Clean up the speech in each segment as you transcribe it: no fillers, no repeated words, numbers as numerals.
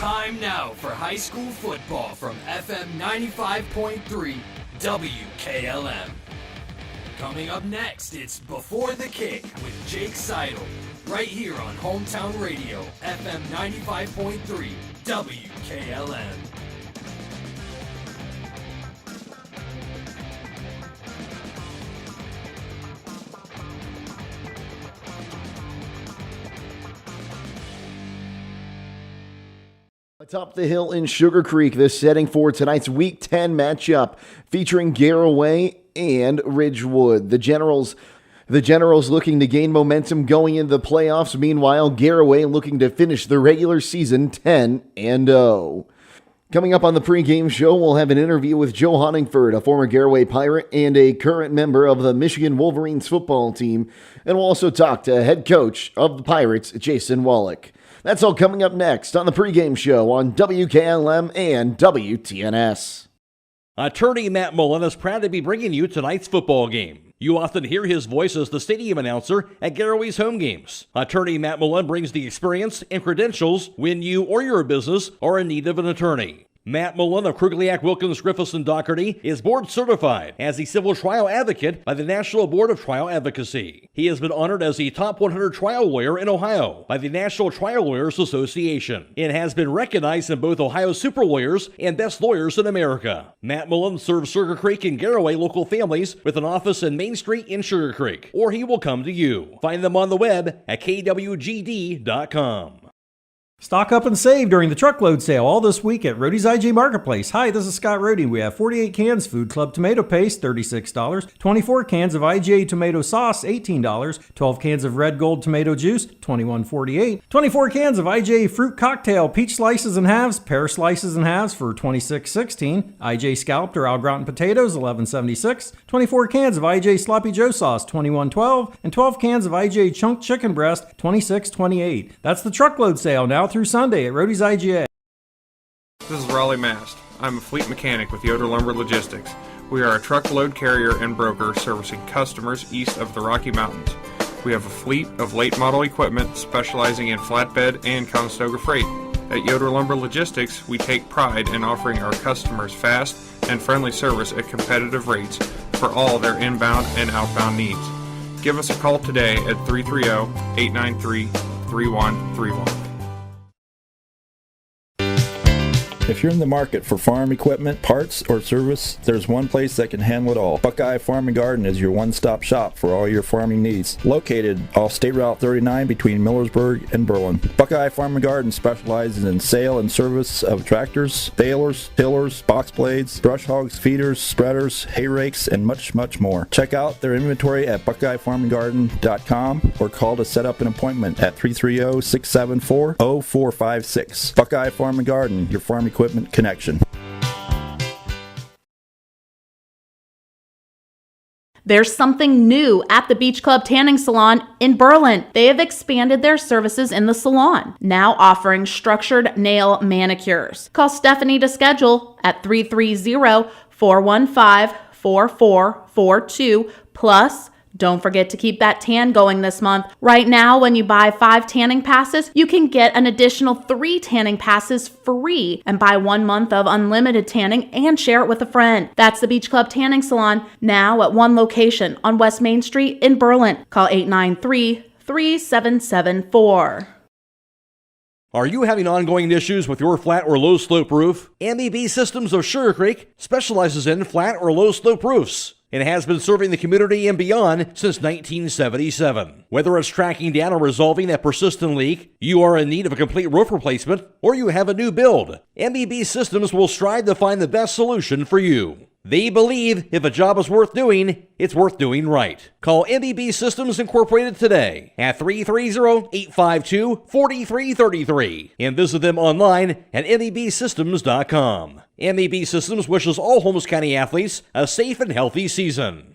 Time now for high school football from FM 95.3 WKLM. Coming up next, it's Before the Kick with Jake Seidel, right here on Hometown Radio, FM 95.3 WKLM. Atop the hill in Sugar Creek, the setting for tonight's Week 10 matchup featuring Garaway and Ridgewood. The Generals looking to gain momentum going into the playoffs. Meanwhile, Garaway looking to finish the regular season 10-0. Coming up on the pregame show, we'll have an interview with Joe Honingford, a former Garaway Pirate and a current member of the Michigan Wolverines football team. And we'll also talk to head coach of the Pirates, Jason Wallach. That's all coming up next on the pregame show on WKLM and WTNS. Attorney Matt Mullen is proud to be bringing you tonight's football game. You often hear his voice as the stadium announcer at Garaway's home games. Attorney Matt Mullen brings the experience and credentials when you or your business are in need of an attorney. Matt Mullen of Krugliak, Wilkins, Griffiths, and Doherty is board certified as a civil trial advocate by the National Board of Trial Advocacy. He has been honored as the top 100 trial lawyer in Ohio by the National Trial Lawyers Association and has been recognized in both Ohio Super Lawyers and Best Lawyers in America. Matt Mullen serves Sugar Creek and Garaway local families with an office in Main Street in Sugar Creek, or he will come to you. Find them on the web at kwgd.com. Stock up and save during the truckload sale all this week at Rody's IJ Marketplace. Hi, this is Scott Rody. We have 48 cans Food Club tomato paste, $36. 24 cans of IJ tomato sauce, $18. 12 cans of Red Gold tomato juice, $21.48. 24 cans of IJ fruit cocktail, peach slices and halves, pear slices and halves for $26.16. IJ scalloped or au gratin potatoes, $11.76. 24 cans of IJ sloppy joe sauce, $21.12. And 12 cans of IJ chunk chicken breast, $26.28. That's the truckload sale now through Sunday at Rody's IGA. This is Raleigh Mast. I'm a fleet mechanic with Yoder Lumber Logistics. We are a truckload carrier and broker servicing customers east of the Rocky Mountains. We have a fleet of late model equipment specializing in flatbed and Conestoga freight. At Yoder Lumber Logistics, we take pride in offering our customers fast and friendly service at competitive rates for all their inbound and outbound needs. Give us a call today at 330-893-3131. If you're in the market for farm equipment, parts, or service, there's one place that can handle it all. Buckeye Farm and Garden is your one-stop shop for all your farming needs. Located off State Route 39 between Millersburg and Berlin. Buckeye Farm and Garden specializes in sale and service of tractors, balers, tillers, box blades, brush hogs, feeders, spreaders, hay rakes, and much, much more. Check out their inventory at BuckeyeFarmandGarden.com or call to set up an appointment at 330-674-0456. Buckeye Farm and Garden, your farm equipment connection. There's something new at the Beach Club Tanning Salon in Berlin. They have expanded their services in the salon, now offering structured nail manicures. Call Stephanie to schedule at 330-415-4442. Plus, don't forget to keep that tan going this month. Right now, when you buy 5 tanning passes, you can get an additional 3 tanning passes free and buy 1 month of unlimited tanning and share it with a friend. That's the Beach Club Tanning Salon, now at one location on West Main Street in Berlin. Call 893-3774. Are you having ongoing issues with your flat or low slope roof? MEB Systems of Sugar Creek specializes in flat or low slope roofs and has been serving the community and beyond since 1977. Whether it's tracking down or resolving a persistent leak, you are in need of a complete roof replacement, or you have a new build, MEB Systems will strive to find the best solution for you. They believe if a job is worth doing, it's worth doing right. Call MEB Systems Incorporated today at 330-852-4333 and visit them online at mebsystems.com. MEB Systems wishes all Holmes County athletes a safe and healthy season.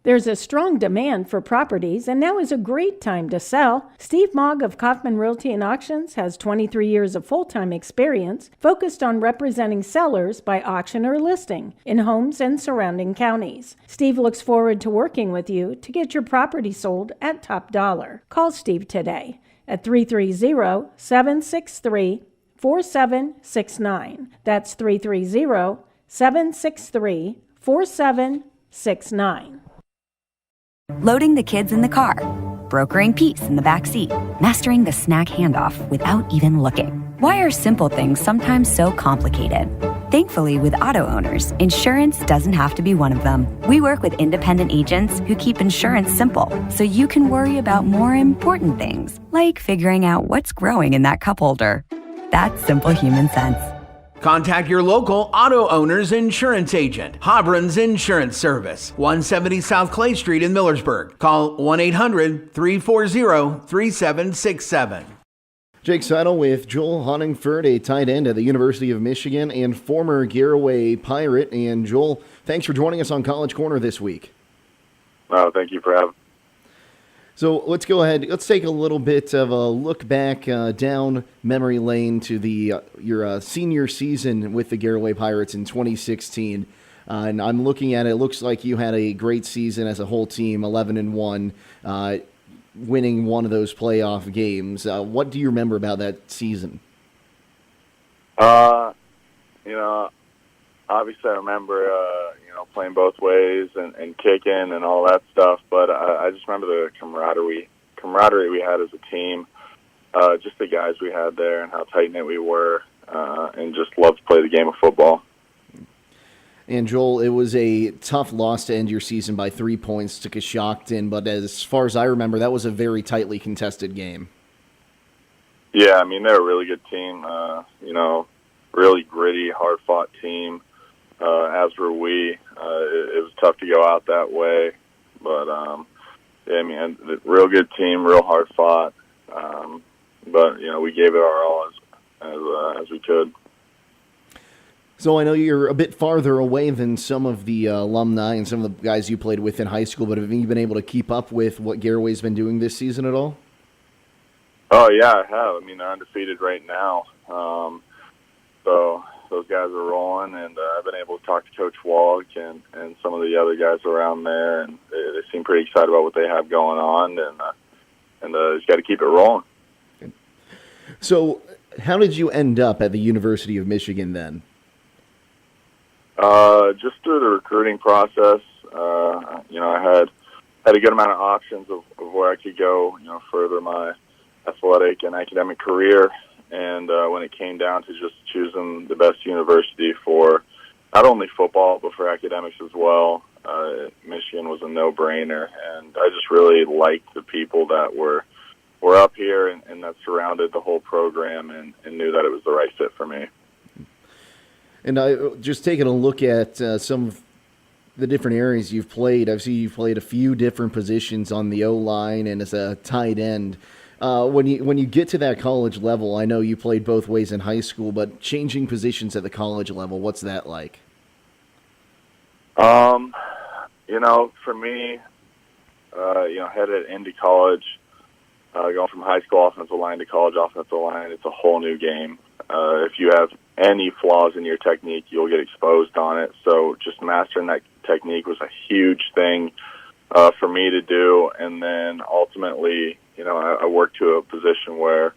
There's a strong demand for properties, and now is a great time to sell. Steve Mogg of Kaufman Realty and Auctions has 23 years of full-time experience focused on representing sellers by auction or listing in Holmes and surrounding counties. Steve looks forward to working with you to get your property sold at top dollar. Call Steve today at 330-763-5700. 330-763-4769. That's 330-763-4769. Loading the kids in the car, brokering peace in the back seat, mastering the snack handoff without even looking. Why are simple things sometimes so complicated? Thankfully, with auto owners, insurance doesn't have to be one of them. We work with independent agents who keep insurance simple, so you can worry about more important things, like figuring out what's growing in that cup holder. That's simple human sense. Contact your local auto owner's insurance agent. Hobron's Insurance Service, 170 South Clay Street in Millersburg. Call 1-800-340-3767. Jake Seidel with Joel Honingford, a tight end at the University of Michigan and former Garaway Pirate. And Joel, thanks for joining us on College Corner this week. Oh, thank you for having me. So let's go ahead. Let's take a little bit of a look back down memory lane to your senior season with the Garaway Pirates in 2016. And I'm looking at it. It looks like you had a great season as a whole team, 11-1, winning one of those playoff games. What do you remember about that season? Obviously I remember, playing both ways and kicking and all that stuff, but I just remember the camaraderie we had as a team, just the guys we had there and how tight-knit we were, and just loved to play the game of football. And Joel, it was a tough loss to end your season by 3 points to Coshocton, but as far as I remember, that was a very tightly contested game. Yeah, I mean, they're a really good team, really gritty, hard-fought team, as were we. It was tough to go out that way, but, real good team, real hard-fought, but, we gave it our all as we could. So I know you're a bit farther away than some of the alumni and some of the guys you played with in high school, but have you been able to keep up with what Garaway's been doing this season at all? Oh, yeah, I have. I mean, they're undefeated right now. So those guys are rolling, and I've been able to talk to Coach Wallach and some of the other guys around there, and they seem pretty excited about what they have going on, and just got to keep it rolling. So how did you end up at the University of Michigan then? Just through the recruiting process, I had a good amount of options of where I could go, further my athletic and academic career. And when it came down to just choosing the best university for not only football, but for academics as well, Michigan was a no-brainer. And I just really liked the people that were up here and that surrounded the whole program and knew that it was the right fit for me. And I just taking a look at some of the different areas you've played. I've seen you've played a few different positions on the O-line and as a tight end. When you get to that college level, I know you played both ways in high school, but changing positions at the college level, what's that like? For me, headed into college, going from high school offensive line to college offensive line, it's a whole new game. If you have any flaws in your technique, you'll get exposed on it. So just mastering that technique was a huge thing for me to do. And then ultimately, I worked to a position where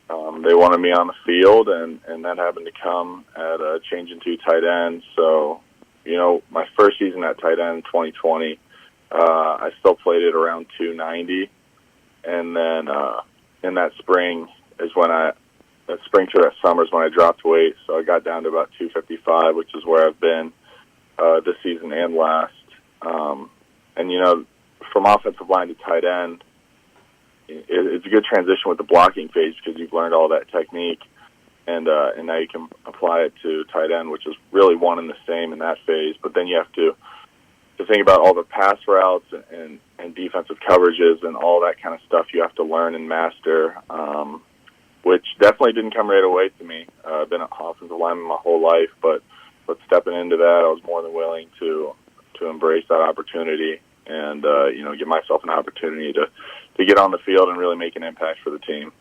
they wanted me on the field, and that happened to come at changing to tight end. So, my first season at tight end in 2020, I still played it around 290. And then in that spring is when that summer is when I dropped weight. So I got down to about 255, which is where I've been this season and last. From offensive line to tight end, it's a good transition with the blocking phase because you've learned all that technique, and now you can apply it to tight end, which is really one and the same in that phase. But then you have to think about all the pass routes and defensive coverages and all that kind of stuff you have to learn and master, which definitely didn't come right away to me. I've been an offensive lineman my whole life, but stepping into that, I was more than willing to embrace that opportunity and give myself an opportunity to get on the field and really make an impact for the team.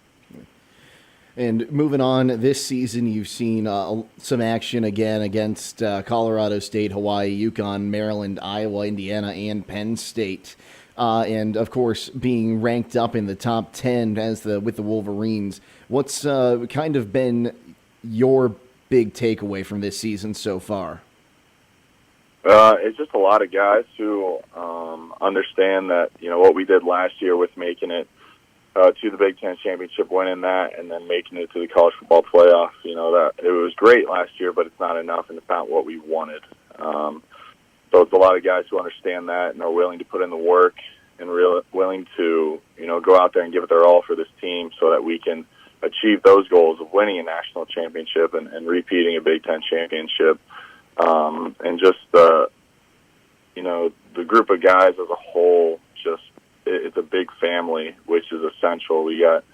And moving on, this season you've seen some action again against Colorado State, Hawaii, UConn, Maryland, Iowa, Indiana, and Penn State. and of course being ranked up in the top 10 with the Wolverines. What's kind of been your big takeaway from this season so far? It's just a lot of guys who understand that, what we did last year with making it to the Big Ten championship, winning that, and then making it to the college football playoff. That it was great last year, but it's not enough, and it's not what we wanted. So it's a lot of guys who understand that and are willing to put in the work and willing to, go out there and give it their all for this team so that we can achieve those goals of winning a national championship and repeating a Big Ten championship. And just, the group of guys as a whole, it's a big family, which is essential. We got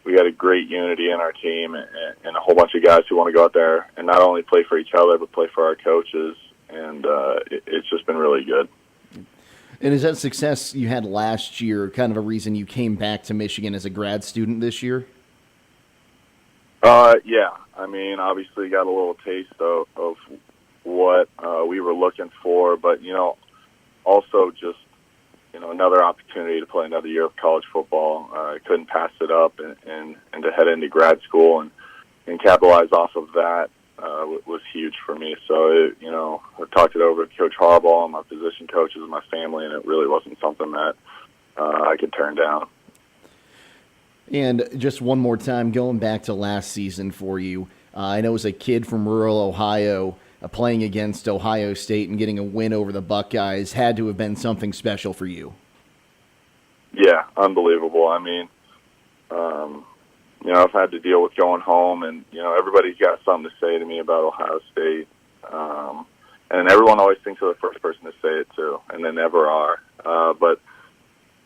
a great unity in our team and a whole bunch of guys who want to go out there and not only play for each other, but play for our coaches. And it's just been really good. And is that success you had last year kind of a reason you came back to Michigan as a grad student this year? Yeah. I mean, obviously got a little taste of what we were looking for, but, also just, another opportunity to play another year of college football. I couldn't pass it up and to head into grad school and capitalize off of that was huge for me. So, I talked it over with Coach Harbaugh and my position coaches and my family, and it really wasn't something that I could turn down. And just one more time, going back to last season for you, I know as a kid from rural Ohio, playing against Ohio State and getting a win over the Buckeyes had to have been something special for you. Yeah, unbelievable. I mean, I've had to deal with going home, and, everybody's got something to say to me about Ohio State. And everyone always thinks they're the first person to say it to, and they never are. But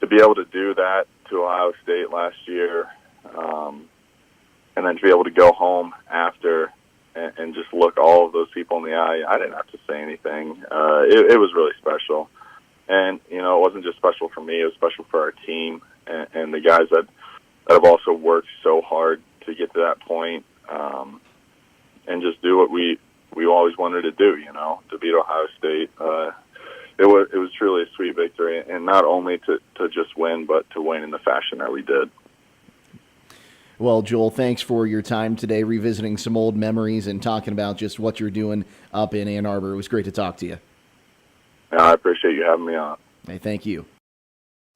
to be able to do that to Ohio State last year, and then to be able to go home after and just look all of those people in the eye, I didn't have to say anything. It was really special. And, it wasn't just special for me, it was special for our team and the guys that have also worked so hard to get to that point, and just do what we always wanted to do, to beat Ohio State. It was truly a sweet victory, and not only to just win, but to win in the fashion that we did. Well, Joel, thanks for your time today, revisiting some old memories and talking about just what you're doing up in Ann Arbor. It was great to talk to you. I appreciate you having me on. Hey, thank you.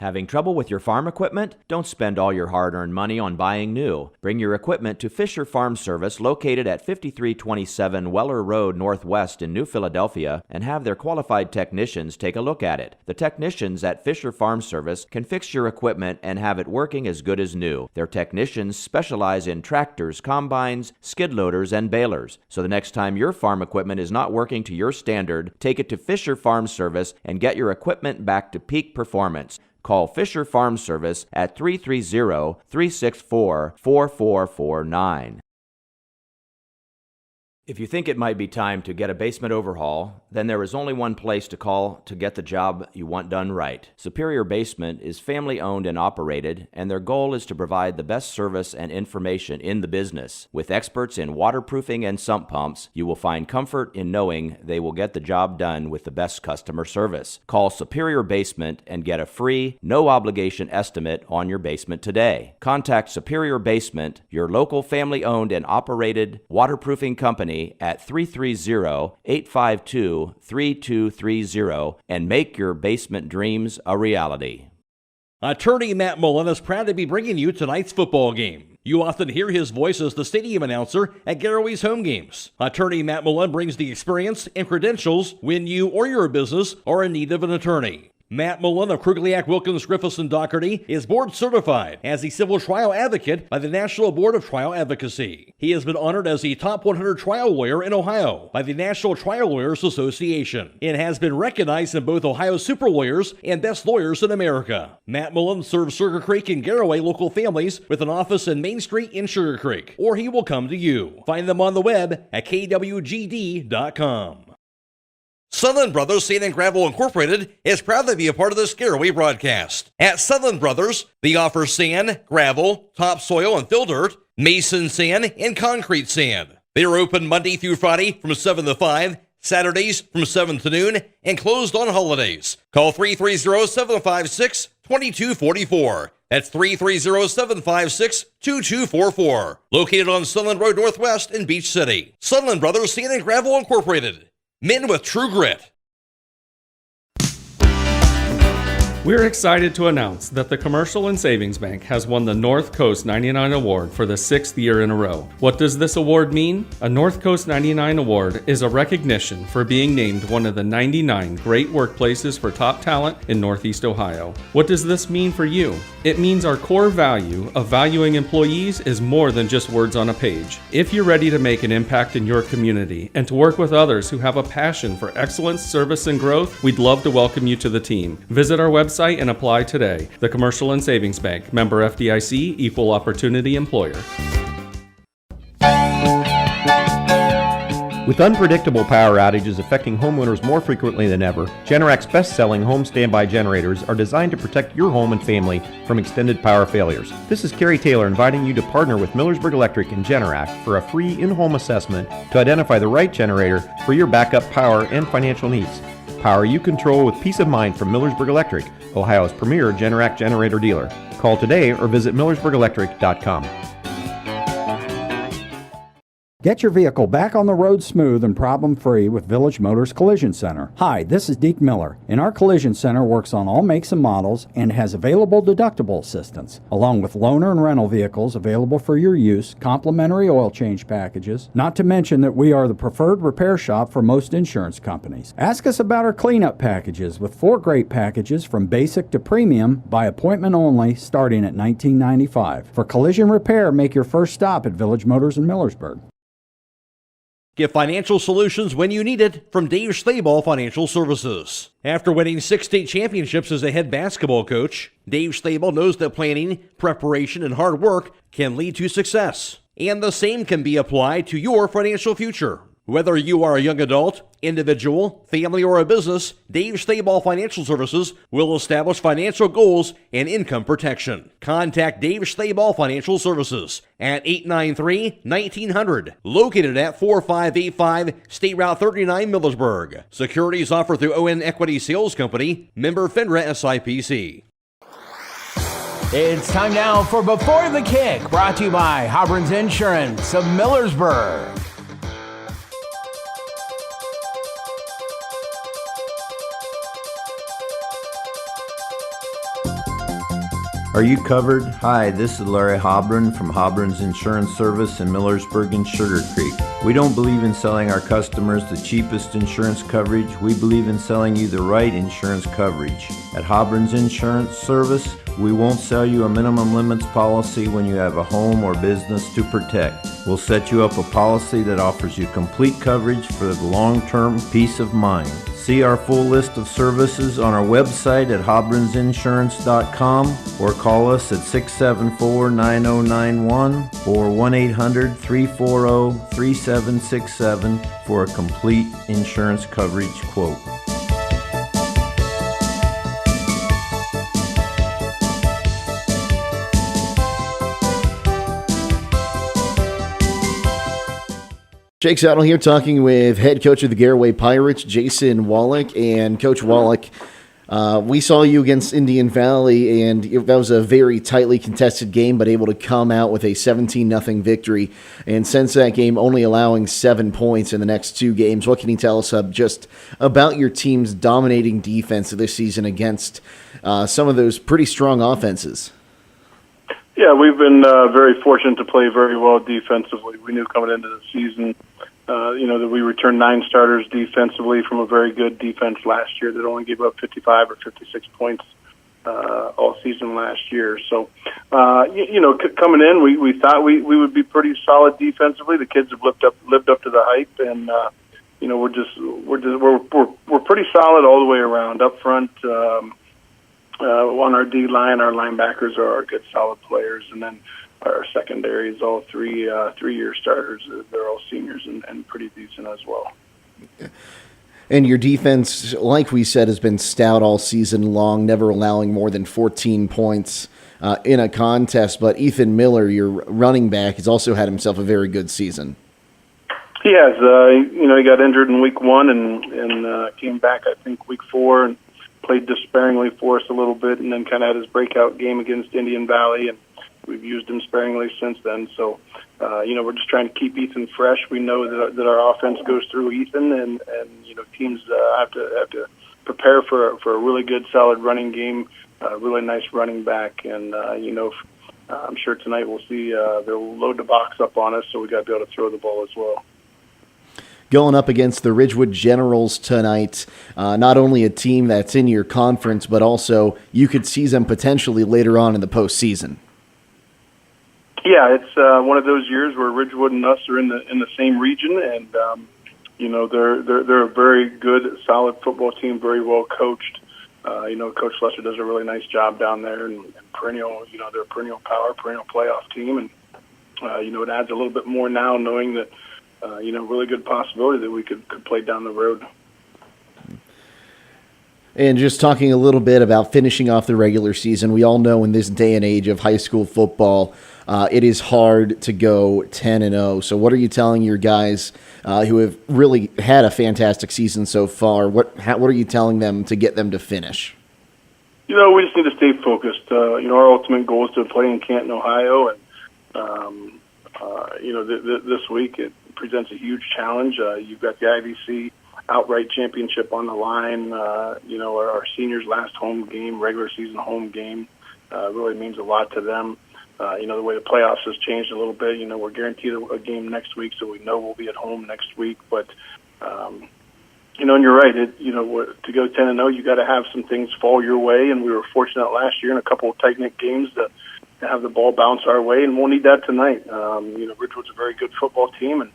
Having trouble with your farm equipment? Don't spend all your hard-earned money on buying new. Bring your equipment to Fisher Farm Service, located at 5327 Weller Road Northwest in New Philadelphia, and have their qualified technicians take a look at it. The technicians at Fisher Farm Service can fix your equipment and have it working as good as new. Their technicians specialize in tractors, combines, skid loaders, and balers. So the next time your farm equipment is not working to your standard, take it to Fisher Farm Service and get your equipment back to peak performance. Call Fisher Farm Service at 330-364-4449. If you think it might be time to get a basement overhaul, then there is only one place to call to get the job you want done right. Superior Basement is family-owned and operated, and their goal is to provide the best service and information in the business. With experts in waterproofing and sump pumps, you will find comfort in knowing they will get the job done with the best customer service. Call Superior Basement and get a free, no-obligation estimate on your basement today. Contact Superior Basement, your local family-owned and operated waterproofing company, at 330-852-3230 and make your basement dreams a reality. Attorney Matt Mullen is proud to be bringing you tonight's football game. You often hear his voice as the stadium announcer at Garaway's home games. Attorney Matt Mullen brings the experience and credentials when you or your business are in need of an attorney. Matt Mullen of Krugliak, Wilkins, Griffiths, and Doherty is board certified as a civil trial advocate by the National Board of Trial Advocacy. He has been honored as the top 100 trial lawyer in Ohio by the National Trial Lawyers Association and has been recognized in both Ohio Super Lawyers and Best Lawyers in America. Matt Mullen serves Sugar Creek and Garaway local families with an office in Main Street in Sugar Creek, or he will come to you. Find them on the web at kwgd.com. Sutherland Brothers Sand and Gravel Incorporated is proud to be a part of this Garaway broadcast. At Sutherland Brothers, they offer sand, gravel, topsoil and fill dirt, mason sand, and concrete sand. They are open Monday through Friday from 7 to 5, Saturdays from 7 to noon, and closed on holidays. Call 330-756-2244. That's 330-756-2244. Located on Sunland Road Northwest in Beach City. Sunland Brothers Sand and Gravel Incorporated. Men with true grit. We're excited to announce that the Commercial and Savings Bank has won the North Coast 99 Award for the 6th year in a row. What does this award mean? A North Coast 99 Award is a recognition for being named one of the 99 great workplaces for top talent in Northeast Ohio. What does this mean for you? It means our core value of valuing employees is more than just words on a page. If you're ready to make an impact in your community and to work with others who have a passion for excellence, service, and growth, we'd love to welcome you to the team. Visit our website and apply today. The Commercial and Savings Bank, member FDIC, equal opportunity employer. With unpredictable power outages affecting homeowners more frequently than ever, Generac's best-selling home standby generators are designed to protect your home and family from extended power failures. This is Kerry Taylor inviting you to partner with Millersburg Electric and Generac for a free in-home assessment to identify the right generator for your backup power and financial needs. Power you control with peace of mind from Millersburg Electric, Ohio's premier Generac generator dealer. Call today or visit millersburgelectric.com. Get your vehicle back on the road smooth and problem-free with Village Motors Collision Center. Hi, this is Deke Miller, and our Collision Center works on all makes and models and has available deductible assistance, along with loaner and rental vehicles available for your use, complimentary oil change packages, not to mention that we are the preferred repair shop for most insurance companies. Ask us about our cleanup packages with 4 great packages from basic to premium by appointment only starting at $19.95. For collision repair, make your first stop at Village Motors in Millersburg. Get financial solutions when you need it from Dave Stayball Financial Services. After winning 6 state championships as a head basketball coach, Dave Stayball knows that planning, preparation, and hard work can lead to success. And the same can be applied to your financial future. Whether you are a young adult, individual, family, or a business, Dave Stayball Financial Services will establish financial goals and income protection. Contact Dave Stayball Financial Services at 893-1900, located at 4585 State Route 39, Millersburg. Securities offered through ON Equity Sales Company, member FINRA SIPC. It's time now for Before the Kick, brought to you by Hobron's Insurance of Millersburg. Are you covered? Hi, this is Larry Hobron from Hobron's Insurance Service in Millersburg and Sugar Creek. We don't believe in selling our customers the cheapest insurance coverage. We believe in selling you the right insurance coverage. At Hobron's Insurance Service, we won't sell you a minimum limits policy when you have a home or business to protect. We'll set you up a policy that offers you complete coverage for the long-term peace of mind. See our full list of services on our website at hobronsinsurance.com or call us at 674-9091 or 1-800-340-3767 for a complete insurance coverage quote. Jake Saddle here talking with head coach of the Garaway Pirates, Jason Wallach. And Coach Wallach, we saw you against Indian Valley, and that was a very tightly contested game, but able to come out with a 17-0 victory. And since that game, only allowing 7 points in the next 2 games. What can you tell us just about your team's dominating defense this season against some of those pretty strong offenses? Yeah, we've been very fortunate to play very well defensively. We knew coming into the season, that we returned 9 starters defensively from a very good defense last year that only gave up 55 or 56 points all season last year. So, coming in, we thought we would be pretty solid defensively. The kids have lived up to the hype, and we're pretty solid all the way around. Up front, on our D line, our linebackers are good, solid players, and then our secondary is all three-year starters. They're all seniors and pretty decent as well. And your defense, like we said, has been stout all season long, never allowing more than 14 points in a contest. But Ethan Miller, your running back, has also had himself a very good season. He has. He got injured in week 1 and came back, I think, week 4 and played despairingly for us a little bit, and then kind of had his breakout game against Indian Valley, and we've used him sparingly since then. So, we're just trying to keep Ethan fresh. We know that our offense goes through Ethan, and teams have to prepare for a really good, solid running game, really nice running back, and I'm sure tonight we'll see they'll load the box up on us, so we got to be able to throw the ball as well. Going up against the Ridgewood Generals tonight, not only a team that's in your conference, but also you could see them potentially later on in the postseason. Yeah, it's one of those years where Ridgewood and us are in the same region, and they're a very good, solid football team, very well coached. Coach Lester does a really nice job down there, and perennial. They're a perennial power, perennial playoff team, and it adds a little bit more now knowing that. Really good possibility that we could play down the road. And just talking a little bit about finishing off the regular season, we all know in this day and age of high school football, it is hard to go 10-0. So what are you telling your guys who have really had a fantastic season so far? What are you telling them to get them to finish? We just need to stay focused. Our ultimate goal is to play in Canton, Ohio, and this week it presents a huge challenge. You've got the IVC outright championship on the line. Our seniors' last home game, regular season home game, really means a lot to them. The way the playoffs has changed a little bit. We're guaranteed a game next week, so we know we'll be at home next week. But and you're right. To go 10-0, you got to have some things fall your way, and we were fortunate last year in a couple of tight-knit games to have the ball bounce our way, and we'll need that tonight. Ridgewood's a very good football team, and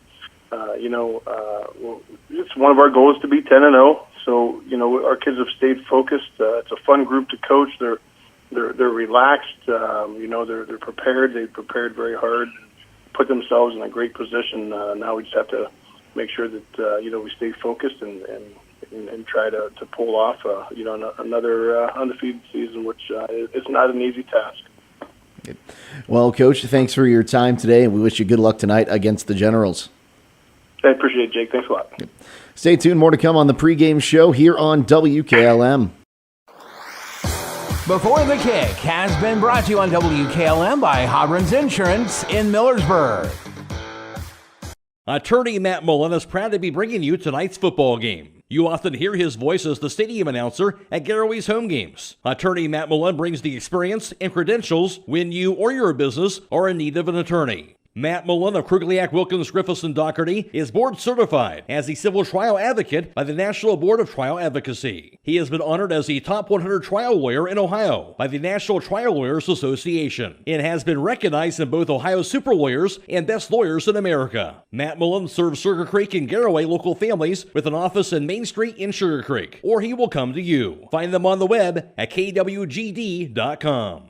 it's one of our goals to be 10-0. So our kids have stayed focused. It's a fun group to coach. They're relaxed. They're prepared. They prepared very hard, and put themselves in a great position. Now we just have to make sure that we stay focused and try to pull off another undefeated season, which is not an easy task. Well, Coach, thanks for your time today, and we wish you good luck tonight against the Generals. I appreciate it, Jake. Thanks a lot. Stay tuned. More to come on the pregame show here on WKLM. Before the Kick has been brought to you on WKLM by Hobron's Insurance in Millersburg. Attorney Matt Mullen is proud to be bringing you tonight's football game. You often hear his voice as the stadium announcer at Garaway's home games. Attorney Matt Mullen brings the experience and credentials when you or your business are in need of an attorney. Matt Mullen of Krugliak, Wilkins, Griffiths, and Doherty is board certified as a civil trial advocate by the National Board of Trial Advocacy. He has been honored as the top 100 trial lawyer in Ohio by the National Trial Lawyers Association and has been recognized in both Ohio Super Lawyers and Best Lawyers in America. Matt Mullen serves Sugar Creek and Garaway local families with an office in Main Street in Sugar Creek, or he will come to you. Find them on the web at kwgd.com.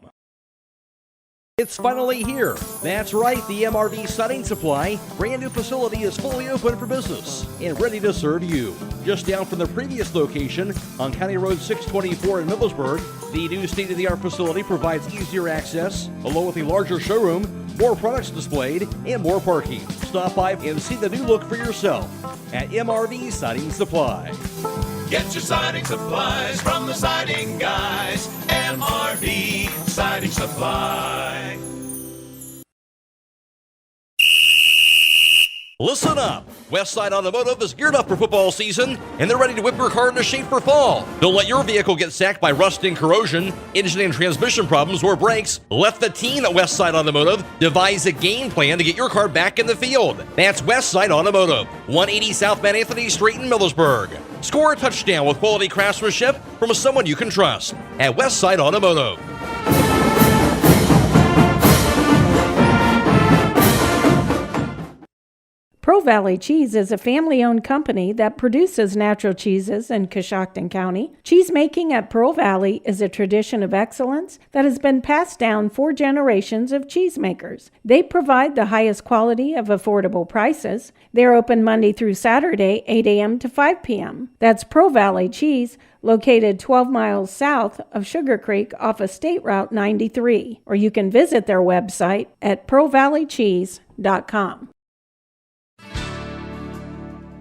It's finally here. That's right, the MRV Siding Supply brand new facility is fully open for business and ready to serve you. Just down from the previous location on County Road 624 in Millersburg, the new state-of-the-art facility provides easier access, along with a larger showroom, more products displayed, and more parking. Stop by and see the new look for yourself at MRV Siding Supply. Get your siding supplies from the siding guys. MRV Siding Supply. Listen up. Westside Automotive is geared up for football season, and they're ready to whip your car into shape for fall. Don't let your vehicle get sacked by rust and corrosion, engine and transmission problems, or brakes. Let the team at Westside Automotive devise a game plan to get your car back in the field. That's Westside Automotive, 180 South Mount Anthony Street in Millersburg. Score a touchdown with quality craftsmanship from someone you can trust at Westside Automotive. Pro Valley Cheese is a family-owned company that produces natural cheeses in Coshocton County. Cheesemaking at Pro Valley is a tradition of excellence that has been passed down 4 generations of cheesemakers. They provide the highest quality of affordable prices. They're open Monday through Saturday, 8 a.m. to 5 p.m. That's Pro Valley Cheese, located 12 miles south of Sugar Creek off of State Route 93. Or you can visit their website at provalleycheese.com.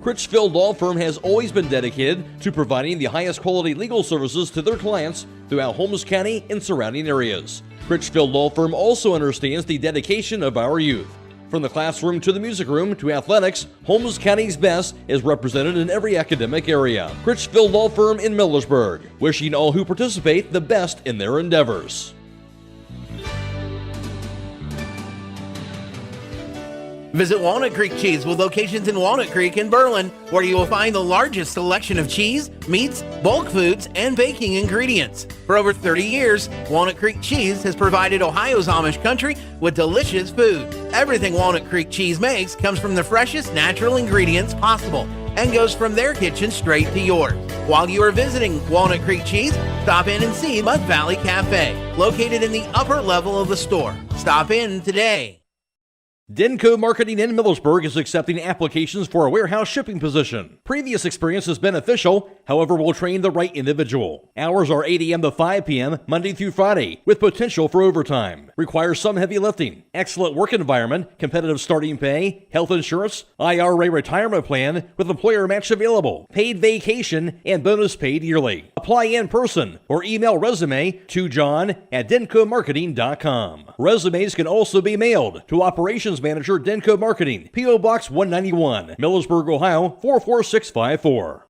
Critchfield Law Firm has always been dedicated to providing the highest quality legal services to their clients throughout Holmes County and surrounding areas. Critchfield Law Firm also understands the dedication of our youth. From the classroom to the music room to athletics, Holmes County's best is represented in every academic area. Critchfield Law Firm in Millersburg, wishing all who participate the best in their endeavors. Visit Walnut Creek Cheese with locations in Walnut Creek and Berlin, where you will find the largest selection of cheese, meats, bulk foods, and baking ingredients. For over 30 years, Walnut Creek Cheese has provided Ohio's Amish country with delicious food. Everything Walnut Creek Cheese makes comes from the freshest natural ingredients possible and goes from their kitchen straight to yours. While you are visiting Walnut Creek Cheese, stop in and see Mud Valley Cafe, located in the upper level of the store. Stop in today. Denko Marketing in Millersburg is accepting applications for a warehouse shipping position. Previous experience is beneficial, however, we'll train the right individual. Hours are 8 a.m. to 5 p.m. Monday through Friday, with potential for overtime. Requires some heavy lifting. Excellent work environment, competitive starting pay, health insurance, IRA retirement plan with employer match available, paid vacation, and bonus paid yearly. Apply in person or email resume to john@denkomarketing.com. Resumes can also be mailed to Operations Manager, Denko Marketing, P.O. Box 191, Millersburg, Ohio 44654.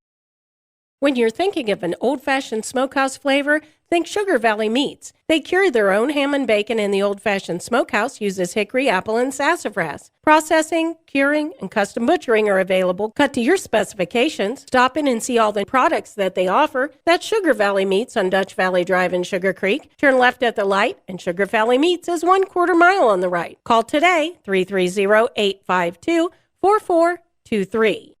When you're thinking of an old-fashioned smokehouse flavor, think Sugar Valley Meats. They cure their own ham and bacon, and the old-fashioned smokehouse uses hickory, apple, and sassafras. Processing, curing, and custom butchering are available, cut to your specifications. Stop in and see all the products that they offer. That's Sugar Valley Meats on Dutch Valley Drive in Sugar Creek. Turn left at the light, and Sugar Valley Meats is 1/4 mile on the right. Call today, 330-852-4423.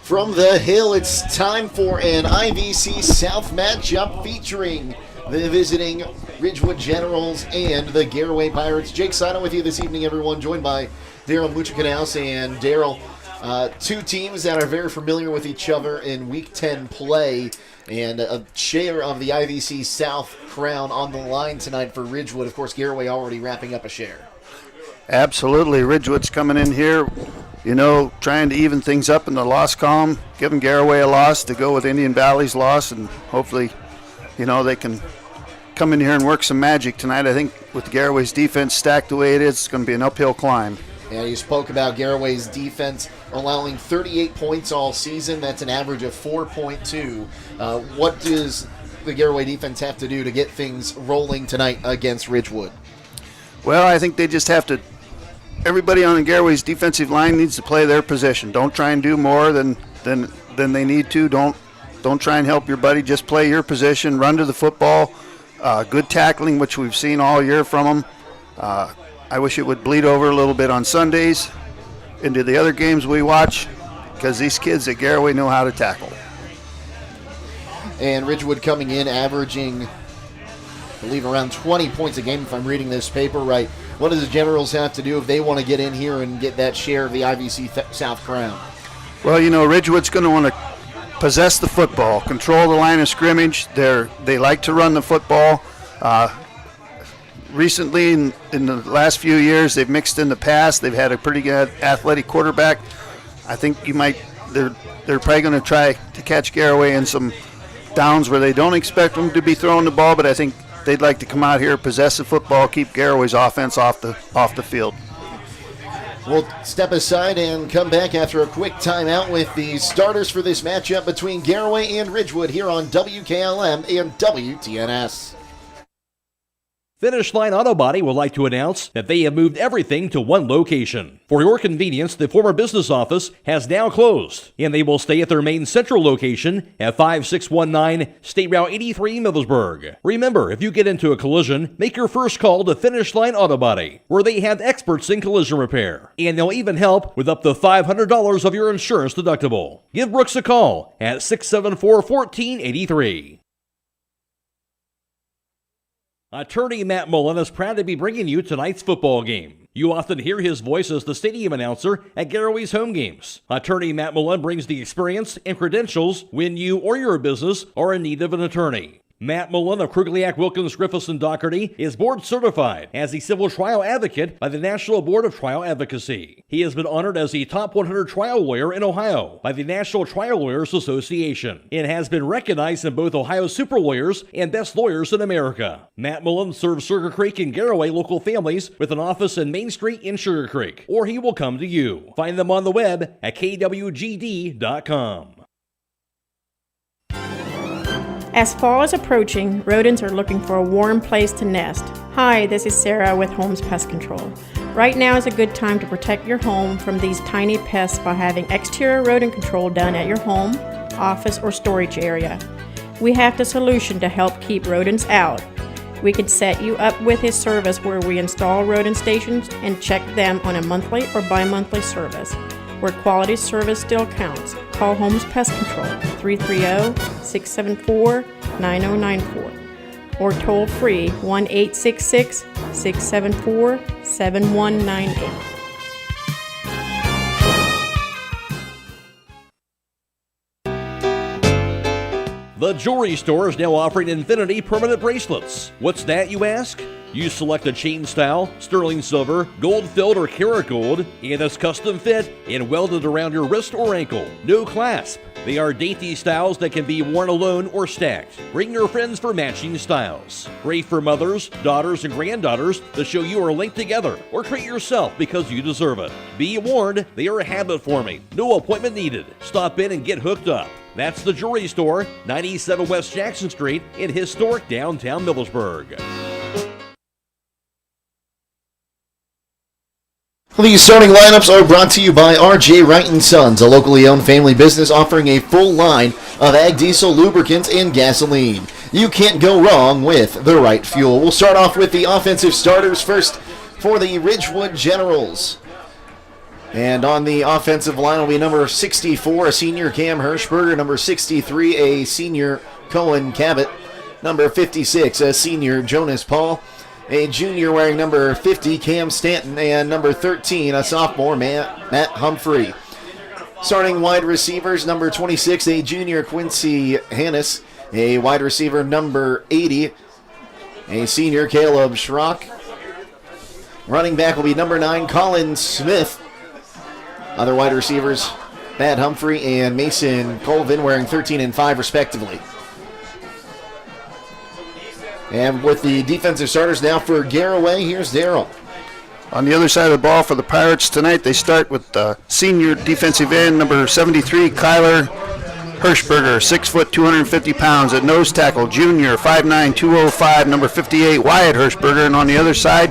From the Hill, it's time for an IVC South matchup featuring the visiting Ridgewood Generals and the Garaway Pirates. Jake Seidel with you this evening, everyone, joined by Daryl Muchikanaus and Daryl. Two teams that are very familiar with each other in Week 10 play, and a share of the IVC South crown on the line tonight for Ridgewood. Of course, Garaway already wrapping up a share. Absolutely. Ridgewood's coming in here, trying to even things up in the loss column, giving Garaway a loss to go with Indian Valley's loss, and hopefully, they can come in here and work some magic tonight. I think with Garaway's defense stacked the way it is, it's going to be an uphill climb. Yeah, you spoke about Garaway's defense allowing 38 points all season. That's an average of 4.2. What does the Garaway defense have to do to get things rolling tonight against Ridgewood? Well, I think they just have to. Everybody on the Garaway's defensive line needs to play their position. Don't try and do more than they need to. Don't try and help your buddy. Just play your position. Run to the football. Good tackling, which we've seen all year from them. I wish it would bleed over a little bit on Sundays into the other games we watch, because these kids at Garaway know how to tackle. And Ridgewood coming in averaging, I believe, around 20 points a game, if I'm reading this paper right. What do the Generals have to do if they want to get in here and get that share of the IVC South crown? Well, Ridgewood's going to want to possess the football, control the line of scrimmage. They like to run the football. Recently, in the last few years, they've mixed in the pass. They've had a pretty good athletic quarterback. I think they're probably going to try to catch Garaway in some downs where they don't expect them to be throwing the ball, but I think they'd like to come out here, possess the football, keep Garaway's offense off the field. We'll step aside and come back after a quick timeout with the starters for this matchup between Garaway and Ridgewood here on WKLM and WTNS. Finish Line Auto Body would like to announce that they have moved everything to one location. For your convenience, the former business office has now closed, and they will stay at their main central location at 5619 State Route 83 Millersburg. Remember, if you get into a collision, make your first call to Finish Line Auto Body, where they have experts in collision repair, and they'll even help with up to $500 of your insurance deductible. Give Brooks a call at 674-1483. Attorney Matt Mullen is proud to be bringing you tonight's football game. You often hear his voice as the stadium announcer at Garaway's home games. Attorney Matt Mullen brings the experience and credentials when you or your business are in need of an attorney. Matt Mullen of Krugliak, Wilkins, Griffiths, and Doherty is board certified as a civil trial advocate by the National Board of Trial Advocacy. He has been honored as the top 100 trial lawyer in Ohio by the National Trial Lawyers Association and has been recognized in both Ohio Super Lawyers and Best Lawyers in America. Matt Mullen serves Sugar Creek and Garaway local families with an office in Main Street in Sugar Creek, or he will come to you. Find them on the web at kwgd.com. As fall is approaching, rodents are looking for a warm place to nest. Hi, this is Sarah with Holmes Pest Control. Right now is a good time to protect your home from these tiny pests by having exterior rodent control done at your home, office, or storage area. We have the solution to help keep rodents out. We could set you up with a service where we install rodent stations and check them on a monthly or bi-monthly service, where quality service still counts. Call Holmes Pest Control 330-674-9094 or toll free 1-866-674-7198. The Jewelry Store is now offering Infinity permanent bracelets. What's that, you ask? You select a chain style, sterling silver, gold-filled, or karat gold, and it's custom fit and welded around your wrist or ankle. No clasp. They are dainty styles that can be worn alone or stacked. Bring your friends for matching styles. Great for mothers, daughters, and granddaughters to show you are linked together, or treat yourself because you deserve it. Be warned, they are habit forming. No appointment needed. Stop in and get hooked up. That's the Jewelry Store, 97 West Jackson Street in historic downtown Millersburg. These starting lineups are brought to you by R.J. Wright & Sons, a locally owned family business offering a full line of ag diesel lubricants and gasoline. You can't go wrong with the right fuel. We'll start off with the offensive starters first for the Ridgewood Generals. And on the offensive line will be number 64, a senior Cam Hirschberger, number 63, a senior Cohen Cabot, number 56, a senior Jonas Paul, a junior wearing number 50, Cam Stanton, and number 13, a sophomore, Matt Humphrey. Starting wide receivers, number 26, a junior Quincy Hannes, a wide receiver number 80, a senior Caleb Schrock. Running back will be number 9, Colin Smith. Other wide receivers, Matt Humphrey and Mason Colvin, wearing 13 and 5 respectively. And with the defensive starters now for Garaway, here's Darryl. On the other side of the ball for the Pirates tonight, they start with senior defensive end, number 73, Kyler Hirschberger, 6 foot, 250 pounds. At nose tackle, junior, 5'9", 205, number 58, Wyatt Hirschberger. And on the other side,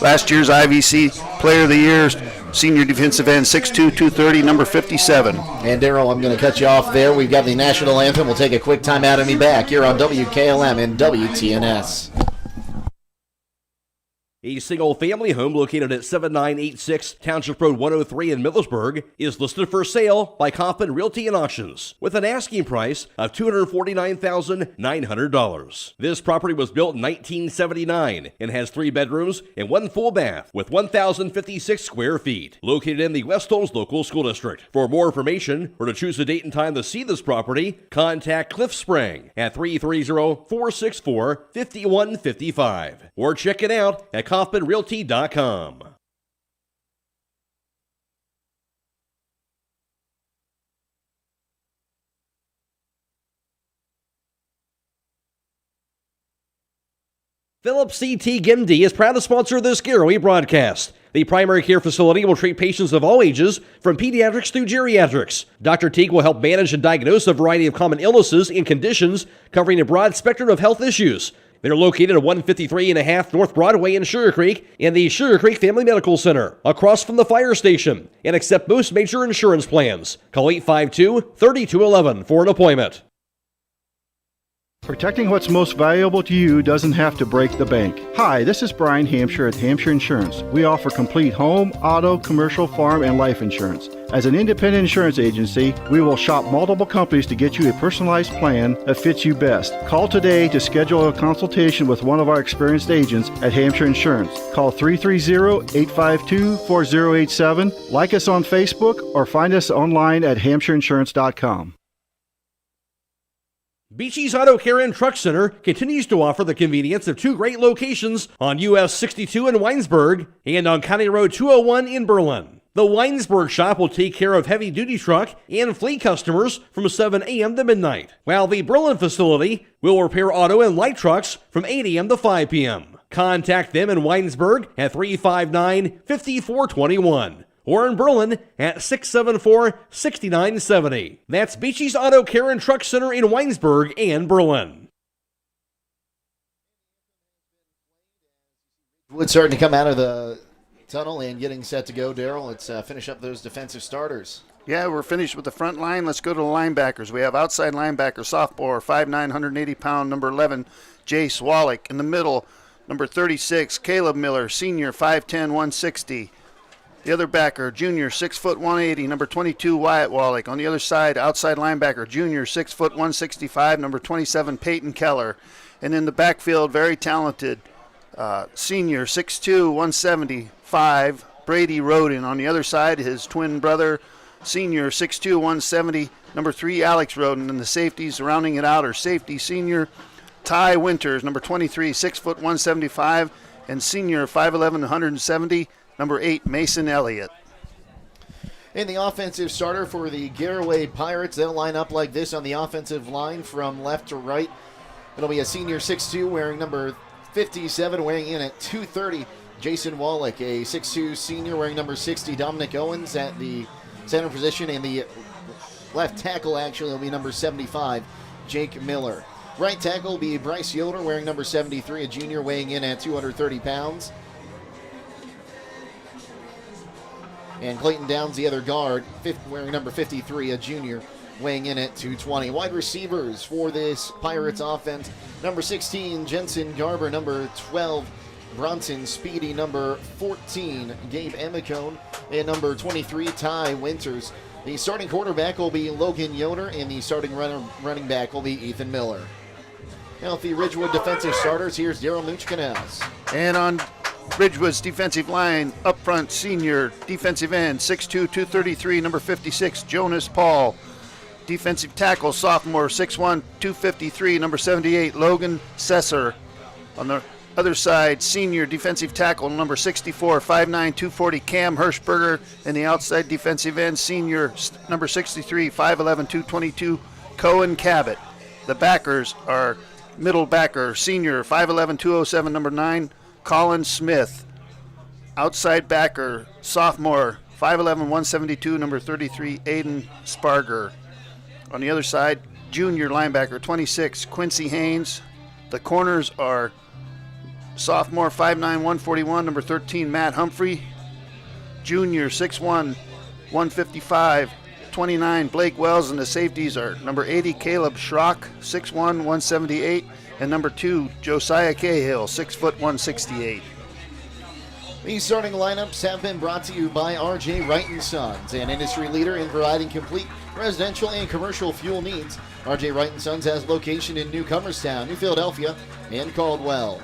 last year's IVC Player of the Year, senior defensive end, 6'2", 230, number 57. And Darryl, I'm going to cut you off there. We've got the national anthem. We'll take a quick time out and be back here on WKLM and WTNS. A single-family home located at 7986 Township Road 103 in Millersburg is listed for sale by Kaufman Realty and Auctions with an asking price of $249,900. This property was built in 1979 and has 3 bedrooms and 1 full bath with 1,056 square feet. Located in the West Holmes Local School District. For more information or to choose a date and time to see this property, contact Cliff Sprang at 330-464-5155 or check it out at KaufmanRealty.com. Phillips CT GIMD is proud to sponsor this Garaway broadcast. The primary care facility will treat patients of all ages, from pediatrics through geriatrics. Dr. Teague will help manage and diagnose a variety of common illnesses and conditions, covering a broad spectrum of health issues. They're located at 153.5 North Broadway in Sugar Creek and the Sugar Creek Family Medical Center, across from the fire station, and accept most major insurance plans. Call 852-3211 for an appointment. Protecting what's most valuable to you doesn't have to break the bank. Hi, this is Brian Hampshire at Hampshire Insurance. We offer complete home, auto, commercial, farm, and life insurance. As an independent insurance agency, we will shop multiple companies to get you a personalized plan that fits you best. Call today to schedule a consultation with one of our experienced agents at Hampshire Insurance. Call 330-852-4087, like us on Facebook, or find us online at hampshireinsurance.com. Beachy's Auto Care and Truck Center continues to offer the convenience of two great locations on US 62 in Weinsberg and on County Road 201 in Berlin. The Weinsberg shop will take care of heavy-duty truck and fleet customers from 7 a.m. to midnight, while the Berlin facility will repair auto and light trucks from 8 a.m. to 5 p.m. Contact them in Weinsberg at 359-5421 or in Berlin at 674-6970. That's Beachy's Auto Care and Truck Center in Weinsberg and Berlin. Wood starting to come out of the tunnel and getting set to go. Daryl, let's finish up those defensive starters. Yeah, we're finished with the front line. Let's go to the linebackers. We have outside linebacker, sophomore, 5'9", 180-pound, number 11, Jason Wallach. In the middle, number 36, Caleb Miller, senior, 5'10", 160. The other backer, junior, 6 foot 180, number 22, Wyatt Wallach. On the other side, outside linebacker, junior, 6 foot 165, number 27, Peyton Keller. And in the backfield, very talented, senior, 6'2", 175, Brady Roden. On the other side, his twin brother, senior, 6'2", 170, number 3, Alex Roden. And the safeties rounding it out are safety, senior, Ty Winters, number 23, 6 foot 175, and senior, 5'11", 170, number 8, Mason Elliott. And the offensive starter for the Garaway Pirates, they'll line up like this on the offensive line from left to right. It'll be a senior 6'2", wearing number 57, weighing in at 230, Jason Wallach. A 6'2" senior wearing number 60, Dominic Owens at the center position. And the left tackle actually will be number 75, Jake Miller. Right tackle will be Bryce Yoder wearing number 73, a junior weighing in at 230 pounds. And Clayton Downs, the other guard, wearing number 53, a junior, weighing in at 220. Wide receivers for this Pirates offense, number 16, Jensen Garber, number 12, Bronson Speedy, number 14, Gabe Emicone, and number 23, Ty Winters. The starting quarterback will be Logan Yoder, and the starting running back will be Ethan Miller. Now, the Ridgewood defensive starters, here's Daryl Mooch-Canals. And on Ridgewood's defensive line, up front, senior defensive end, 6'2", 233, number 56, Jonas Paul. Defensive tackle, sophomore, 6'1", 253, number 78, Logan Sesser. On the other side, senior defensive tackle, number 64, 5'9", 240, Cam Hirschberger. And the outside defensive end, senior, number 63, 5'11", 222, Cohen Cabot. The backers are middle backer, senior, 5'11", 207, number 9, Colin Smith. Outside backer, sophomore, 5'11", 172, number 33, Aiden Sparger. On the other side, junior linebacker, 26, Quincy Haynes. The corners are sophomore, 5'9", 141, number 13, Matt Humphrey. Junior, 6'1", 155, 29, Blake Wells. And the safeties are number 80, Caleb Schrock, 6'1", 178, and number 2, Josiah Cahill, 6 foot 168. These starting lineups have been brought to you by R.J. Wright & Sons, an industry leader in providing complete residential and commercial fuel needs. R.J. Wright & Sons has location in New Comerstown, New Philadelphia, and Caldwell.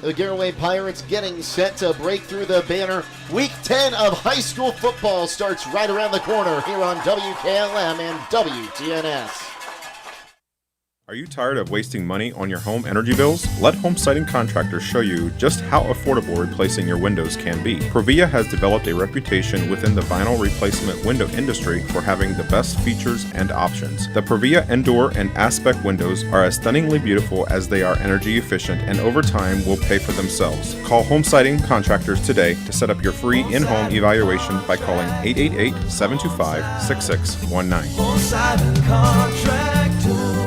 The Garaway Pirates getting set to break through the banner. Week 10 of high school football starts right around the corner here on WKLM and WTNS. Are you tired of wasting money on your home energy bills? Let Home Siding Contractors show you just how affordable replacing your windows can be. Provia has developed a reputation within the vinyl replacement window industry for having the best features and options. The Provia Endure and Aspect windows are as stunningly beautiful as they are energy efficient, and over time will pay for themselves. Call Home Siding Contractors today to set up your free in-home evaluation by calling 888-725-6619. Home Siding Contractors.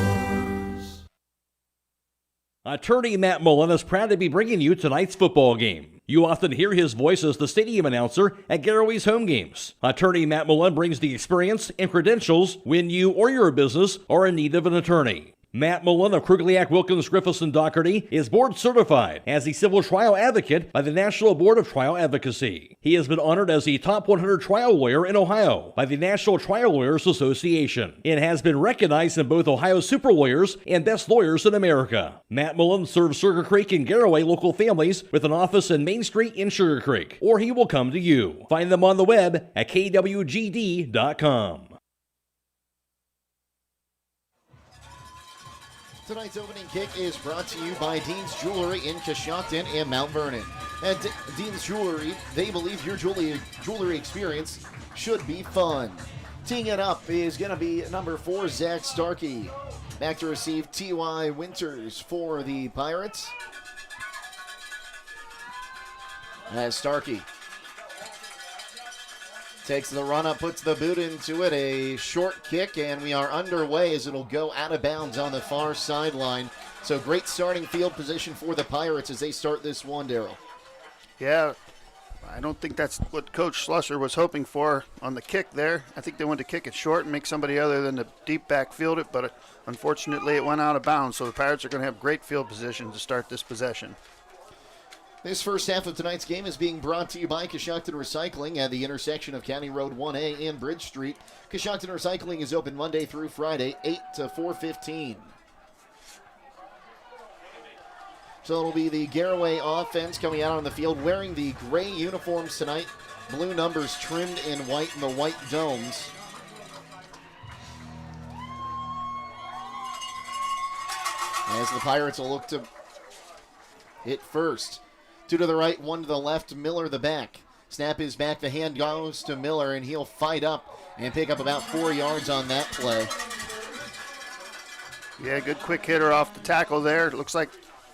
Attorney Matt Mullen is proud to be bringing you tonight's football game. You often hear his voice as the stadium announcer at Garaway's home games. Attorney Matt Mullen brings the experience and credentials when you or your business are in need of an attorney. Matt Mullen of Krugliak, Wilkins, Griffiths, and Doherty is board certified as a civil trial advocate by the National Board of Trial Advocacy. He has been honored as the top 100 trial lawyer in Ohio by the National Trial Lawyers Association and has been recognized in both Ohio Super Lawyers and Best Lawyers in America. Matt Mullen serves Sugar Creek and Garaway local families with an office in Main Street in Sugar Creek, or he will come to you. Find them on the web at kwgd.com. Tonight's opening kick is brought to you by Dean's Jewelry in Coshocton and Mount Vernon. At Dean's Jewelry, they believe your jewelry experience should be fun. Teeing it up is going to be number 4, Zach Starkey. Back to receive T.Y. Winters for the Pirates. As Starkey takes the run up, puts the boot into it, a short kick, and we are underway as it'll go out of bounds on the far sideline. So great starting field position for the Pirates as they start this one, Darryl. Yeah, I don't think that's what Coach Slusser was hoping for on the kick there. I think they wanted to kick it short and make somebody other than the deep back field it, but unfortunately it went out of bounds, so the Pirates are going to have great field position to start this possession. This first half of tonight's game is being brought to you by Coshocton Recycling at the intersection of County Road 1A and Bridge Street. Coshocton Recycling is open Monday through Friday, 8 to 4:15. So it'll be the Garaway offense coming out on the field wearing the gray uniforms tonight. Blue numbers trimmed in white and the white domes. As the Pirates will look to hit first. 2 to the right, 1 to the left. Miller the back. Snap is back. The hand goes to Miller, and he'll fight up and pick up about 4 yards on that play. Yeah, good quick hitter off the tackle there. It looks like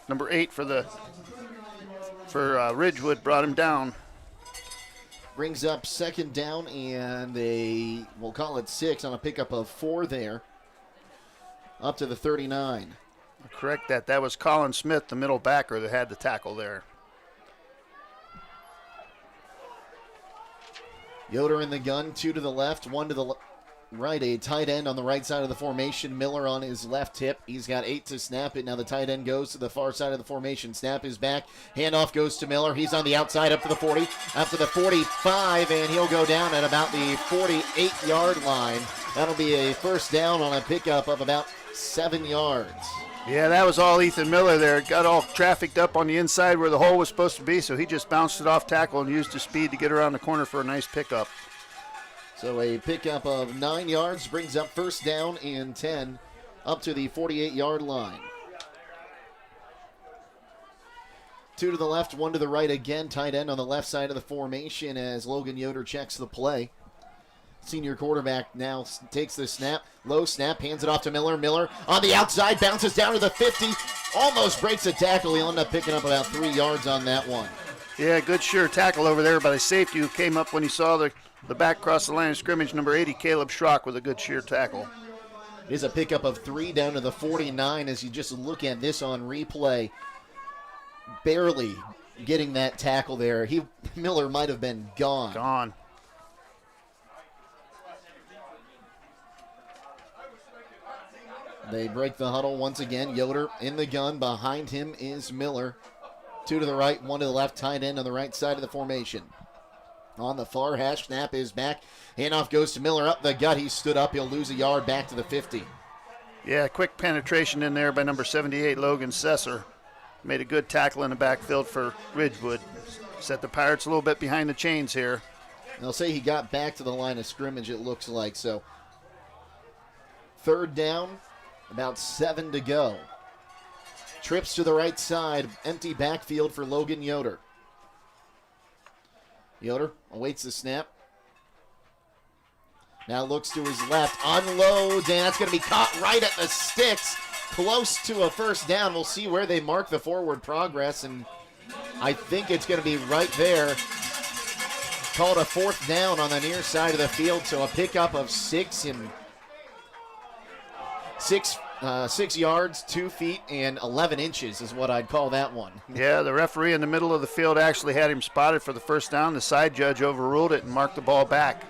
number 8 for Ridgewood brought him down. Brings up second down and we'll call it 6 on a pickup of 4 there. Up to the 39. I'll correct that. That was Colin Smith, the middle backer, that had the tackle there. Yoder in the gun, 2 to the left, 1 to the right. A tight end on the right side of the formation. Miller on his left hip. He's got 8 to snap it. Now the tight end goes to the far side of the formation. Snap is back. Handoff goes to Miller. He's on the outside up to the 40, up to the 45, and he'll go down at about the 48-yard line. That'll be a first down on a pickup of about 7 yards. Yeah, that was all Ethan Miller there. Got all trafficked up on the inside where the hole was supposed to be, so he just bounced it off tackle and used his speed to get around the corner for a nice pickup. So a pickup of 9 yards brings up first down and 10 up to the 48-yard line. 2 to the left, 1 to the right again. Tight end on the left side of the formation as Logan Yoder checks the play. Senior quarterback now takes the snap. Low snap, hands it off to Miller. Miller on the outside, bounces down to the 50. Almost breaks a tackle. He'll end up picking up about 3 yards on that one. Yeah, good sure tackle over there by the safety who came up when he saw the back cross the line of scrimmage. Number 80, Caleb Schrock, with a good sheer tackle. It is a pickup of 3 down to the 49 as you just look at this on replay. Barely getting that tackle there. Miller might have been gone. Gone. They break the huddle once again. Yoder in the gun. Behind him is Miller. 2 to the right, 1 to the left. Tight end on the right side of the formation. On the far hash, snap is back. Handoff goes to Miller up the gut. He stood up. He'll lose a yard back to the 50. Yeah, quick penetration in there by number 78, Logan Sesser. Made a good tackle in the backfield for Ridgewood. Set the Pirates a little bit behind the chains here. They'll say he got back to the line of scrimmage, it looks like. So, third down. About 7 to go. Trips to the right side. Empty backfield for Logan Yoder. Yoder awaits the snap. Now looks to his left. Unloads, and that's going to be caught right at the sticks. Close to a first down. We'll see where they mark the forward progress, and I think it's going to be right there. Called a fourth down on the near side of the field, so a pickup of 6 yards, 2 feet, and 11 inches is what I'd call that one. Yeah, the referee in the middle of the field actually had him spotted for the first down. The side judge overruled it and marked the ball back.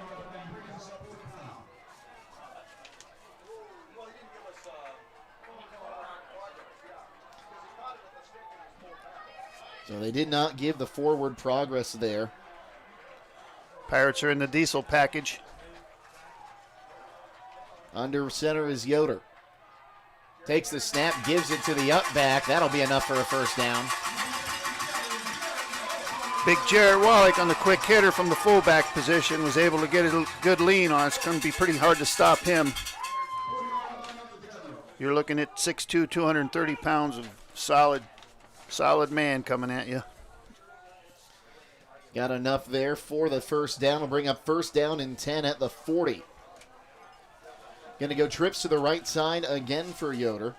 So they did not give the forward progress there. Pirates are in the diesel package. Under center is Yoder. Takes the snap, gives it to the up back. That'll be enough for a first down. Big Jared Wallach on the quick hitter from the fullback position was able to get a good lean on. It's going to be pretty hard to stop him. You're looking at 6'2", 230 pounds of solid man coming at you. Got enough there for the first down. Will bring up first down and 10 at the 40. Going to go trips to the right side again for Yoder.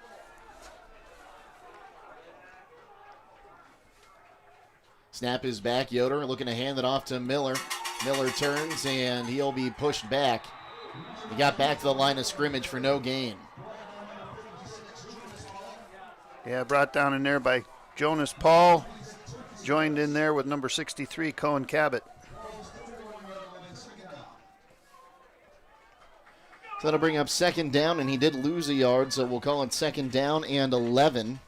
Snap is back. Yoder looking to hand it off to Miller. Miller turns, and he'll be pushed back. He got back to the line of scrimmage for no gain. Yeah, brought down in there by Jonas Paul. Joined in there with number 63, Cohen Cabot. So that'll bring up second down, and he did lose a yard, so we'll call it second down and 11.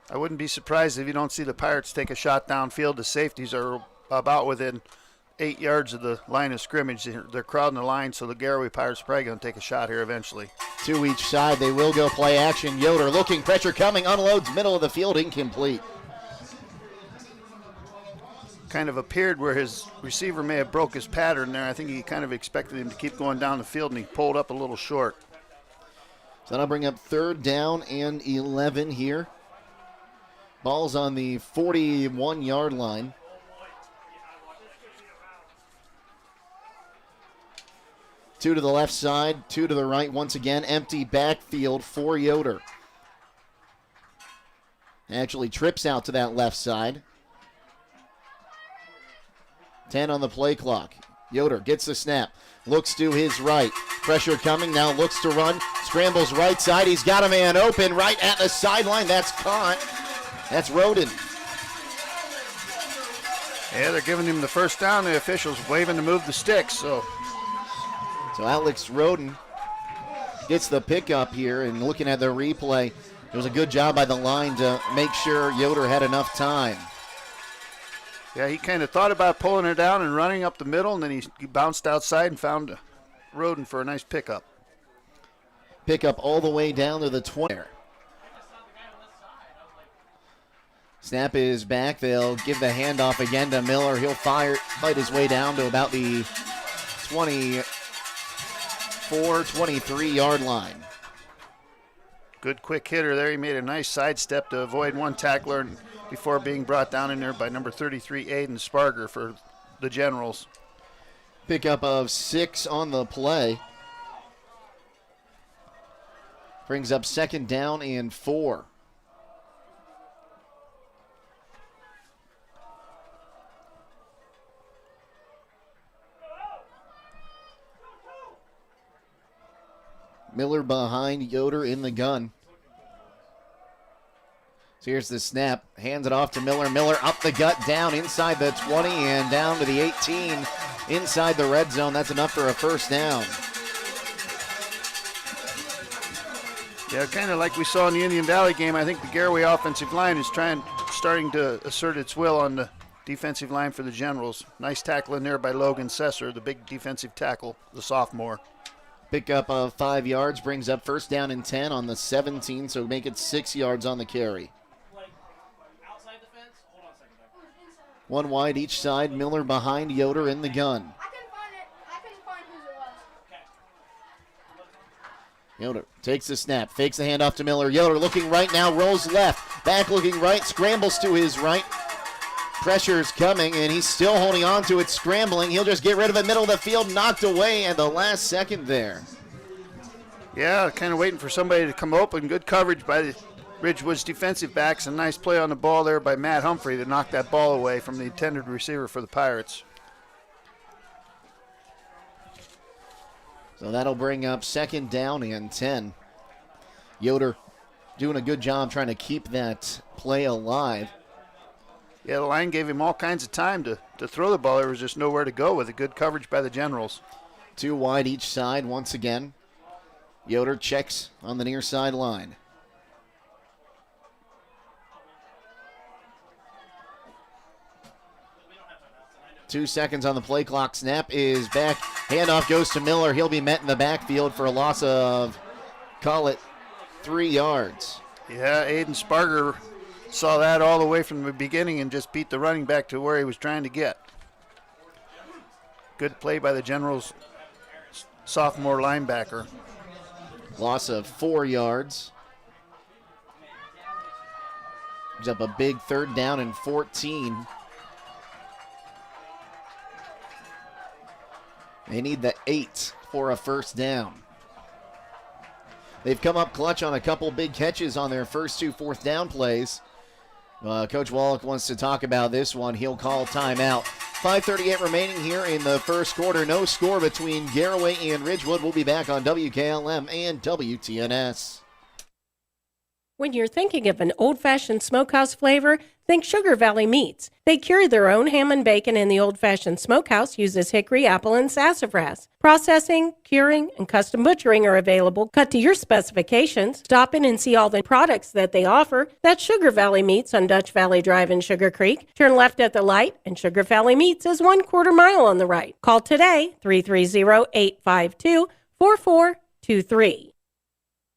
I wouldn't be surprised if you don't see the Pirates take a shot downfield. The safeties are about within 8 yards of the line of scrimmage. They're crowding the line, so the Garaway Pirates are probably going to take a shot here eventually. To each side, they will go play action. Yoder looking, pressure coming, unloads, middle of the field, incomplete. Kind of appeared where his receiver may have broke his pattern there. I think he kind of expected him to keep going down the field, and he pulled up a little short. So that'll bring up third down and 11 here. Ball's on the 41-yard line. Two to the left side, two to the right. Once again, empty backfield for Yoder. Actually trips out to that left side. 10 on the play clock. Yoder gets the snap. Looks to his right. Pressure coming. Now looks to run. Scrambles right side. He's got a man open right at the sideline. That's caught. That's Roden. Yeah, they're giving him the first down. The officials waving to move the sticks. So Alex Roden gets the pickup here, and looking at the replay, it was a good job by the line to make sure Yoder had enough time. Yeah, he kind of thought about pulling it down and running up the middle, and then he bounced outside and found Roden for a nice pickup. Pickup all the way down to the 20. Snap is back. They'll give the handoff again to Miller. He'll fight his way down to about the 24, 23-yard line. Good quick hitter there. He made a nice sidestep to avoid one tackler before being brought down in there by number 33, Aiden Sparger for the Generals. Pickup of 6 on the play. Brings up second down and 4. Miller behind Yoder in the gun. So here's the snap. Hands it off to Miller. Miller up the gut, down inside the 20 and down to the 18 inside the red zone. That's enough for a first down. Yeah, kind of like we saw in the Indian Valley game. I think the Garaway offensive line is starting to assert its will on the defensive line for the Generals. Nice tackle in there by Logan Sesser, the big defensive tackle, the sophomore. Pickup of 5 yards brings up first down and 10 on the 17, so make it 6 yards on the carry. One wide each side. Miller behind Yoder in the gun. I couldn't find whose it was. Yoder takes the snap, fakes the handoff to Miller. Yoder looking right now, rolls left, back looking right, scrambles to his right. Pressure's coming, and he's still holding on to it, scrambling. He'll just get rid of it, middle of the field, knocked away at the last second there. Yeah, kind of waiting for somebody to come open. Good coverage by the Ridgewood's defensive backs. A nice play on the ball there by Matt Humphrey to knock that ball away from the intended receiver for the Pirates. So that'll bring up second down and 10. Yoder doing a good job trying to keep that play alive. Yeah, the line gave him all kinds of time to throw the ball. There was just nowhere to go with it. Good coverage by the Generals. 2 wide each side once again. Yoder checks on the near side line. Two seconds on the play clock. Snap is back. Handoff goes to Miller. He'll be met in the backfield for a loss of, call it, 3 yards. Yeah, Aiden Sparger saw that all the way from the beginning and just beat the running back to where he was trying to get. Good play by the Generals sophomore linebacker. Loss of 4 yards. Gives up a big 3rd down and 14. They need the 8 for a 1st down. They've come up clutch on a couple big catches on their first 2 4th down plays. Coach Wallach wants to talk about this one. He'll call timeout. 5:38 remaining here in the first quarter. No score between Garaway and Ridgewood. We'll be back on WKLM and WTNS. When you're thinking of an old-fashioned smokehouse flavor, think Sugar Valley Meats. They carry their own ham and bacon, and the old-fashioned smokehouse uses hickory, apple, and sassafras. Processing, curing, and custom butchering are available, cut to your specifications. Stop in and see all the products that they offer. That's Sugar Valley Meats on Dutch Valley Drive in Sugar Creek. Turn left at the light, and Sugar Valley Meats is 1/4 mile on the right. Call today, 330-852-4423.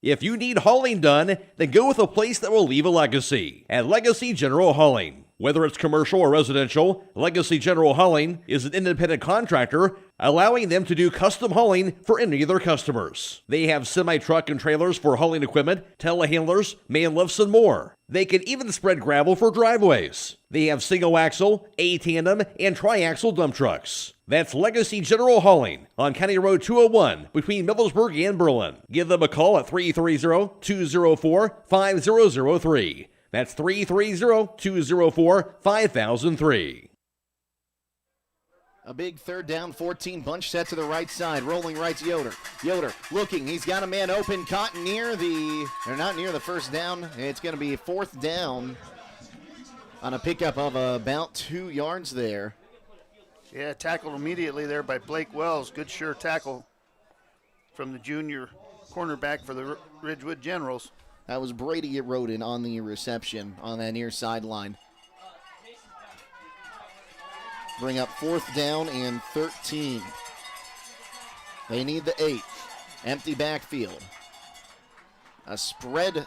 If you need hauling done, then go with a place that will leave a legacy. At Legacy General Hauling. Whether it's commercial or residential, Legacy General Hauling is an independent contractor, allowing them to do custom hauling for any of their customers. They have semi-truck and trailers for hauling equipment, telehandlers, man lifts, and more. They can even spread gravel for driveways. They have single-axle, A-tandem, and tri-axle dump trucks. That's Legacy General Hauling on County Road 201 between Millersburg and Berlin. Give them a call at 330-204-5003. That's 330-204-5003. A big 3rd down, 14 bunch set to the right side. Rolling right's Yoder. Yoder looking. He's got a man open, caught near the, or not near the 1st down. It's going to be a 4th down on a pickup of about 2 yards there. Yeah, tackled immediately there by Blake Wells. Good sure tackle from the junior cornerback for the Ridgewood Generals. That was Brady Roden on the reception on that near sideline. Bring up 4th down and 13. They need the 8. Empty backfield. A spread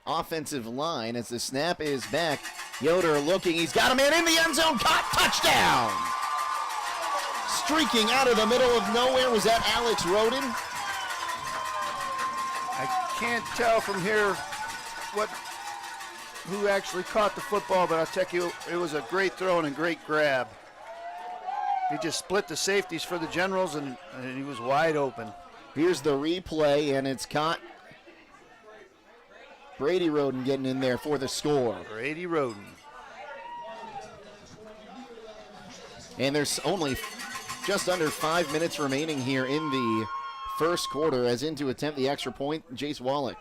offensive line as the snap is back. Yoder looking. He's got a man in the end zone. Caught. Touchdown. Streaking out of the middle of nowhere. Was that Alex Roden? I can't tell from here who actually caught the football, but I'll tell you, it was a great throw and a great grab. He just split the safeties for the Generals, and he was wide open. Here's the replay, and it's caught. Brady Roden getting in there for the score. Brady Roden. And there's only just under 5 minutes remaining here in the first quarter, as in to attempt the extra point, Jace Wallach.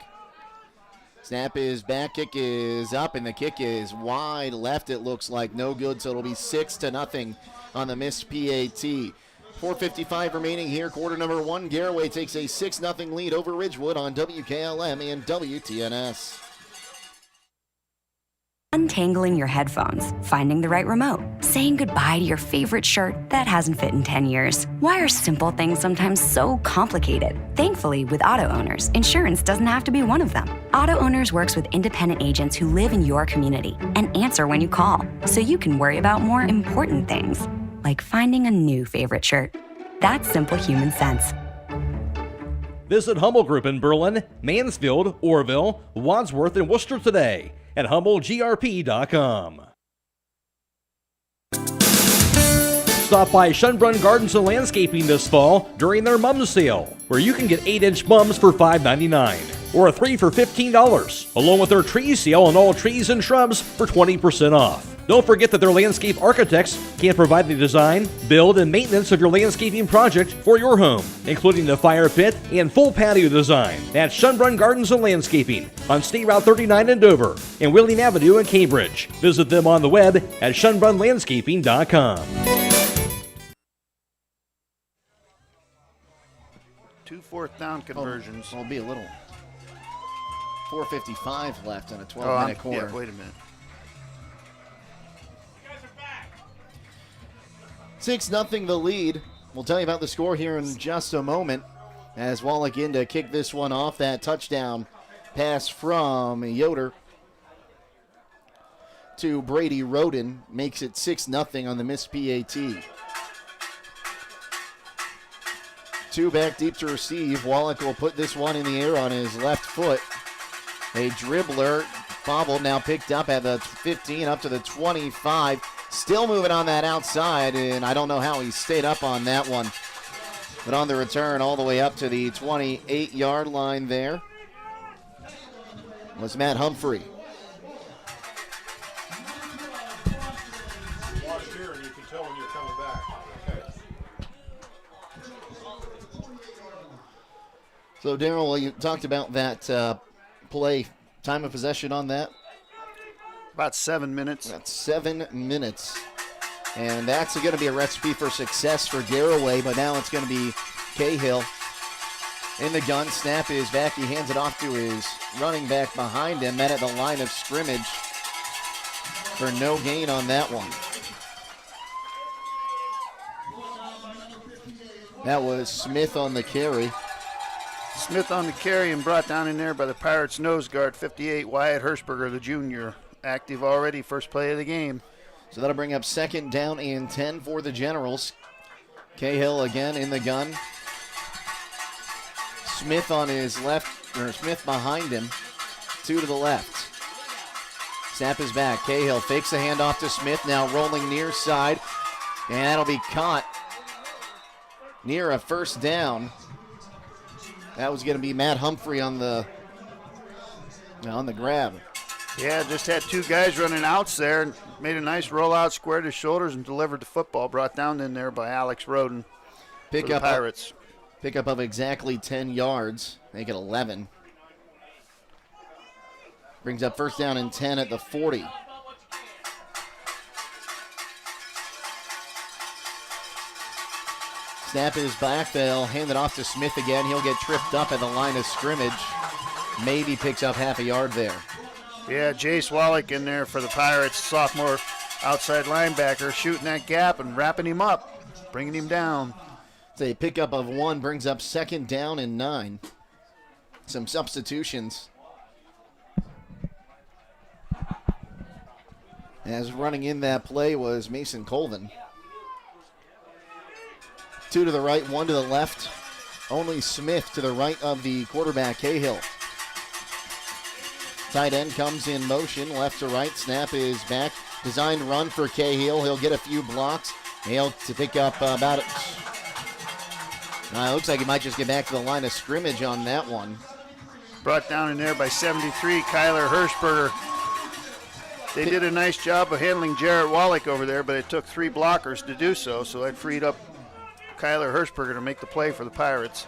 Snap is back, kick is up, and the kick is wide left, it looks like. No good, so it'll be 6-0 on the missed PAT. 4:55 remaining here, quarter number 1. Garaway takes a 6-0 lead over Ridgewood on WKLM and WTNS. Untangling your headphones, finding the right remote, saying goodbye to your favorite shirt that hasn't fit in 10 years. Why are simple things sometimes so complicated? Thankfully, with Auto Owners, insurance doesn't have to be one of them. Auto Owners works with independent agents who live in your community and answer when you call, so you can worry about more important things, like finding a new favorite shirt. That's simple human sense. Visit Hummel Group in Berlin, Mansfield, Orville, Wadsworth, and Worcester today at HummelGRP.com. Stop by Schönbrunn Gardens and Landscaping this fall during their mum sale, where you can get 8-inch mums for $5.99 or a 3 for $15, along with their tree sale on all trees and shrubs for 20% off. Don't forget that their landscape architects can provide the design, build, and maintenance of your landscaping project for your home, including the fire pit and full patio design. That's Schönbrunn Gardens and Landscaping on State Route 39 in Dover and Wheeling Avenue in Cambridge. Visit them on the web at SchönbrunnLandscaping.com. 2 4th down conversions. Will be a little. 4:55 left on a 12-minute quarter. Yeah, wait a minute. 6-0 the lead. We'll tell you about the score here in just a moment as Wallach in to kick this one off. That touchdown pass from Yoder to Brady Roden makes it 6-0 on the missed PAT. two back deep to receive. Wallach will put this one in the air on his left foot. A dribbler bobbled, now picked up at the 15, up to the 25. Still moving on that outside, and I don't know how he stayed up on that one. But on the return, all the way up to the 28-yard line there was Matt Humphrey. Watch here and you can tell when you're coming back. Okay. So, Darryl, you talked about that play. Time of possession on that? About 7 minutes. About 7 minutes. And that's going to be a recipe for success for Garaway, but now it's going to be Cahill in the gun. Snap is back. He hands it off to his running back behind him. Met at the line of scrimmage for no gain on that one. That was Smith on the carry. Smith on the carry and brought down in there by the Pirates nose guard, 58, Wyatt Hirschberger, the junior. Active already, first play of the game. So that'll bring up second down and 10 for the Generals. Cahill again in the gun. Smith on his left, or Smith behind him. Two to the left. Snap is back. Cahill fakes the handoff to Smith, now rolling near side. And that'll be caught near a first down. That was going to be Matt Humphrey on the grab. Yeah, just had two guys running outs there and made a nice rollout, squared his shoulders, and delivered the football. Brought down in there by Alex Roden for the Pirates. Pickup of exactly 10 yards. Make it 11. Brings up first down and 10 at the 40. Snap is back. They'll hand it off to Smith again. He'll get tripped up at the line of scrimmage. Maybe picks up half a yard there. Yeah, Jace Wallach in there for the Pirates, sophomore outside linebacker, shooting that gap and wrapping him up, bringing him down. It's a pickup of 1, brings up second down and 9. Some substitutions. As running in that play was Mason Colvin. 2 to the right, 1 to the left. Only Smith to the right of the quarterback, Cahill. Tight end comes in motion, left to right. Snap is back. Designed run for Cahill. He'll get a few blocks. Able to pick up about it. Looks like he might just get back to the line of scrimmage on that one. Brought down in there by 73, Kyler Hirschberger. They did a nice job of handling Jarrett Wallach over there, but it took 3 blockers to do so, so that freed up Kyler Hirschberger to make the play for the Pirates.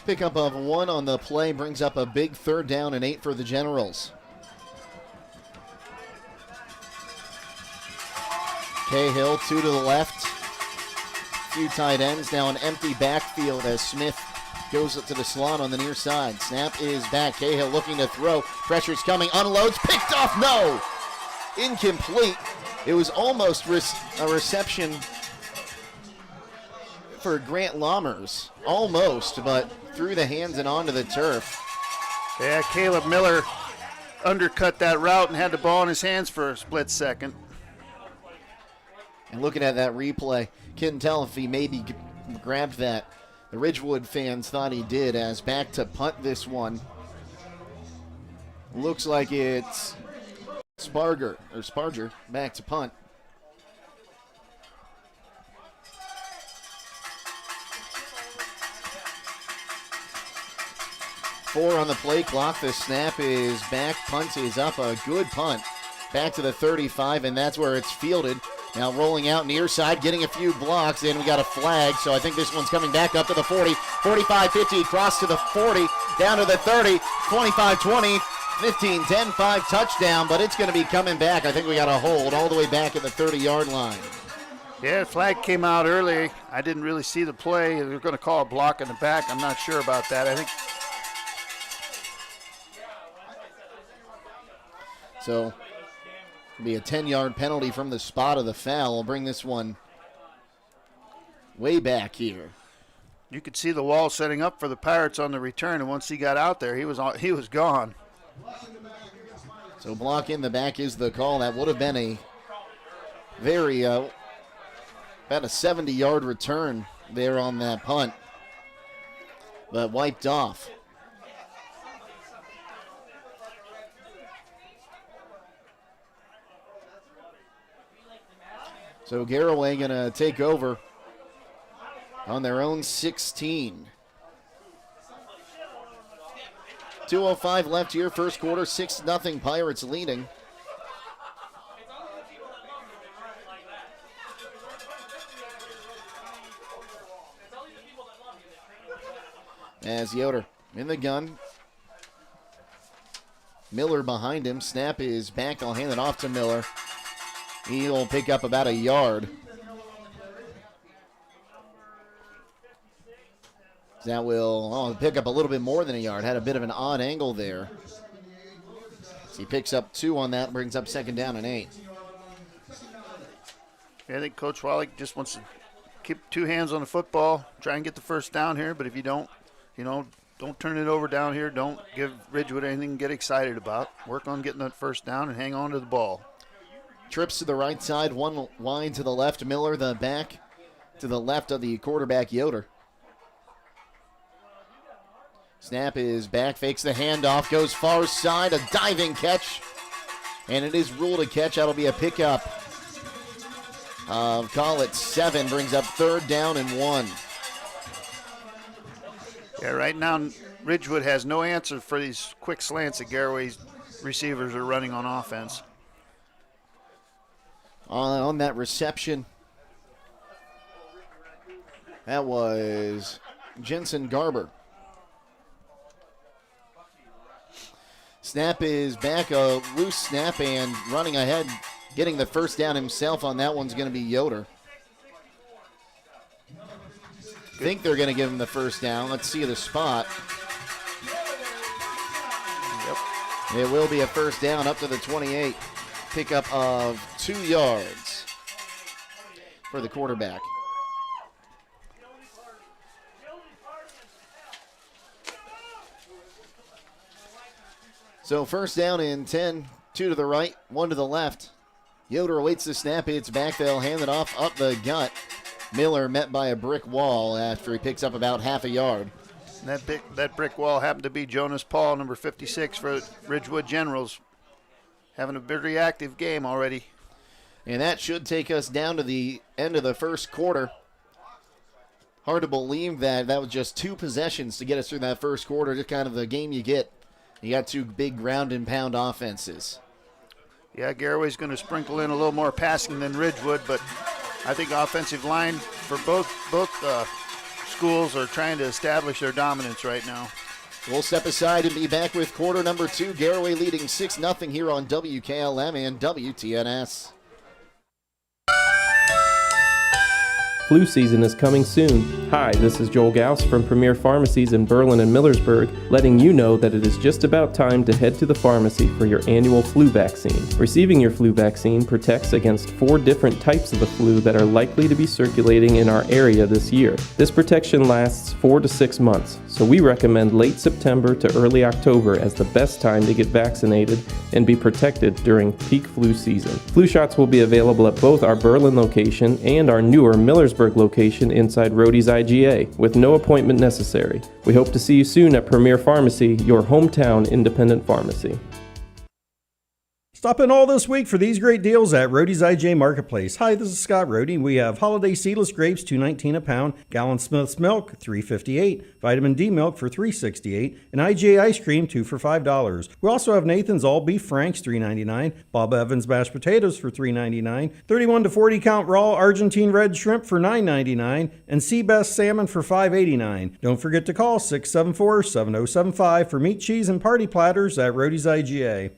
Pickup of 1 on the play brings up a big third down and 8 for the Generals. Cahill, 2 to the left. Few tight ends, now an empty backfield as Smith goes up to the slot on the near side. Snap is back. Cahill looking to throw. Pressure's coming. Unloads. Picked off. No! Incomplete. It was almost a reception for Grant Lammers. Almost, but through the hands and onto the turf. Yeah, Caleb Miller undercut that route and had the ball in his hands for a split second. And looking at that replay, couldn't tell if he maybe grabbed that. The Ridgewood fans thought he did, as back to punt this one. Looks like it's Sparger back to punt. Four on the play clock. The snap is back. Punt is up. A good punt. Back to the 35, and that's where it's fielded. Now rolling out near side, getting a few blocks, and we got a flag, so I think this one's coming back up to the 40, 45, 50, across to the 40, down to the 30, 25, 20, 15, 10, 5, touchdown, but it's going to be coming back. I think we got a hold all the way back at the 30-yard line. Yeah, flag came out early. I didn't really see the play. They're going to call a block in the back. I'm not sure about that. I think so. Be a 10-yard penalty from the spot of the foul. We'll bring this one way back here. You could see the wall setting up for the Pirates on the return, and once he got out there, he was gone. So block in the back is the call. That would have been a very about a 70-yard return there on that punt. but wiped off. So Garaway going to take over on their own 16. 2:05 left here, first quarter, 6-0 Pirates leading. As Yoder in the gun. Miller behind him. Snap is back. I'll hand it off to Miller. He'll pick up about a yard. That will pick up a little bit more than a yard. Had a bit of an odd angle there. So he picks up 2 on that, brings up second down and 8. Yeah, I think Coach Wallach just wants to keep 2 hands on the football, try and get the first down here, but if you don't, don't turn it over down here. Don't give Ridgewood anything to get excited about. Work on getting that first down and hang on to the ball. Trips to the right side, 1 wide to the left. Miller, the back to the left of the quarterback, Yoder. Snap is back, fakes the handoff, goes far side, a diving catch, and it is ruled a catch. That'll be a pickup. Call it 7, brings up third down and 1. Yeah, right now Ridgewood has no answer for these quick slants that Garaway's receivers are running on offense. On that reception, that was Jensen Garber. Snap is back, a loose snap, and running ahead, getting the first down himself on that one's going to be Yoder. Think they're going to give him the first down. Let's see the spot. Yep. It will be a first down up to the 28. Pickup of 2 yards for the quarterback. So first down and 10, 2 to the right, 1 to the left. Yoder awaits the snap. It's back. They'll hand it off up the gut. Miller met by a brick wall after he picks up about half a yard. And that brick wall happened to be Jonas Paul, number 56 for Ridgewood Generals. Having a very active game already. And that should take us down to the end of the first quarter. Hard to believe that was just 2 possessions to get us through that first quarter. Just kind of the game you get. You got 2 big ground and pound offenses. Yeah, Garaway's going to sprinkle in a little more passing than Ridgewood, but I think offensive line for both schools are trying to establish their dominance right now. We'll step aside and be back with quarter number 2. Garaway leading 6-0 here on WKLM and WTNS. Flu season is coming soon. Hi, this is Joel Gauss from Premier Pharmacies in Berlin and Millersburg, letting you know that it is just about time to head to the pharmacy for your annual flu vaccine. Receiving your flu vaccine protects against 4 different types of the flu that are likely to be circulating in our area this year. This protection lasts 4 to 6 months, so we recommend late September to early October as the best time to get vaccinated and be protected during peak flu season. Flu shots will be available at both our Berlin location and our newer Millersburg location inside Rhodey's IGA, with no appointment necessary. We hope to see you soon at Premier Pharmacy, your hometown independent pharmacy. Stop in all this week for these great deals at Rhodey's IGA Marketplace. Hi, this is Scott Rhodey. We have holiday seedless grapes, $2.19 a pound, Gallon Smith's milk, $3.58, vitamin D milk for $3.68, and IGA ice cream, 2 for $5. We also have Nathan's all beef franks, $3.99, Bob Evans mashed potatoes for $3.99, 31 to 40 count raw Argentine red shrimp for $9.99, and Seabass salmon for $5.89. Don't forget to call 674-7075 for meat, cheese, and party platters at Rhodey's IGA.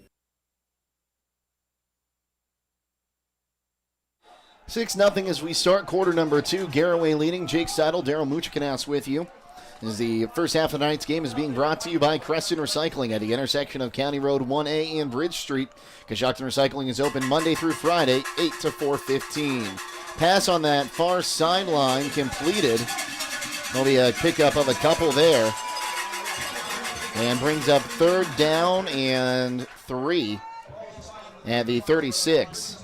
6-0 as we start quarter number 2. Garaway leading. Jake Seidel, Daryl Muchikanas with you. As the first half of the night's game is being brought to you by Creston Recycling at the intersection of County Road 1A and Bridge Street. Coshocton Recycling is open Monday through Friday, 8 to 4:15. Pass on that far sideline completed. There'll be a pickup of a couple there. And brings up third down and 3 at the 36.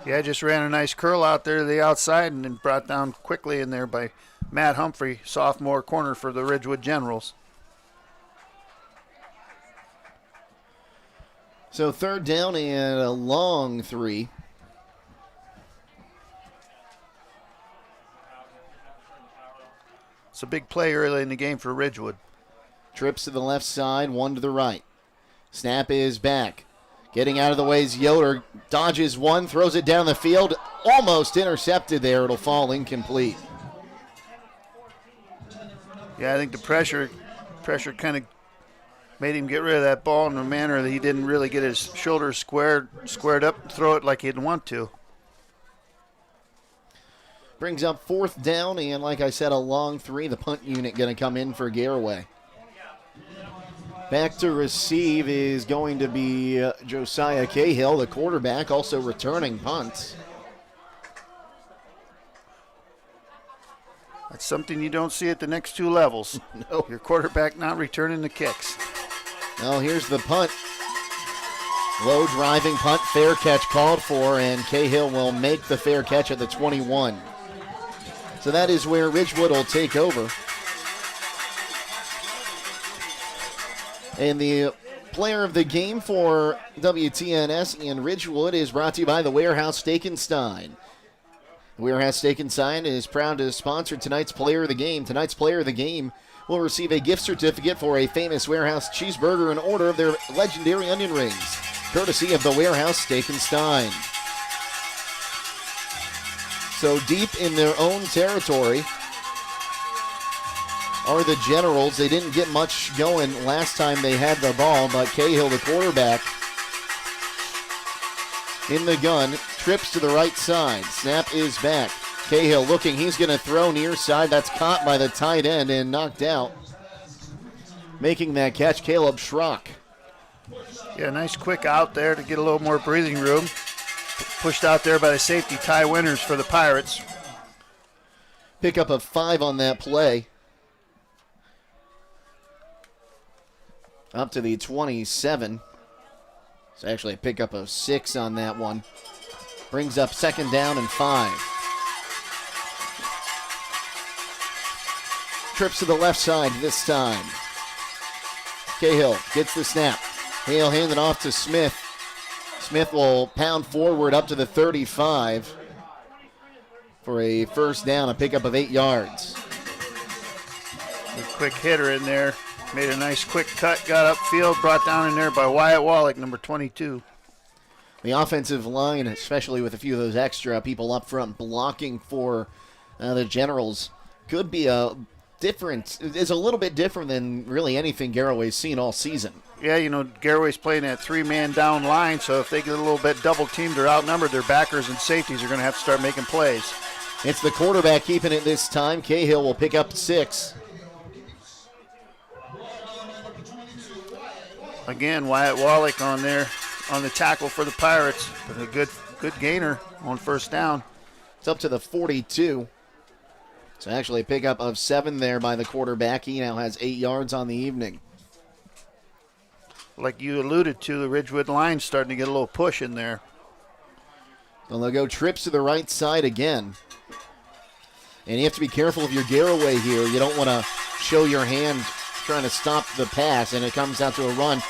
Yeah, just ran a nice curl out there to the outside and then brought down quickly in there by Matt Humphrey, sophomore corner for the Ridgewood Generals. So 3rd down and a long 3. It's a big play early in the game for Ridgewood. Trips to the left side, 1 to the right. Snap is back. Getting out of the way is Yoder. Dodges 1, throws it down the field. Almost intercepted there. It'll fall incomplete. Yeah, I think the pressure kind of made him get rid of that ball in a manner that he didn't really get his shoulders squared up and throw it like he'd want to. Brings up 4th down, and like I said, a long 3. The punt unit going to come in for Garaway. Back to receive is going to be Josiah Cahill, the quarterback, also returning punts. That's something you don't see at the next 2 levels. No. Your quarterback not returning the kicks. Now here's the punt. Low driving punt, fair catch called for, and Cahill will make the fair catch at the 21. So that is where Ridgewood will take over. And the player of the game for WTNS and Ridgewood is brought to you by the Warehouse Steak and Stein. The Warehouse Steak and Stein is proud to sponsor tonight's player of the game. Tonight's player of the game will receive a gift certificate for a famous Warehouse cheeseburger in order of their legendary onion rings, courtesy of the Warehouse Steak and Stein. So deep in their own territory are the Generals. They didn't get much going last time they had the ball, but Cahill, the quarterback, in the gun, trips to the right side. Snap is back. Cahill looking, he's going to throw near side. That's caught by the tight end and knocked out. Making that catch, Caleb Schrock. Yeah, nice quick out there to get a little more breathing room. Pushed out there by the safety, Ty Winters for the Pirates. Pick up a 5 on that play. Up to the 27. It's actually a pickup of 6 on that one. Brings up 2nd down and 5. Trips to the left side this time. Cahill gets the snap. Cahill hand it off to Smith. Smith will pound forward up to the 35 for a 1st down, a pickup of 8 yards. A quick hitter in there. Made a nice quick cut, got upfield, brought down in there by Wyatt Wallach, number 22. The offensive line, especially with a few of those extra people up front blocking for the Generals, could be is a little bit different than really anything Garaway's seen all season. Yeah, Garaway's playing that 3-man down line, so if they get a little bit double-teamed or outnumbered, their backers and safeties are going to have to start making plays. It's the quarterback keeping it this time. Cahill will pick up 6. Again, Wyatt Wallach on there on the tackle for the Pirates. But a good gainer on 1st down. It's up to the 42. So actually a pickup of 7 there by the quarterback. He now has 8 yards on the evening. Like you alluded to, the Ridgewood line's starting to get a little push in there. Well, they'll go trips to the right side again. And you have to be careful of your Garaway here. You don't want to show your hand trying to stop the pass, and it comes out to a run.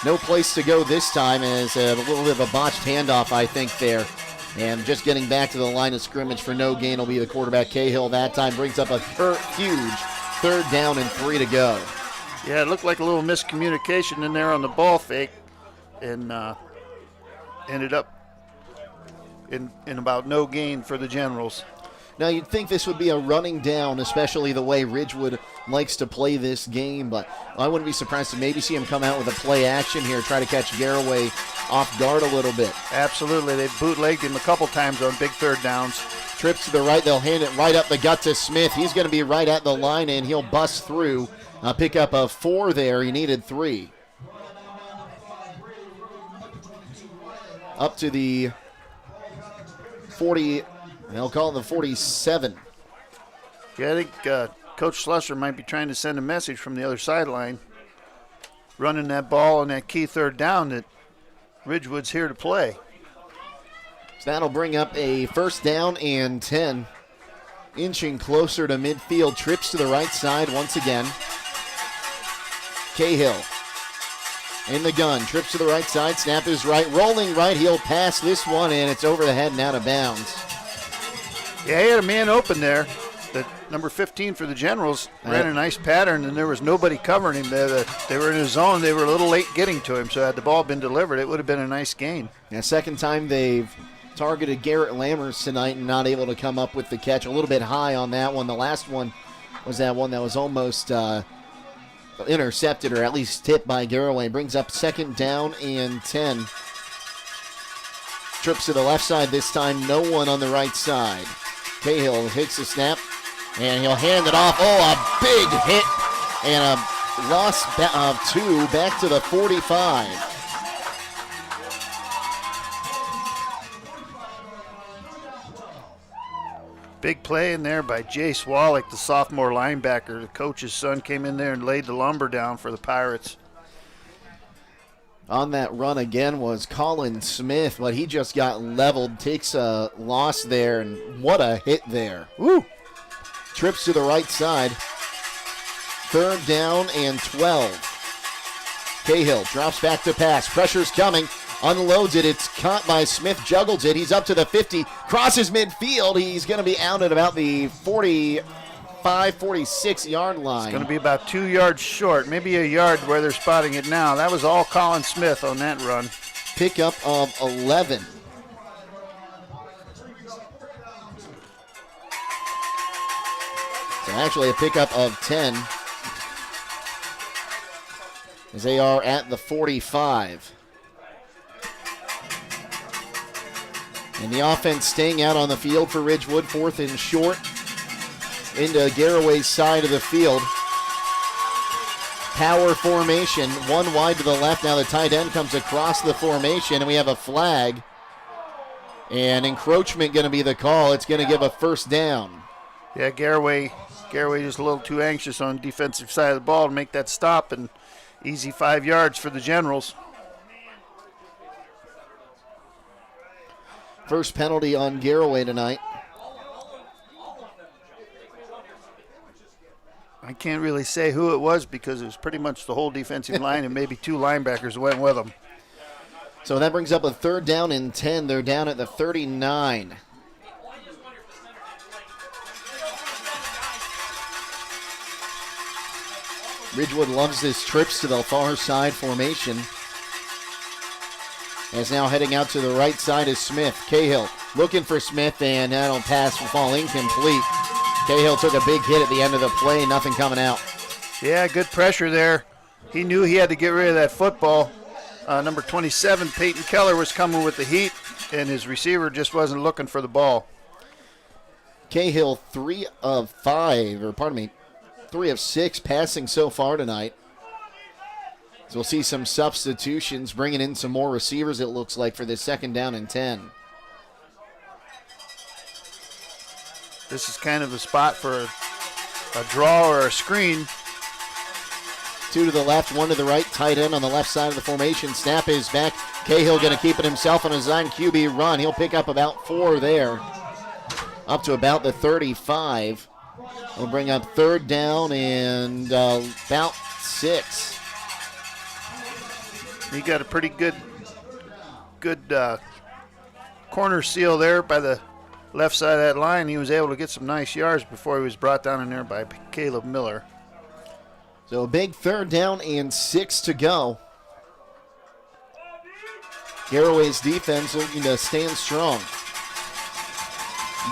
No place to go this time, as a little bit of a botched handoff, I think, there. And just getting back to the line of scrimmage for no gain will be the quarterback. Cahill that time brings up a huge 3rd down and 3 to go. Yeah, it looked like a little miscommunication in there on the ball fake, and ended up in about no gain for the Generals. Now, you'd think this would be a running down, especially the way Ridgewood likes to play this game, but I wouldn't be surprised to maybe see him come out with a play action here, try to catch Garaway off guard a little bit. Absolutely. They've bootlegged him a couple times on big 3rd downs. Trips to the right. They'll hand it right up the gut to Smith. He's going to be right at the line, and he'll bust through. A pickup of 4 there. He needed 3. Up to the 40. They'll call it the 47. Yeah, I think Coach Slusser might be trying to send a message from the other sideline. Running that ball on that key 3rd down that Ridgewood's here to play. So that'll bring up a 1st down and 10. inching closer to midfield, trips to the right side once again. Cahill in the gun, trips to the right side, snap is right, rolling right, he'll pass this one, and it's over the head and out of bounds. Yeah, he had a man open there. That number 15 for the Generals ran a nice pattern, and there was nobody covering him there. They were in his zone. They were a little late getting to him, so had the ball been delivered, it would have been a nice gain. Yeah, second time they've targeted Garrett Lammers tonight and not able to come up with the catch. A little bit high on that one. The last one was that one that was almost intercepted, or at least tipped by Garaway. Brings up second down and 10. Trips to the left side this time. No one on the right side. Cahill takes the snap, and he'll hand it off. Oh, a big hit and a loss of 2 back to the 45. Big play in there by Jason Wallach, the sophomore linebacker. The coach's son came in there and laid the lumber down for the Pirates. On that run again was Colin Smith, but he just got leveled, takes a loss there, and what a hit there. Woo! Trips to the right side. Third down and 12. Cahill drops back to pass. Pressure's coming. Unloads it. It's caught by Smith. Juggles it. He's up to the 50. Crosses midfield. He's going to be out at about the 45, 46-yard line. It's going to be about 2 yards short, maybe a yard where they're spotting it now. That was all Colin Smith on that run. Pickup of 11. So actually a pickup of 10. As they are at the 45. And the offense staying out on the field for Ridgewood, 4th and short into Garaway's side of the field. Power formation, one wide to the left. Now the tight end comes across the formation, and we have a flag. And encroachment going to be the call. It's going to give a first down. Yeah, Garaway just a little too anxious on the defensive side of the ball to make that stop, and easy 5 yards for the Generals. First penalty on Garaway tonight. I can't really say who it was because it was pretty much the whole defensive line and maybe 2 linebackers went with them. So that brings up a third down and 10. They're down at the 39. Ridgewood loves this trips to the far side formation. As now heading out to the right side is Smith. Cahill looking for Smith, and that'll pass will fall incomplete. Cahill took a big hit at the end of the play, nothing coming out. Yeah, good pressure there. He knew he had to get rid of that football. Number 27, Peyton Keller, was coming with the heat, and his receiver just wasn't looking for the ball. Cahill 3 of 6 passing so far tonight. So we'll see some substitutions, bringing in some more receivers, it looks like, for this second down and 10. This is kind of a spot for a draw or a screen. 2 to the left, 1 to the right, tight end on the left side of the formation. Snap is back. Cahill going to keep it himself on his own QB run. He'll pick up about 4 there, up to about the 35. We'll bring up third down and about 6. He got a pretty good corner seal there by the left side of that line. He was able to get some nice yards before he was brought down in there by Caleb Miller. So a big third down and 6 to go. Garaway's defense looking to stand strong.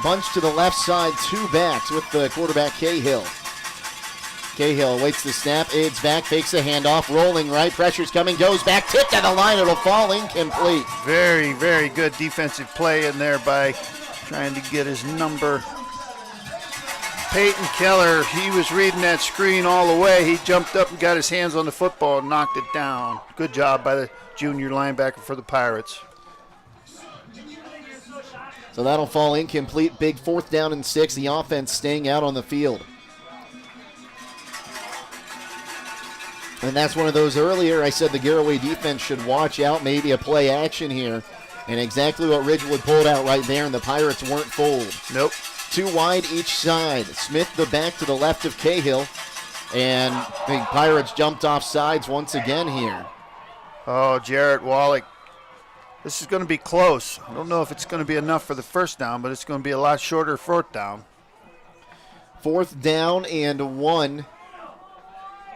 Bunch to the left side, 2 backs with the quarterback Cahill. Cahill waits the snap, aids back, fakes the handoff, rolling right, pressure's coming, goes back, tipped at the line, it'll fall incomplete. Very, very good defensive play in there by trying to get his number. Peyton Keller, he was reading that screen all the way. He jumped up and got his hands on the football and knocked it down. Good job by the junior linebacker for the Pirates. So that'll fall incomplete. Big 4th down and 6. The offense staying out on the field. And that's one of those earlier. I said the Garaway defense should watch out, maybe a play action here. And exactly what Ridgewood pulled out right there, and the Pirates weren't fooled. Nope. 2 wide each side. Smith the back to the left of Cahill. And the Pirates jumped off sides once again here. Oh, Jarrett Wallach. This is going to be close. I don't know if it's going to be enough for the first down, but it's going to be a lot shorter fourth down. 4th down and 1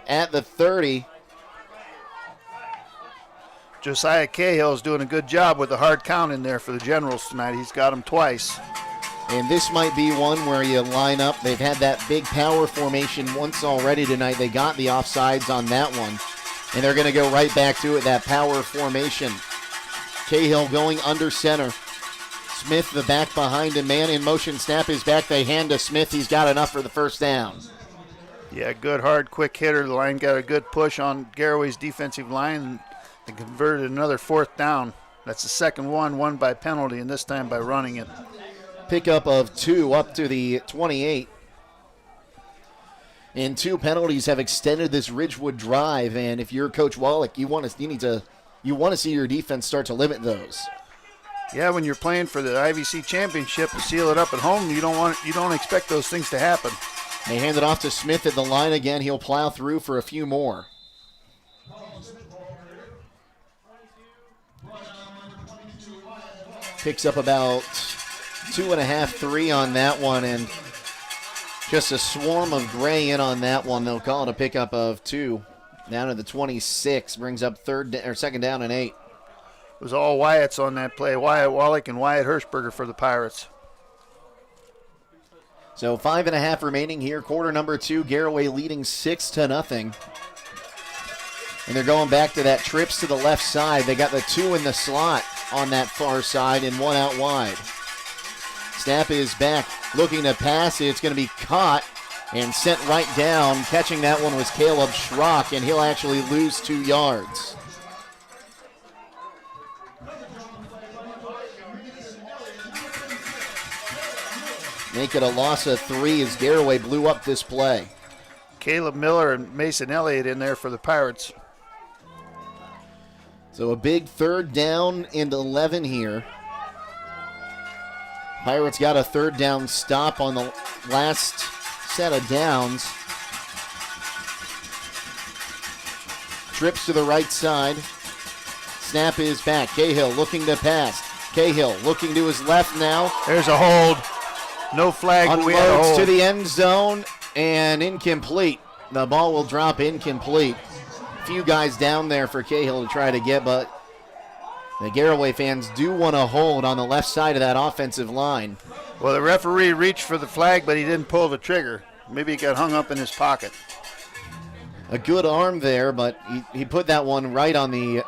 at the 30. Josiah Cahill is doing a good job with the hard count in there for the Generals tonight. He's got them twice. And this might be one where you line up. They've had that big power formation once already tonight. They got the offsides on that one. And they're going to go right back to it, that power formation. Cahill going under center. Smith the back behind him. Man in motion. Snap is back. They hand to Smith. He's got enough for the first down. Yeah, good, hard, quick hitter. The line got a good push on Garaway's defensive line and converted another 4th down. That's the second one by penalty, and this time by running it. Pickup of 2 up to the 28. And 2 penalties have extended this Ridgewood drive. And if you're Coach Wallach, you want to see your defense start to limit those. Yeah, when you're playing for the IVC championship to seal it up at home, you don't expect those things to happen. They hand it off to Smith at the line again. He'll plow through for a few more. Picks up about 2.5, 3 on that one, and just a swarm of gray in on that one. They'll call it a pickup of 2. Down to the 26, brings up 2nd down and 8. It was all Wyatt's on that play. Wyatt Wallach and Wyatt Hirschberger for the Pirates. So 5.5 remaining here. Quarter number 2. Garaway leading 6-0. And they're going back to that trips to the left side. They got the 2 in the slot on that far side and 1 out wide. Snap is back, looking to pass. It's going to be caught and sent right down. Catching that one was Caleb Schrock, and he'll actually lose 2 yards. Make it a loss of 3 as Garaway blew up this play. Caleb Miller and Mason Elliott in there for the Pirates. So a big 3rd down and 11 here. Pirates got a 3rd down stop on the last set of downs. Trips to the right side. Snap is back. Cahill looking to pass. Cahill looking to his left now. There's a hold. No flag. Unloads to the end zone and incomplete. The ball will drop incomplete. A few guys down there for Cahill to try to get, but the Garaway fans do want to hold on the left side of that offensive line. Well, the referee reached for the flag, but he didn't pull the trigger. Maybe he got hung up in his pocket. A good arm there, but he put that one right on the...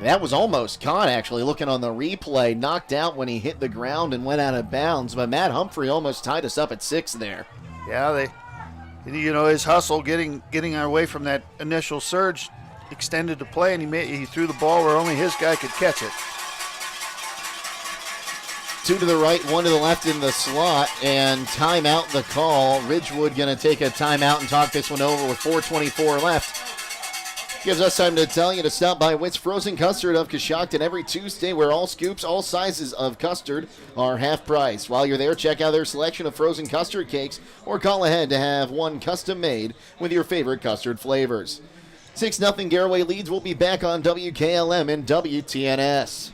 That was almost caught, actually, looking on the replay. Knocked out when he hit the ground and went out of bounds, but Matt Humphrey almost tied us up at 6 there. Yeah, his hustle getting away from that initial surge extended the play, and he threw the ball where only his guy could catch it. 2 to the right, 1 to the left in the slot, and timeout the call. Ridgewood going to take a timeout and talk this one over with 4:24 left. Gives us time to tell you to stop by Witt's Frozen Custard of Coshocton every Tuesday, where all scoops, all sizes of custard are half price. While you're there, check out their selection of frozen custard cakes or call ahead to have one custom made with your favorite custard flavors. 6-0 Garaway leads. We'll be back on WKLM and WTNS.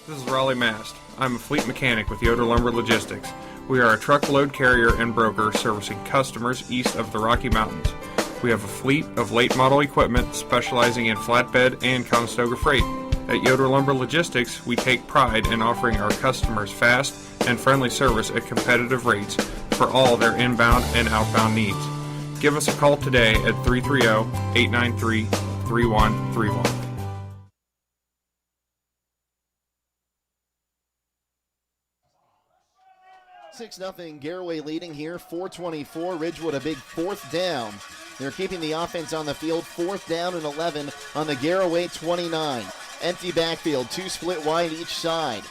This is Raleigh Mast. I'm a fleet mechanic with Yoder Lumber Logistics. We are a truckload carrier and broker servicing customers east of the Rocky Mountains. We have a fleet of late model equipment specializing in flatbed and Conestoga freight. At Yoder Lumber Logistics, we take pride in offering our customers fast and friendly service at competitive rates for all their inbound and outbound needs. Give us a call today at 330-893-3131. Six 0 Garaway leading here, 4:24. Ridgewood a big 4th down. They're keeping the offense on the field. 4th down and 11 on the Garaway 29. Empty backfield, 2 split wide each side.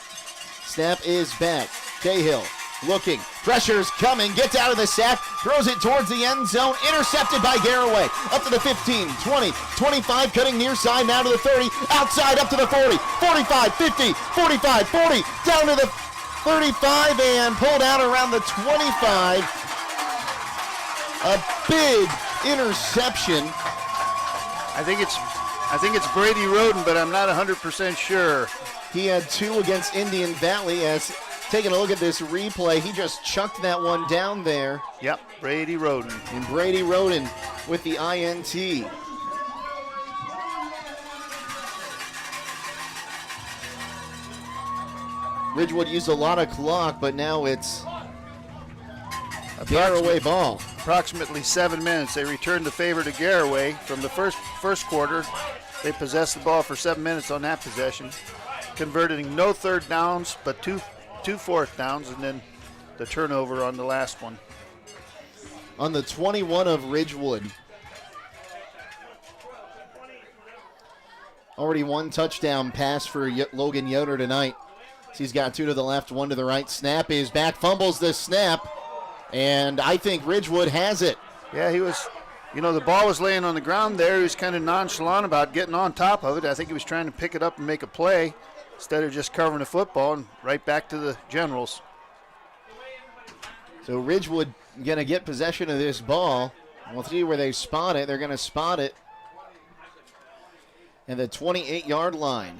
Snap is back. Cahill looking, pressure's coming, gets out of the sack, throws it towards the end zone, intercepted by Garaway. Up to the 15, 20, 25, cutting near side, now to the 30, outside up to the 40, 45, 50, 45, 40, down to the 35 and pulled out around the 25. A big interception. I think it's Brady Roden, but I'm not 100% sure. He had 2 against Indian Valley. As taking a look at this replay, he just chucked that one down there. Yep, Brady Roden. And Brady Roden with the INT. Ridgewood used a lot of clock, but now it's a Garaway ball. Approximately 7 minutes. They returned the favor to Garaway from the first quarter. They possessed the ball for 7 minutes on that possession, converting no third downs, but two fourth downs, and then the turnover on the last one. On the 21 of Ridgewood. Already 1 touchdown pass for Logan Yoder tonight. He's got 2 to the left, 1 to the right. Snap is back, fumbles the snap, and I think Ridgewood has it. Yeah, he was, the ball was laying on the ground there. He was kind of nonchalant about getting on top of it. I think he was trying to pick it up and make a play instead of just covering the football, and right back to the Generals. So Ridgewood going to get possession of this ball. We'll see where they spot it. They're going to spot it at the 28-yard line.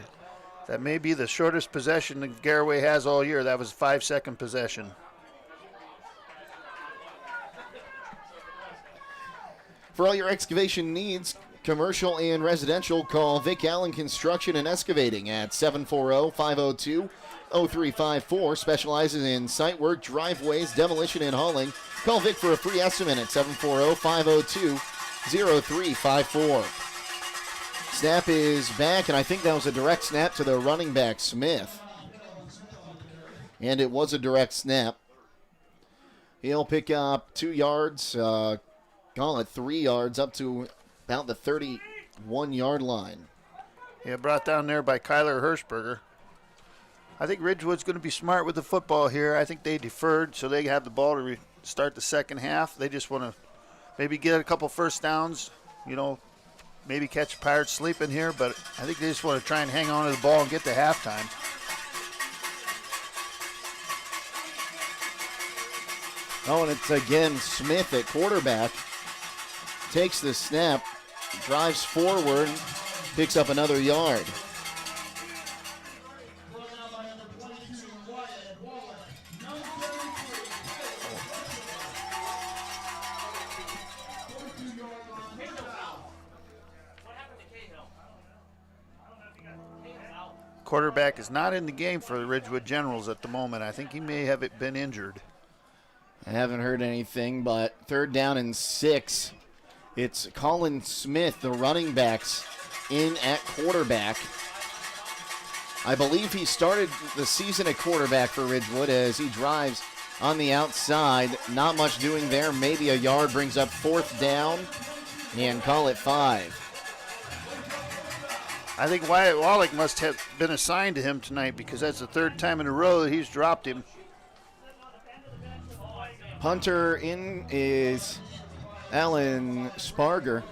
That may be the shortest possession that Garaway has all year. That was a 5-second possession. For all your excavation needs, commercial and residential, call Vic Allen Construction and Excavating at 740-502-0354. Specializes in site work, driveways, demolition, and hauling. Call Vic for a free estimate at 740-502-0354. Snap is back, and I think that was a direct snap to the running back, Smith. And it was a direct snap. He'll pick up 2 yards, call it 3 yards, up to about the 31-yard line. Yeah, brought down there by Kyler Hirschberger. I think Ridgewood's going to be smart with the football here. I think they deferred, so they have the ball to start the second half. They just want to maybe get a couple first downs, maybe catch Pirates sleeping here, but I think they just want to try and hang on to the ball and get to halftime. Oh, and it's again Smith at quarterback. Takes the snap, drives forward, picks up another yard. Quarterback is not in the game for the Ridgewood Generals at the moment. I think he may have been injured. I haven't heard anything, but 3rd down and 6. It's Colin Smith, the running backs, in at quarterback. I believe he started the season at quarterback for Ridgewood as he drives on the outside. Not much doing there. Maybe a yard, brings up 4th down, and call it 5. I think Wyatt Wallach must have been assigned to him tonight because that's the 3rd time in a row that he's dropped him. Punter in is Alan Sparger.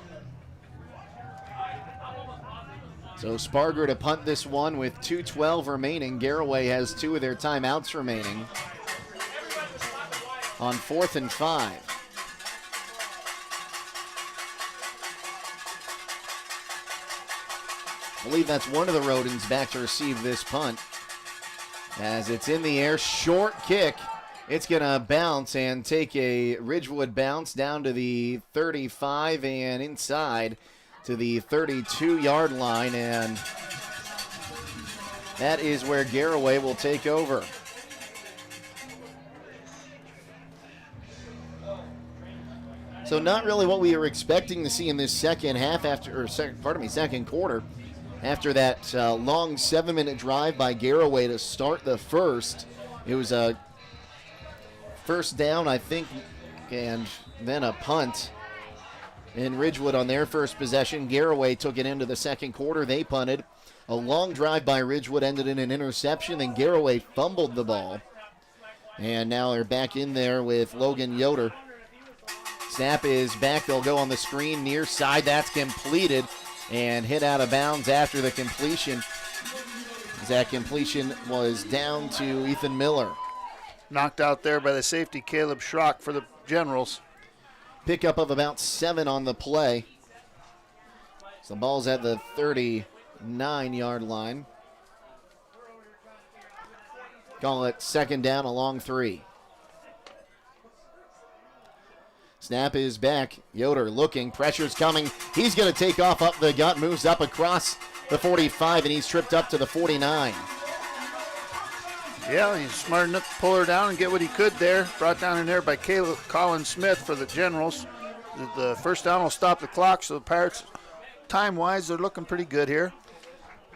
So Sparger to punt this one with 2:12 remaining. Garaway has 2 of their timeouts remaining on 4th and 5. I believe that's one of the Rodens back to receive this punt. As it's in the air, short kick. It's going to bounce and take a Ridgewood bounce down to the 35 and inside to the 32-yard line. And that is where Garaway will take over. So not really what we were expecting to see in this second half second quarter. After that long 7-minute drive by Garaway to start the first, it was a first down, I think, and then a punt. And Ridgewood on their first possession. Garaway took it into the second quarter. They punted. A long drive by Ridgewood ended in an interception, and Garaway fumbled the ball. And now they're back in there with Logan Yoder. Snap is back. They'll go on the screen near side. That's completed and hit out of bounds after the completion. That completion was down to Ethan Miller. knocked out there by the safety, Caleb Schrock, for the Generals. Pickup of about 7 on the play. So the ball's at the 39-yard line. Call it second down, a long 3. Snap is back. Yoder looking. Pressure's coming. He's going to take off up the gut. Moves up across the 45, and he's tripped up to the 49. Yeah, he's smart enough to pull her down and get what he could there. Brought down in there by Colin Smith for the Generals. The first down will stop the clock, so the Pirates, time-wise, they're looking pretty good here.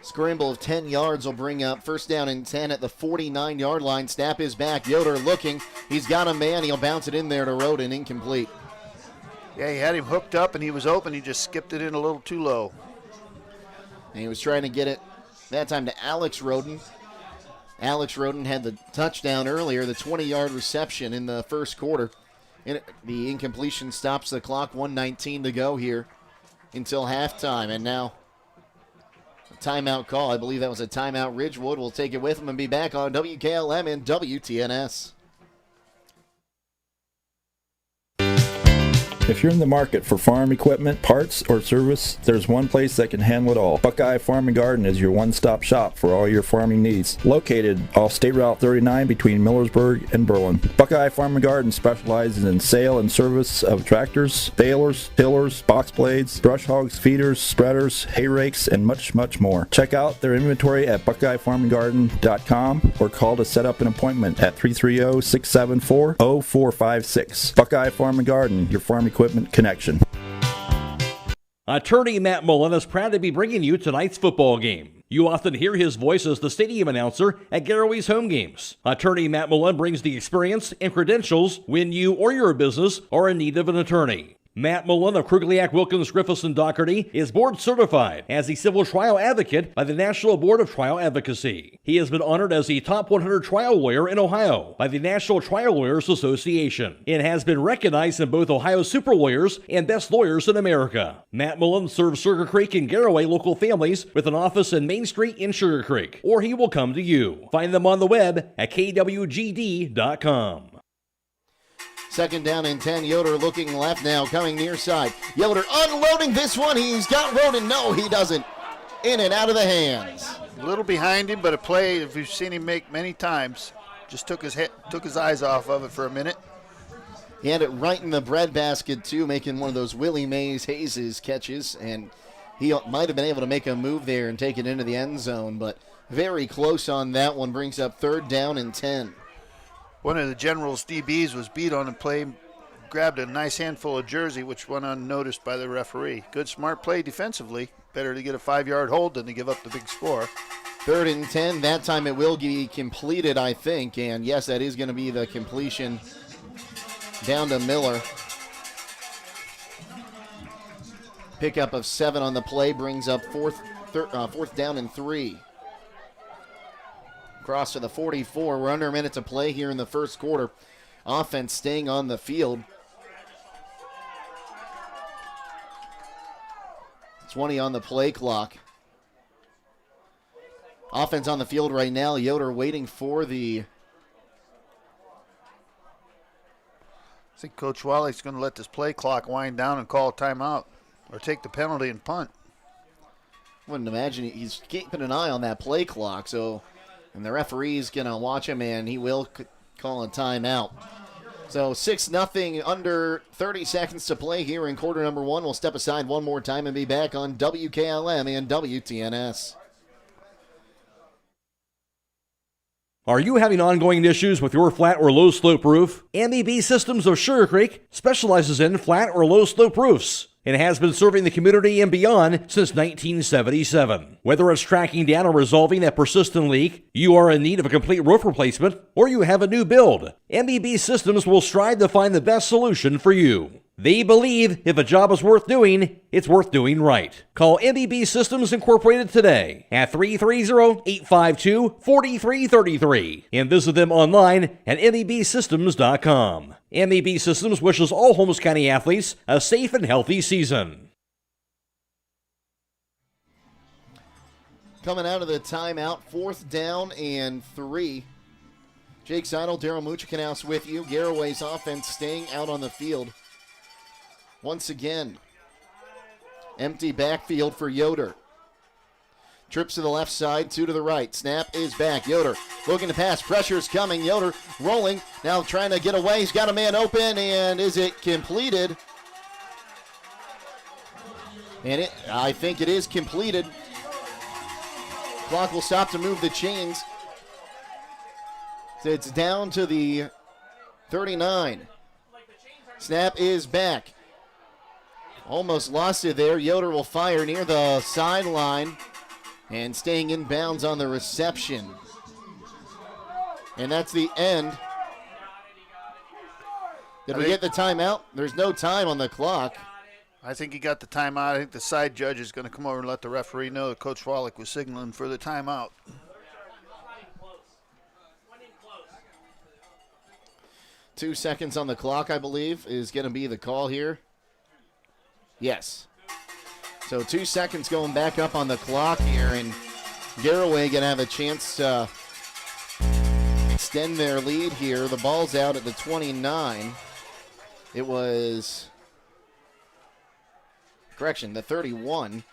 Scramble of 10 yards will bring up first down and 10 at the 49-yard line. Snap is back. Yoder looking. He's got a man. He'll bounce it in there to Roden. Incomplete. Yeah, he had him hooked up, and he was open. He just skipped it in a little too low. And he was trying to get it that time to Alex Roden. Alex Roden had the touchdown earlier, the 20-yard reception in the first quarter. And the incompletion stops the clock, 1:19 to go here until halftime. And now a timeout call. I believe that was a timeout. Ridgewood will take it with him and be back on WKLM and WTNS. If you're in the market for farm equipment, parts, or service, there's one place that can handle it all. Buckeye Farm and Garden is your one-stop shop for all your farming needs. Located off State Route 39 between Millersburg and Berlin. Buckeye Farm and Garden specializes in sale and service of tractors, balers, tillers, box blades, brush hogs, feeders, spreaders, hay rakes, and much, much more. Check out their inventory at BuckeyeFarmandGarden.com or call to set up an appointment at 330-674-0456. Buckeye Farm and Garden, your farm equipment connection. Attorney Matt Mullen is proud to be bringing you tonight's football game. You often hear his voice as the stadium announcer at Garaway's home games. Attorney Matt Mullen brings the experience and credentials when you or your business are in need of an attorney. Matt Mullen of Krugliak, Wilkins, Griffiths, and Doherty is board certified as a civil trial advocate by the National Board of Trial Advocacy. He has been honored as the top 100 trial lawyer in Ohio by the National Trial Lawyers Association and has been recognized in both Ohio Super Lawyers and Best Lawyers in America. Matt Mullen serves Sugar Creek and Garaway local families with an office in Main Street in Sugar Creek, or he will come to you. Find them on the web at kwgd.com. Second down and 10. Yoder looking left now, coming near side. Yoder unloading this one. He's got Roden. No, he doesn't. In and out of the hands. A little behind him, but a play if you've seen him make many times. Just took his eyes off of it for a minute. He had it right in the breadbasket, too, making one of those Willie Mays Hayes catches. And he might have been able to make a move there and take it into the end zone, but very close on that one. Brings up third down and 10. One of the Generals' DBs was beat on a play, grabbed a nice handful of jersey, which went unnoticed by the referee. Good, smart play defensively. Better to get a 5-yard hold than to give up the big score. Third and 10. That time it will be completed, I think. And, yes, that is going to be the completion down to Miller. Pickup of 7 on the play brings up fourth down and 3. Cross to the 44. We're under a minute to play here in the first quarter. Offense staying on the field. 20 on the play clock. Offense on the field right now. Yoder waiting for the... I think Coach Wallach's going to let this play clock wind down and call a timeout or take the penalty and punt. Wouldn't imagine he's keeping an eye on that play clock, so... And the referee's going to watch him, and he will call a timeout. So 6-0, under 30 seconds to play here in quarter number 1. We'll step aside one more time and be back on WKLM and WTNS. Are you having ongoing issues with your flat or low slope roof? MEB Systems of Sugar Creek specializes in flat or low slope roofs and has been serving the community and beyond since 1977. Whether it's tracking down or resolving a persistent leak, you are in need of a complete roof replacement, or you have a new build, MEB Systems will strive to find the best solution for you. They believe if a job is worth doing, it's worth doing right. Call MEB Systems Incorporated today at 330-852-4333 and visit them online at mebsystems.com. MEB Systems wishes all Holmes County athletes a safe and healthy season. Coming out of the timeout, 4th down and 3. Jake Seidel, Daryl Muchikanaus with you. Garaway's offense staying out on the field. Once again, empty backfield for Yoder. Trips to the left side, 2 to the right. Snap is back. Yoder looking to pass. Pressure's coming. Yoder rolling. Now trying to get away. He's got a man open, and is it completed? And I think it is completed. Clock will stop to move the chains. It's down to the 39. Snap is back. Almost lost it there. Yoder will fire near the sideline and staying in bounds on the reception. And that's the end. Did we get the timeout? There's no time on the clock. I think he got the timeout. I think the side judge is going to come over and let the referee know that Coach Wallach was signaling for the timeout. 2 seconds on the clock, I believe, is going to be the call here. Yes. So 2 seconds going back up on the clock here, and Garaway going to have a chance to extend their lead here. The ball's out at the 29. It was, correction, the 31.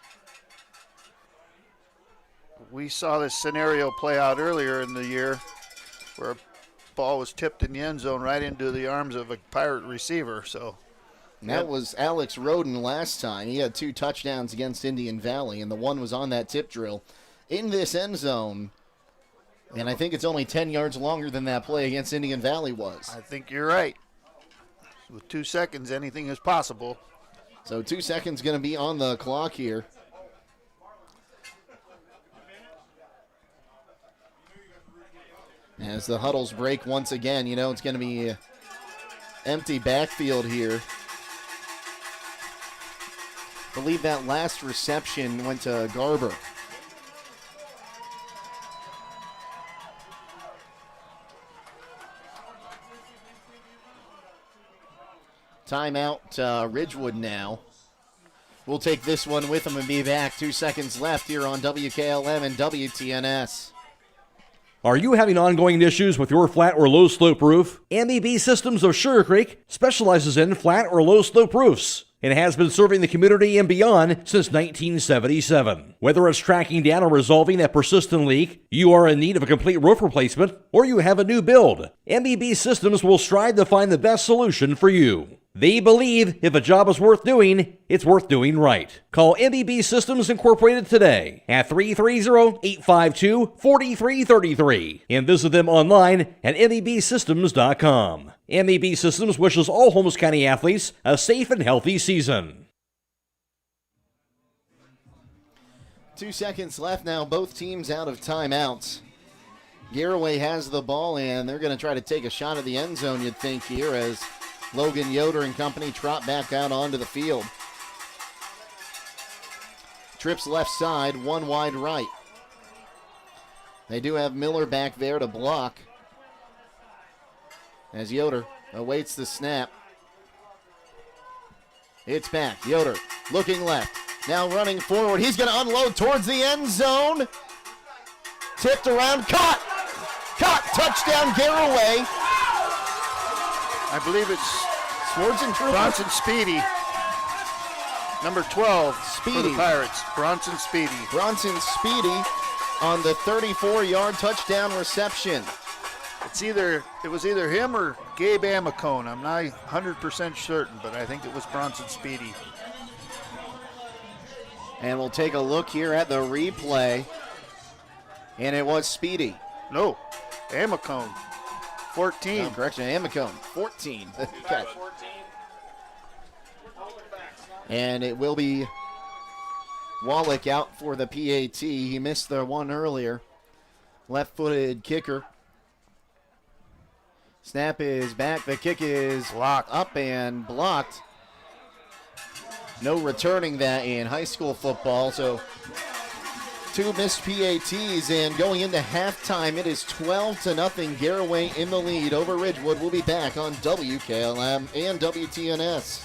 We saw this scenario play out earlier in the year where a ball was tipped in the end zone right into the arms of a Pirate receiver. So that was Alex Roden last time. He had 2 touchdowns against Indian Valley, and the one was on that tip drill in this end zone. And I think it's only 10 yards longer than that play against Indian Valley was. I think you're right. With 2 seconds, anything is possible. So 2 seconds going to be on the clock here. As the huddles break once again, you know it's going to be empty backfield here. I believe that last reception went to Garber. Timeout, Ridgewood now. We'll take this one with them and be back. 2 seconds left here on WKLM and WTNS. Are you having ongoing issues with your flat or low slope roof? MEB Systems of Sugar Creek specializes in flat or low slope roofs and has been serving the community and beyond since 1977. Whether it's tracking down or resolving a persistent leak, you are in need of a complete roof replacement, or you have a new build, MEB Systems will strive to find the best solution for you. They believe if a job is worth doing, it's worth doing right. Call MEB Systems Incorporated today at 330-852-4333 and visit them online at mebsystems.com. MEB Systems wishes all Holmes County athletes a safe and healthy season. 2 seconds left now. Both teams out of timeouts. Garaway has the ball, and they're going to try to take a shot at the end zone, you'd think, here as Logan Yoder and company trot back out onto the field. Trips left side, 1 wide right. They do have Miller back there to block as Yoder awaits the snap. It's back. Yoder looking left. Now running forward. He's going to unload towards the end zone. Tipped around. Caught. Touchdown, Garaway. I believe it's Bronson Speedy. Number 12 Speedy. for the Pirates. Bronson Speedy on the 34-yard touchdown reception. It was either him or Gabe Amicone. I'm not 100% certain, but I think it was Bronson Speedy. And we'll take a look here at the replay. And it was Speedy. No, Amicone. 14. No, correction, Amicone. 14. Okay. And it will be Wallach out for the PAT. He missed the one earlier. Left-footed kicker. Snap is back. The kick is locked up and blocked. No returning that in high school football. So 2 missed PATs, and going into halftime, it is 12-0. Garaway in the lead over Ridgewood. We'll be back on WKLM and WTNS.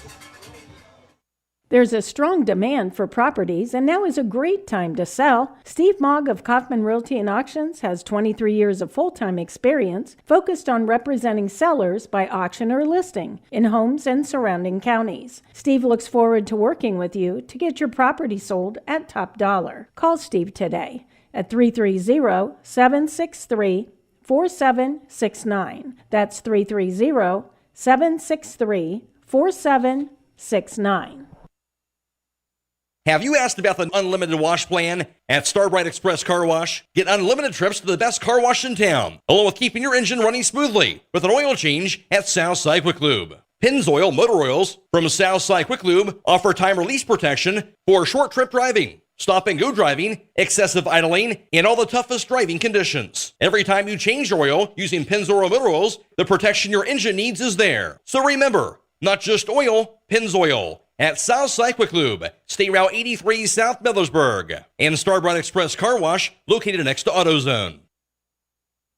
There's a strong demand for properties, and now is a great time to sell. Steve Mogg of Kaufman Realty and Auctions has 23 years of full-time experience focused on representing sellers by auction or listing in homes and surrounding counties. Steve looks forward to working with you to get your property sold at top dollar. Call Steve today at 330-763-4769. That's 330-763-4769. Have you asked about the unlimited wash plan at Starbright Express Car Wash? Get unlimited trips to the best car wash in town, along with keeping your engine running smoothly with an oil change at Southside Quick Lube. Pennzoil Motor Oils from Southside Quick Lube offer time release protection for short trip driving, stop and go driving, excessive idling, and all the toughest driving conditions. Every time you change your oil using Pennzoil Motor Oils, the protection your engine needs is there. So remember, not just oil, Pennzoil. At Southside Quick Lube, State Route 83 South Millersburg, and Starbright Express Car Wash located next to AutoZone.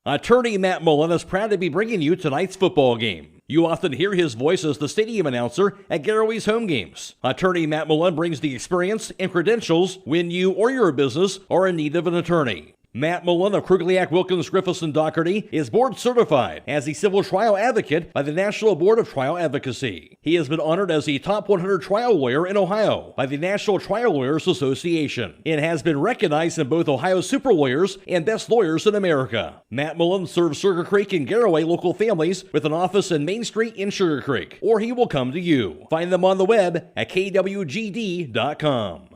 Attorney Matt Mullen is proud to be bringing you tonight's football game. You often hear his voice as the stadium announcer at Garaway's home games. Attorney Matt Mullen brings the experience and credentials when you or your business are in need of an attorney. Matt Mullen of Krugliak, Wilkins, Griffiths, and Doherty is board certified as a civil trial advocate by the National Board of Trial Advocacy. He has been honored as the top 100 trial lawyer in Ohio by the National Trial Lawyers Association and has been recognized in both Ohio Super Lawyers and Best Lawyers in America. Matt Mullen serves Sugar Creek and Garaway local families with an office in Main Street in Sugar Creek, or he will come to you. Find them on the web at kwgd.com.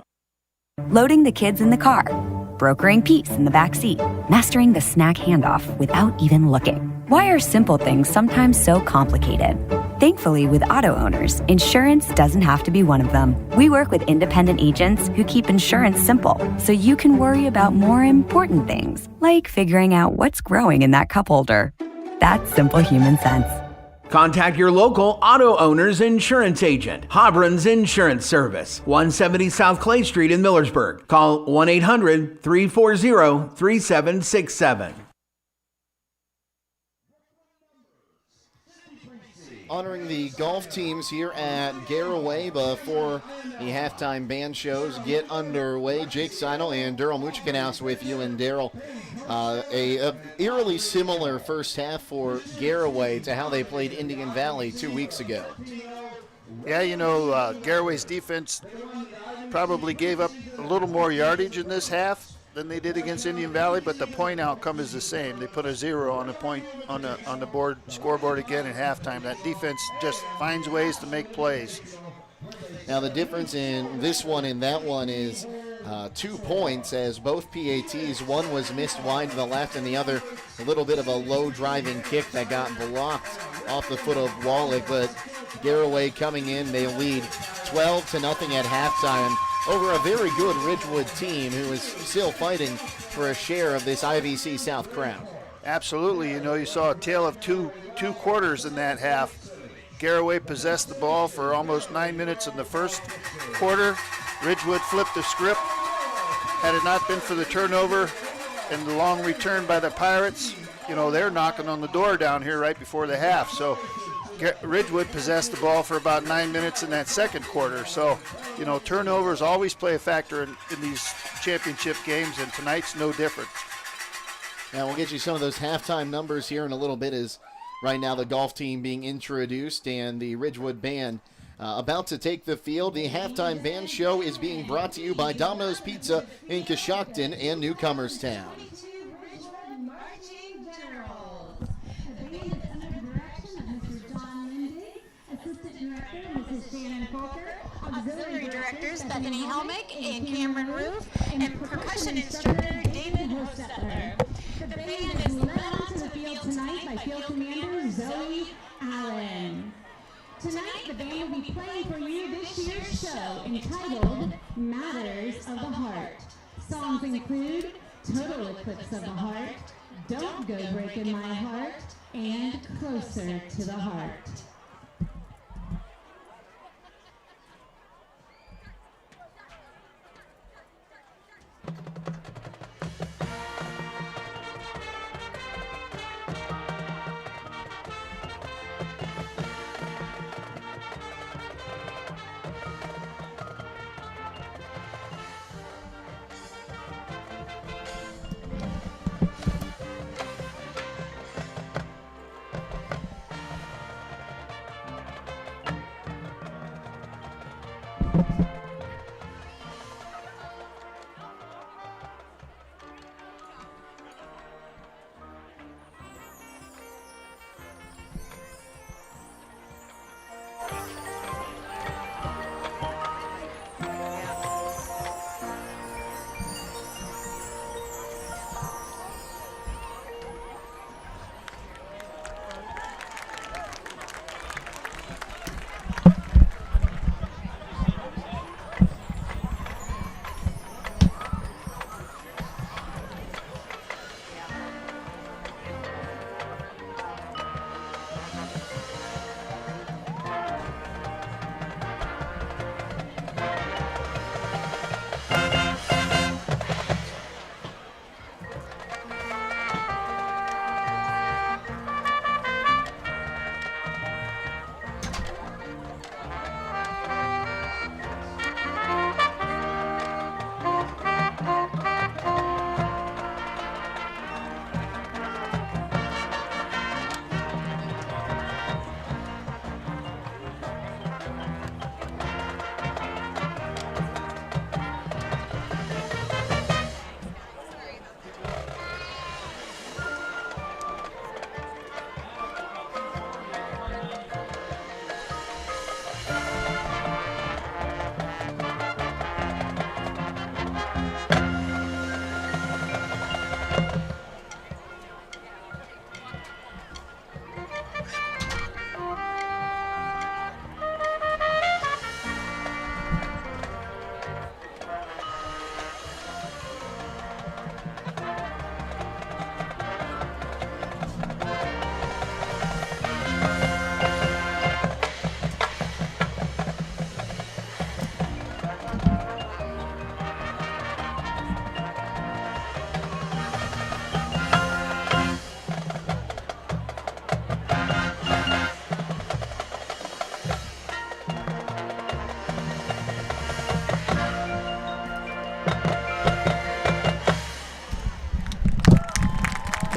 Loading the kids in the car, brokering peace in the back seat, mastering the snack handoff without even looking. Why are simple things sometimes so complicated? Thankfully, with auto owners, insurance doesn't have to be one of them. We work with independent agents who keep insurance simple, so you can worry about more important things, like figuring out what's growing in that cup holder. That's simple human sense. Contact your local auto owner's insurance agent. Hobron's Insurance Service, 170 South Clay Street in Millersburg. Call 1-800-340-3767. Honoring the golf teams here at Garaway before the halftime band shows get underway. Jake Seidel and Daryl Muchikanaus with you. And Daryl, a eerily similar first half for Garaway to how they played Indian Valley 2 weeks ago. Yeah, Garaway's defense probably gave up a little more yardage in this half than they did against Indian Valley, but the point outcome is the same. They put a 0 on the point on the board scoreboard again at halftime. That defense just finds ways to make plays. Now the difference in this one and that one is 2 points, as both PATs, one was missed wide to the left and the other a little bit of a low driving kick that got blocked off the foot of Wallach, but Garaway coming in, they lead 12-0 at halftime over a very good Ridgewood team who is still fighting for a share of this IVC South crown. Absolutely. You saw a tale of two quarters in that half. Garaway possessed the ball for almost 9 minutes in the first quarter. Ridgewood flipped the script. Had it not been for the turnover and the long return by the Pirates, they're knocking on the door down here right before the half. So Ridgewood possessed the ball for about 9 minutes in that second quarter. So, turnovers always play a factor in these championship games, and tonight's no different. Now, we'll get you some of those halftime numbers here in a little bit, as right now the golf team being introduced and the Ridgewood band about to take the field. The halftime band show is being brought to you by Domino's Pizza in Coshocton and Newcomerstown. Auxiliary directors Bethany Helmick and Cameron Roof, and percussion instructor David Hostetler. The band is led onto the field tonight by Field Commander Zoe Allen. Tonight, the band will be playing for you this year's show entitled Matters of the Heart. Songs include Total Eclipse of the Heart, Don't Go Breaking My Heart, and Closer to the Heart.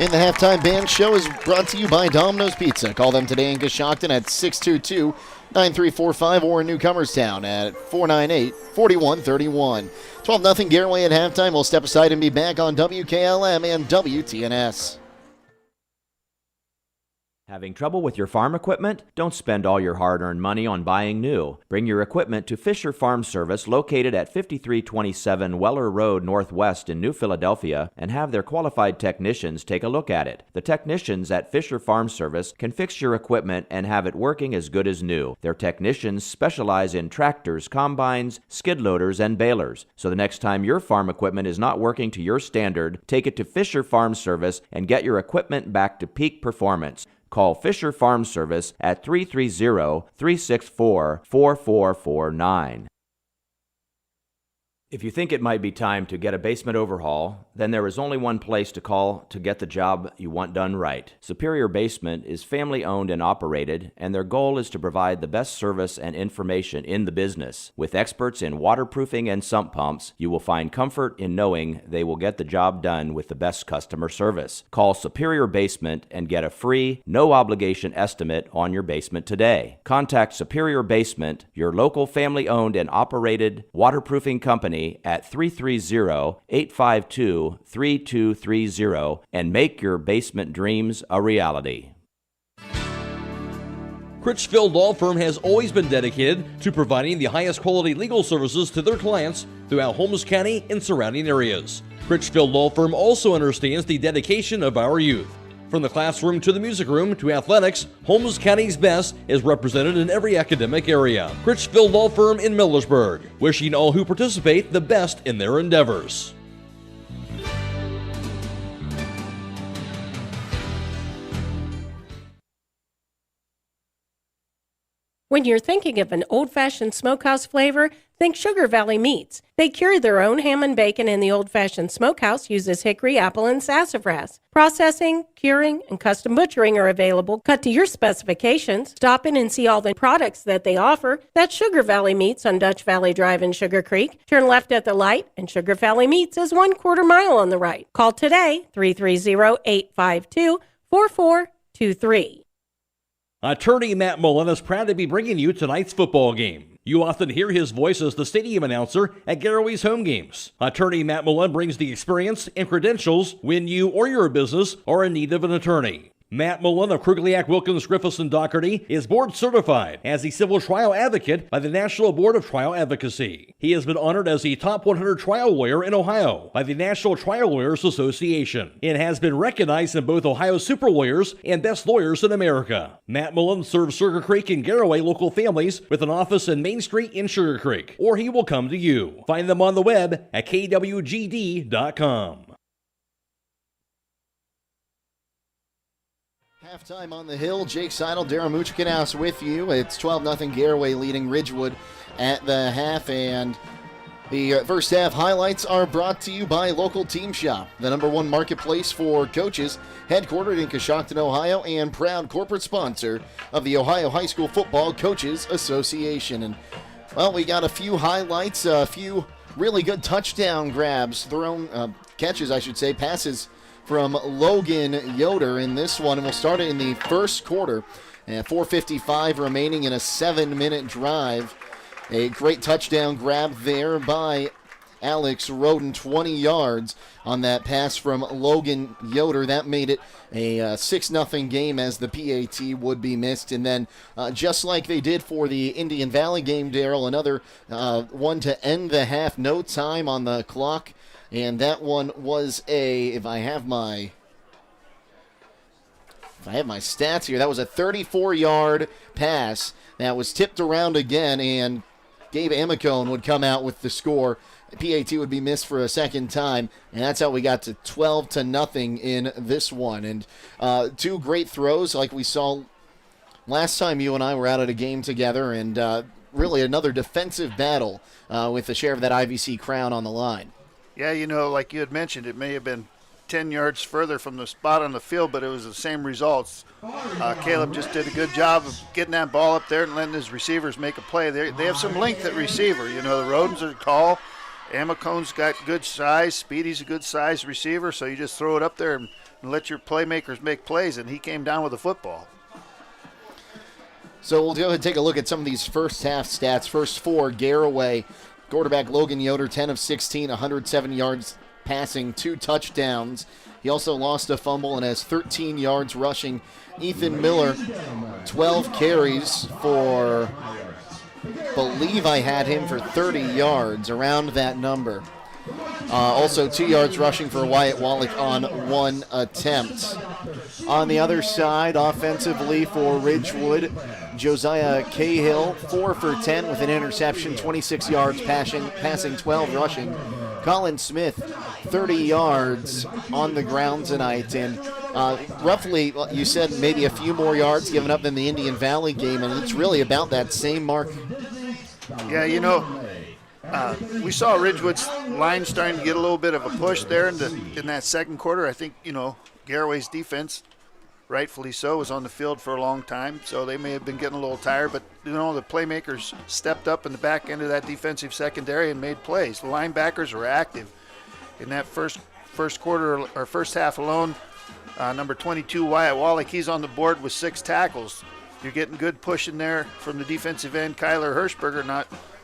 And the halftime band show is brought to you by Domino's Pizza. Call them today in Coshocton at 622-9345 or in Newcomerstown at 498-4131. 12-0 Garaway at halftime. We'll step aside and be back on WKLM and WTNS. Having trouble with your farm equipment? Don't spend all your hard-earned money on buying new. Bring your equipment to Fisher Farm Service, located at 5327 Weller Road Northwest in New Philadelphia, and have their qualified technicians take a look at it. The technicians at Fisher Farm Service can fix your equipment and have it working as good as new. Their technicians specialize in tractors, combines, skid loaders, and balers. So the next time your farm equipment is not working to your standard, take it to Fisher Farm Service and get your equipment back to peak performance. Call Fisher Farm Service at 330-364-4449. If you think it might be time to get a basement overhaul, then there is only one place to call to get the job you want done right. Superior Basement is family-owned and operated, and their goal is to provide the best service and information in the business. With experts in waterproofing and sump pumps, you will find comfort in knowing they will get the job done with the best customer service. Call Superior Basement and get a free, no-obligation estimate on your basement today. Contact Superior Basement, your local family-owned and operated waterproofing company, at 330-852-3230 and make your basement dreams a reality. Critchfield Law Firm has always been dedicated to providing the highest quality legal services to their clients throughout Holmes County and surrounding areas. Critchfield Law Firm also understands the dedication of our youth. From the classroom to the music room to athletics, Holmes County's best is represented in every academic area. Critchfield Law Firm in Millersburg, wishing all who participate the best in their endeavors. When you're thinking of an old-fashioned smokehouse flavor, think Sugar Valley Meats. They carry their own ham and bacon, and the old-fashioned smokehouse uses hickory, apple, and sassafras. Processing, curing, and custom butchering are available, cut to your specifications. Stop in and see all the products that they offer. That's Sugar Valley Meats on Dutch Valley Drive in Sugar Creek. Turn left at the light, and Sugar Valley Meats is 1/4 mile on the right. Call today, 330-852-4423. Attorney Matt Mullen is proud to be bringing you tonight's football game. You often hear his voice as the stadium announcer at Garaway's home games. Attorney Matt Mullen brings the experience and credentials when you or your business are in need of an attorney. Matt Mullen of Krugliak, Wilkins, Griffiths, and Doherty is board certified as a civil trial advocate by the National Board of Trial Advocacy. He has been honored as the top 100 trial lawyer in Ohio by the National Trial Lawyers Association and has been recognized in both Ohio Super Lawyers and Best Lawyers in America. Matt Mullen serves Sugar Creek and Garaway local families with an office in Main Street in Sugar Creek, or he will come to you. Find them on the web at kwgd.com. Halftime on the hill. Jake Seidel, Darren Muchkinaus with you. It's 12-0 Garaway leading Ridgewood at the half, and the first half highlights are brought to you by Local Team Shop, the #1 marketplace for coaches, headquartered in Coshocton, Ohio, and proud corporate sponsor of the Ohio High School Football Coaches Association. And, well, we got a few highlights, a few really good touchdown grabs, catches, I should say, passes from Logan Yoder in this one, and we'll start it in the first quarter. 4:55 remaining in a 7-minute drive. A great touchdown grab there by Alex Roden, 20 yards on that pass from Logan Yoder. That made it a 6-0 game as the PAT would be missed. And then just like they did for the Indian Valley game, Darrell, another one to end the half. No time on the clock. And that one was if I have my stats here, that was a 34-yard pass that was tipped around again, and Gabe Amicone would come out with the score. PAT would be missed for a second time, and that's how we got to 12-0 in this one. And two great throws like we saw last time you and I were out at a game together, and really another defensive battle with the share of that IVC crown on the line. Yeah, like you had mentioned, it may have been 10 yards further from the spot on the field, but it was the same results. Caleb just did a good job of getting that ball up there and letting his receivers make a play. They have some length at receiver. The Rodens are tall. Amicone's got good size. Speedy's a good size receiver, so you just throw it up there and and let your playmakers make plays, and he came down with the football. So we'll go ahead and take a look at some of these first half stats. First four, Garaway. Quarterback Logan Yoder, 10 of 16, 107 yards passing, 2 touchdowns. He also lost a fumble and has 13 yards rushing. Ethan Miller, 12 carries for, believe I had him for 30 yards, around that number. Also 2 yards rushing for Wyatt Wallach on 1 attempt. On the other side, offensively for Ridgewood, Josiah Cahill, 4 for 10 with an interception, 26 yards passing, 12 rushing. Colin Smith, 30 yards on the ground tonight. And roughly, you said maybe a few more yards given up than the Indian Valley game, and it's really about that same mark. Yeah, we saw Ridgewood's line starting to get a little bit of a push there in that second quarter. I think, Garaway's defense, rightfully so, was on the field for a long time, so they may have been getting a little tired, but, the playmakers stepped up in the back end of that defensive secondary and made plays. The linebackers were active. In that first quarter, or first half alone, number 22, Wyatt Wallach, he's on the board with 6 tackles. You're getting good push in there from the defensive end, Kyler Hirschberger.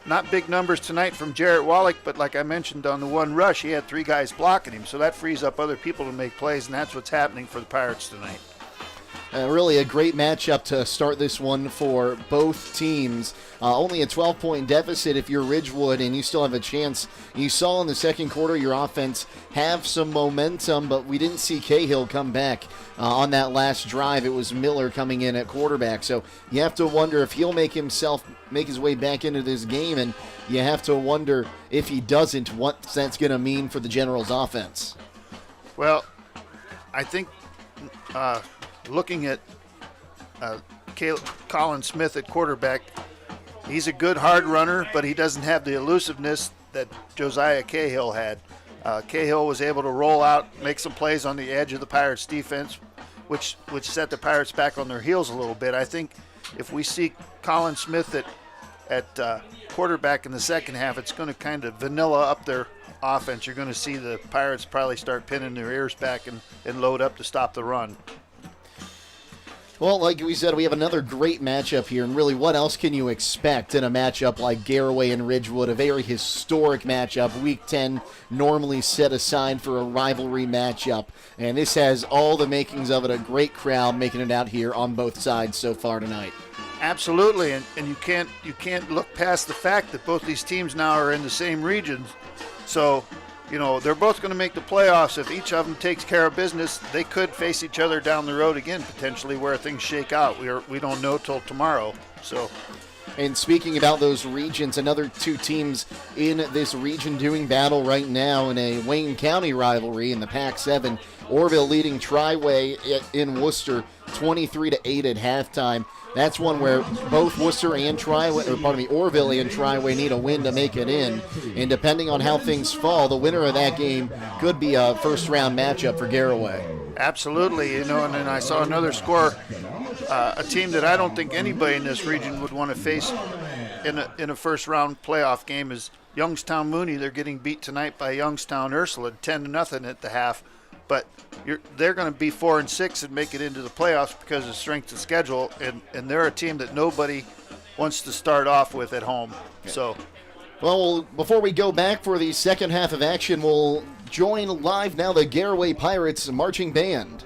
Not big numbers tonight from Jarrett Wallach, but like I mentioned on the one rush, he had 3 guys blocking him, so that frees up other people to make plays, and that's what's happening for the Pirates tonight. Really a great matchup to start this one for both teams. Only a 12-point deficit if you're Ridgewood, and you still have a chance. You saw in the second quarter your offense have some momentum, but we didn't see Cahill come back on that last drive. It was Miller coming in at quarterback. So you have to wonder if he'll make his way back into this game, and you have to wonder if he doesn't, what that's going to mean for the Generals' offense. Well, I think looking at Colin Smith at quarterback, he's a good hard runner, but he doesn't have the elusiveness that Josiah Cahill had. Cahill was able to roll out, make some plays on the edge of the Pirates' defense, which set the Pirates back on their heels a little bit. I think if we see Colin Smith at quarterback in the second half, it's going to kind of vanilla up their offense. You're going to see the Pirates probably start pinning their ears back and load up to stop the run. Well, like we said, we have another great matchup here, and really, what else can you expect in a matchup like Garaway and Ridgewood, a very historic matchup, Week 10, normally set aside for a rivalry matchup, and this has all the makings of it, a great crowd making it out here on both sides so far tonight. Absolutely, and you can't look past the fact that both these teams now are in the same regions, so they're both going to make the playoffs. If each of them takes care of business, they could face each other down the road again, potentially, where things shake out. We don't know till tomorrow. So, and speaking about those regions, another 2 teams in this region doing battle right now in a Wayne County rivalry in the Pac-7. Orville leading Triway in Worcester 23-8 at halftime. That's one where both Worcester and Orville and Triway need a win to make it in. And depending on how things fall, the winner of that game could be a first-round matchup for Garaway. Absolutely, and then I saw another score, a team that I don't think anybody in this region would want to face in a first-round playoff game is Youngstown Mooney. They're getting beat tonight by Youngstown Ursula 10-0 at the half. But they're going to be 4-6 and make it into the playoffs because of strength of schedule, and they're a team that nobody wants to start off with at home. So, well, before we go back for the second half of action, we'll join live now the Garaway Pirates marching band.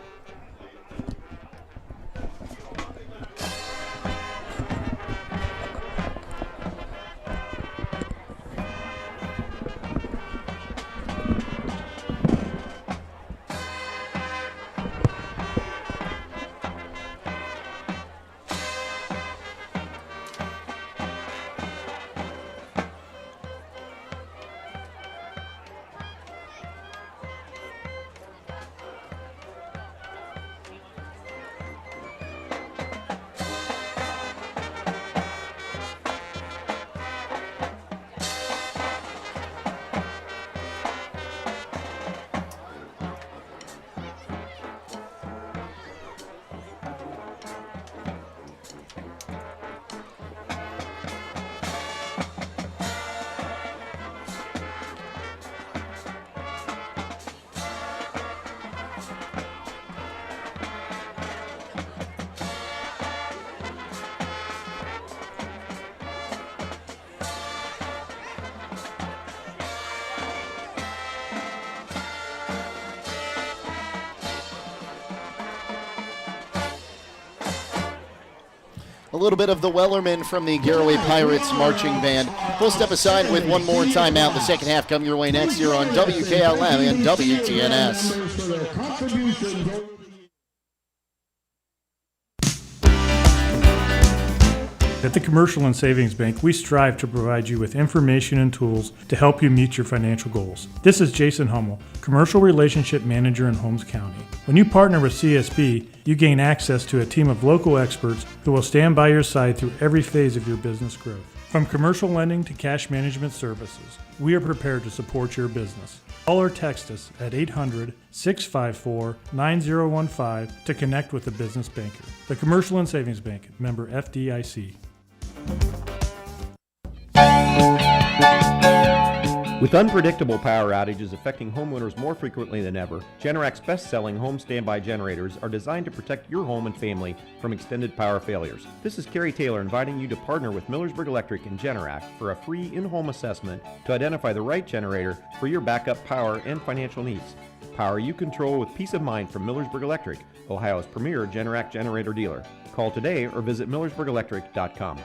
a little bit of the Wellerman from the Garaway Pirates marching band. We'll step aside with one more timeout. The second half coming your way next year on WKLM and WTNS. At the Commercial and Savings Bank, we strive to provide you with information and tools to help you meet your financial goals. This is Jason Hummel, Commercial Relationship Manager in Holmes County. When you partner with CSB, you gain access to a team of local experts who will stand by your side through every phase of your business growth. From commercial lending to cash management services, we are prepared to support your business. Call or text us at 800-654-9015 to connect with a business banker. The Commercial and Savings Bank, member FDIC. With unpredictable power outages affecting homeowners more frequently than ever, Generac's best-selling home standby generators are designed to protect your home and family from extended power failures. This is Kerry Taylor inviting you to partner with Millersburg Electric and Generac for a free in-home assessment to identify the right generator for your backup power and financial needs. Power you control with peace of mind from Millersburg Electric, Ohio's premier Generac generator dealer. Call today or visit millersburgelectric.com.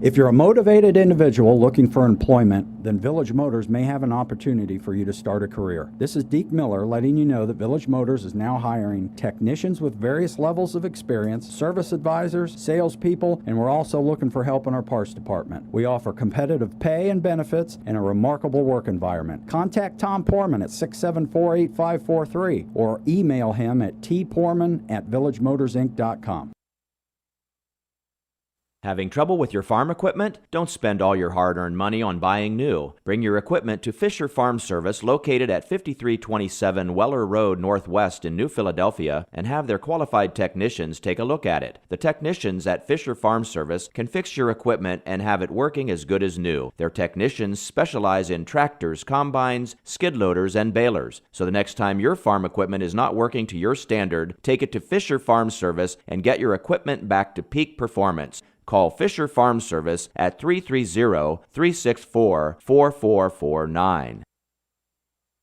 If you're a motivated individual looking for employment, then Village Motors may have an opportunity for you to start a career. This is Deke Miller letting you know that Village Motors is now hiring technicians with various levels of experience, service advisors, salespeople, and we're also looking for help in our parts department. We offer competitive pay and benefits and a remarkable work environment. Contact Tom Porman at 674-8543 or email him at tporman@villagemotorsinc.com. Having trouble with your farm equipment? Don't spend all your hard-earned money on buying new. Bring your equipment to Fisher Farm Service, located at 5327 Weller Road Northwest in New Philadelphia, and have their qualified technicians take a look at it. The technicians at Fisher Farm Service can fix your equipment and have it working as good as new. Their technicians specialize in tractors, combines, skid loaders, and balers. So the next time your farm equipment is not working to your standard, take it to Fisher Farm Service and get your equipment back to peak performance. Call Fisher Farm Service at 330-364-4449.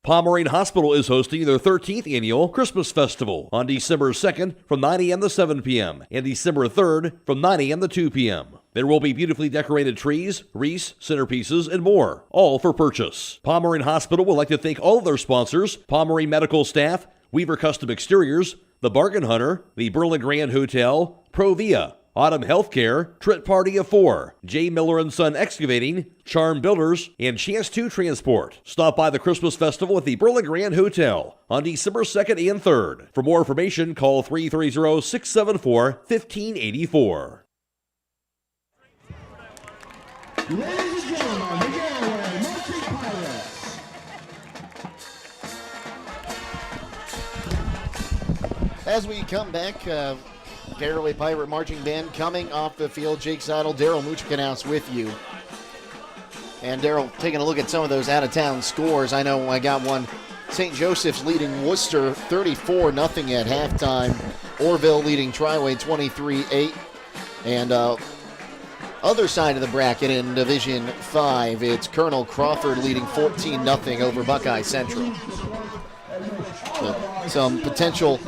Pomeranian Hospital is hosting their 13th annual Christmas Festival on December 2nd from 9 a.m. to 7 p.m. and December 3rd from 9 a.m. to 2 p.m. There will be beautifully decorated trees, wreaths, centerpieces, and more, all for purchase. Pomeranian Hospital would like to thank all of their sponsors: Pomeranian Medical Staff, Weaver Custom Exteriors, The Bargain Hunter, the Berlin Grand Hotel, Provia, Autumn Healthcare, Trit Party of 4, J. Miller & Son Excavating, Charm Builders, and Chance 2 Transport. Stop by the Christmas Festival at the Berlin Grand Hotel on December 2nd and 3rd. For more information, call 330-674-1584. Ladies and gentlemen, the Garaway Marching Pirates. As we come back, Garaway Pirate Marching Band coming off the field. Jake Seidel, Daryl Muchikanaus with you. And Daryl, taking a look at some of those out-of-town scores. I know I got one. St. Joseph's leading Worcester 34-0 at halftime. Orville leading Triway 23-8. And other side of the bracket in Division 5, it's Colonel Crawford leading 14-0 over Buckeye Central. So some potential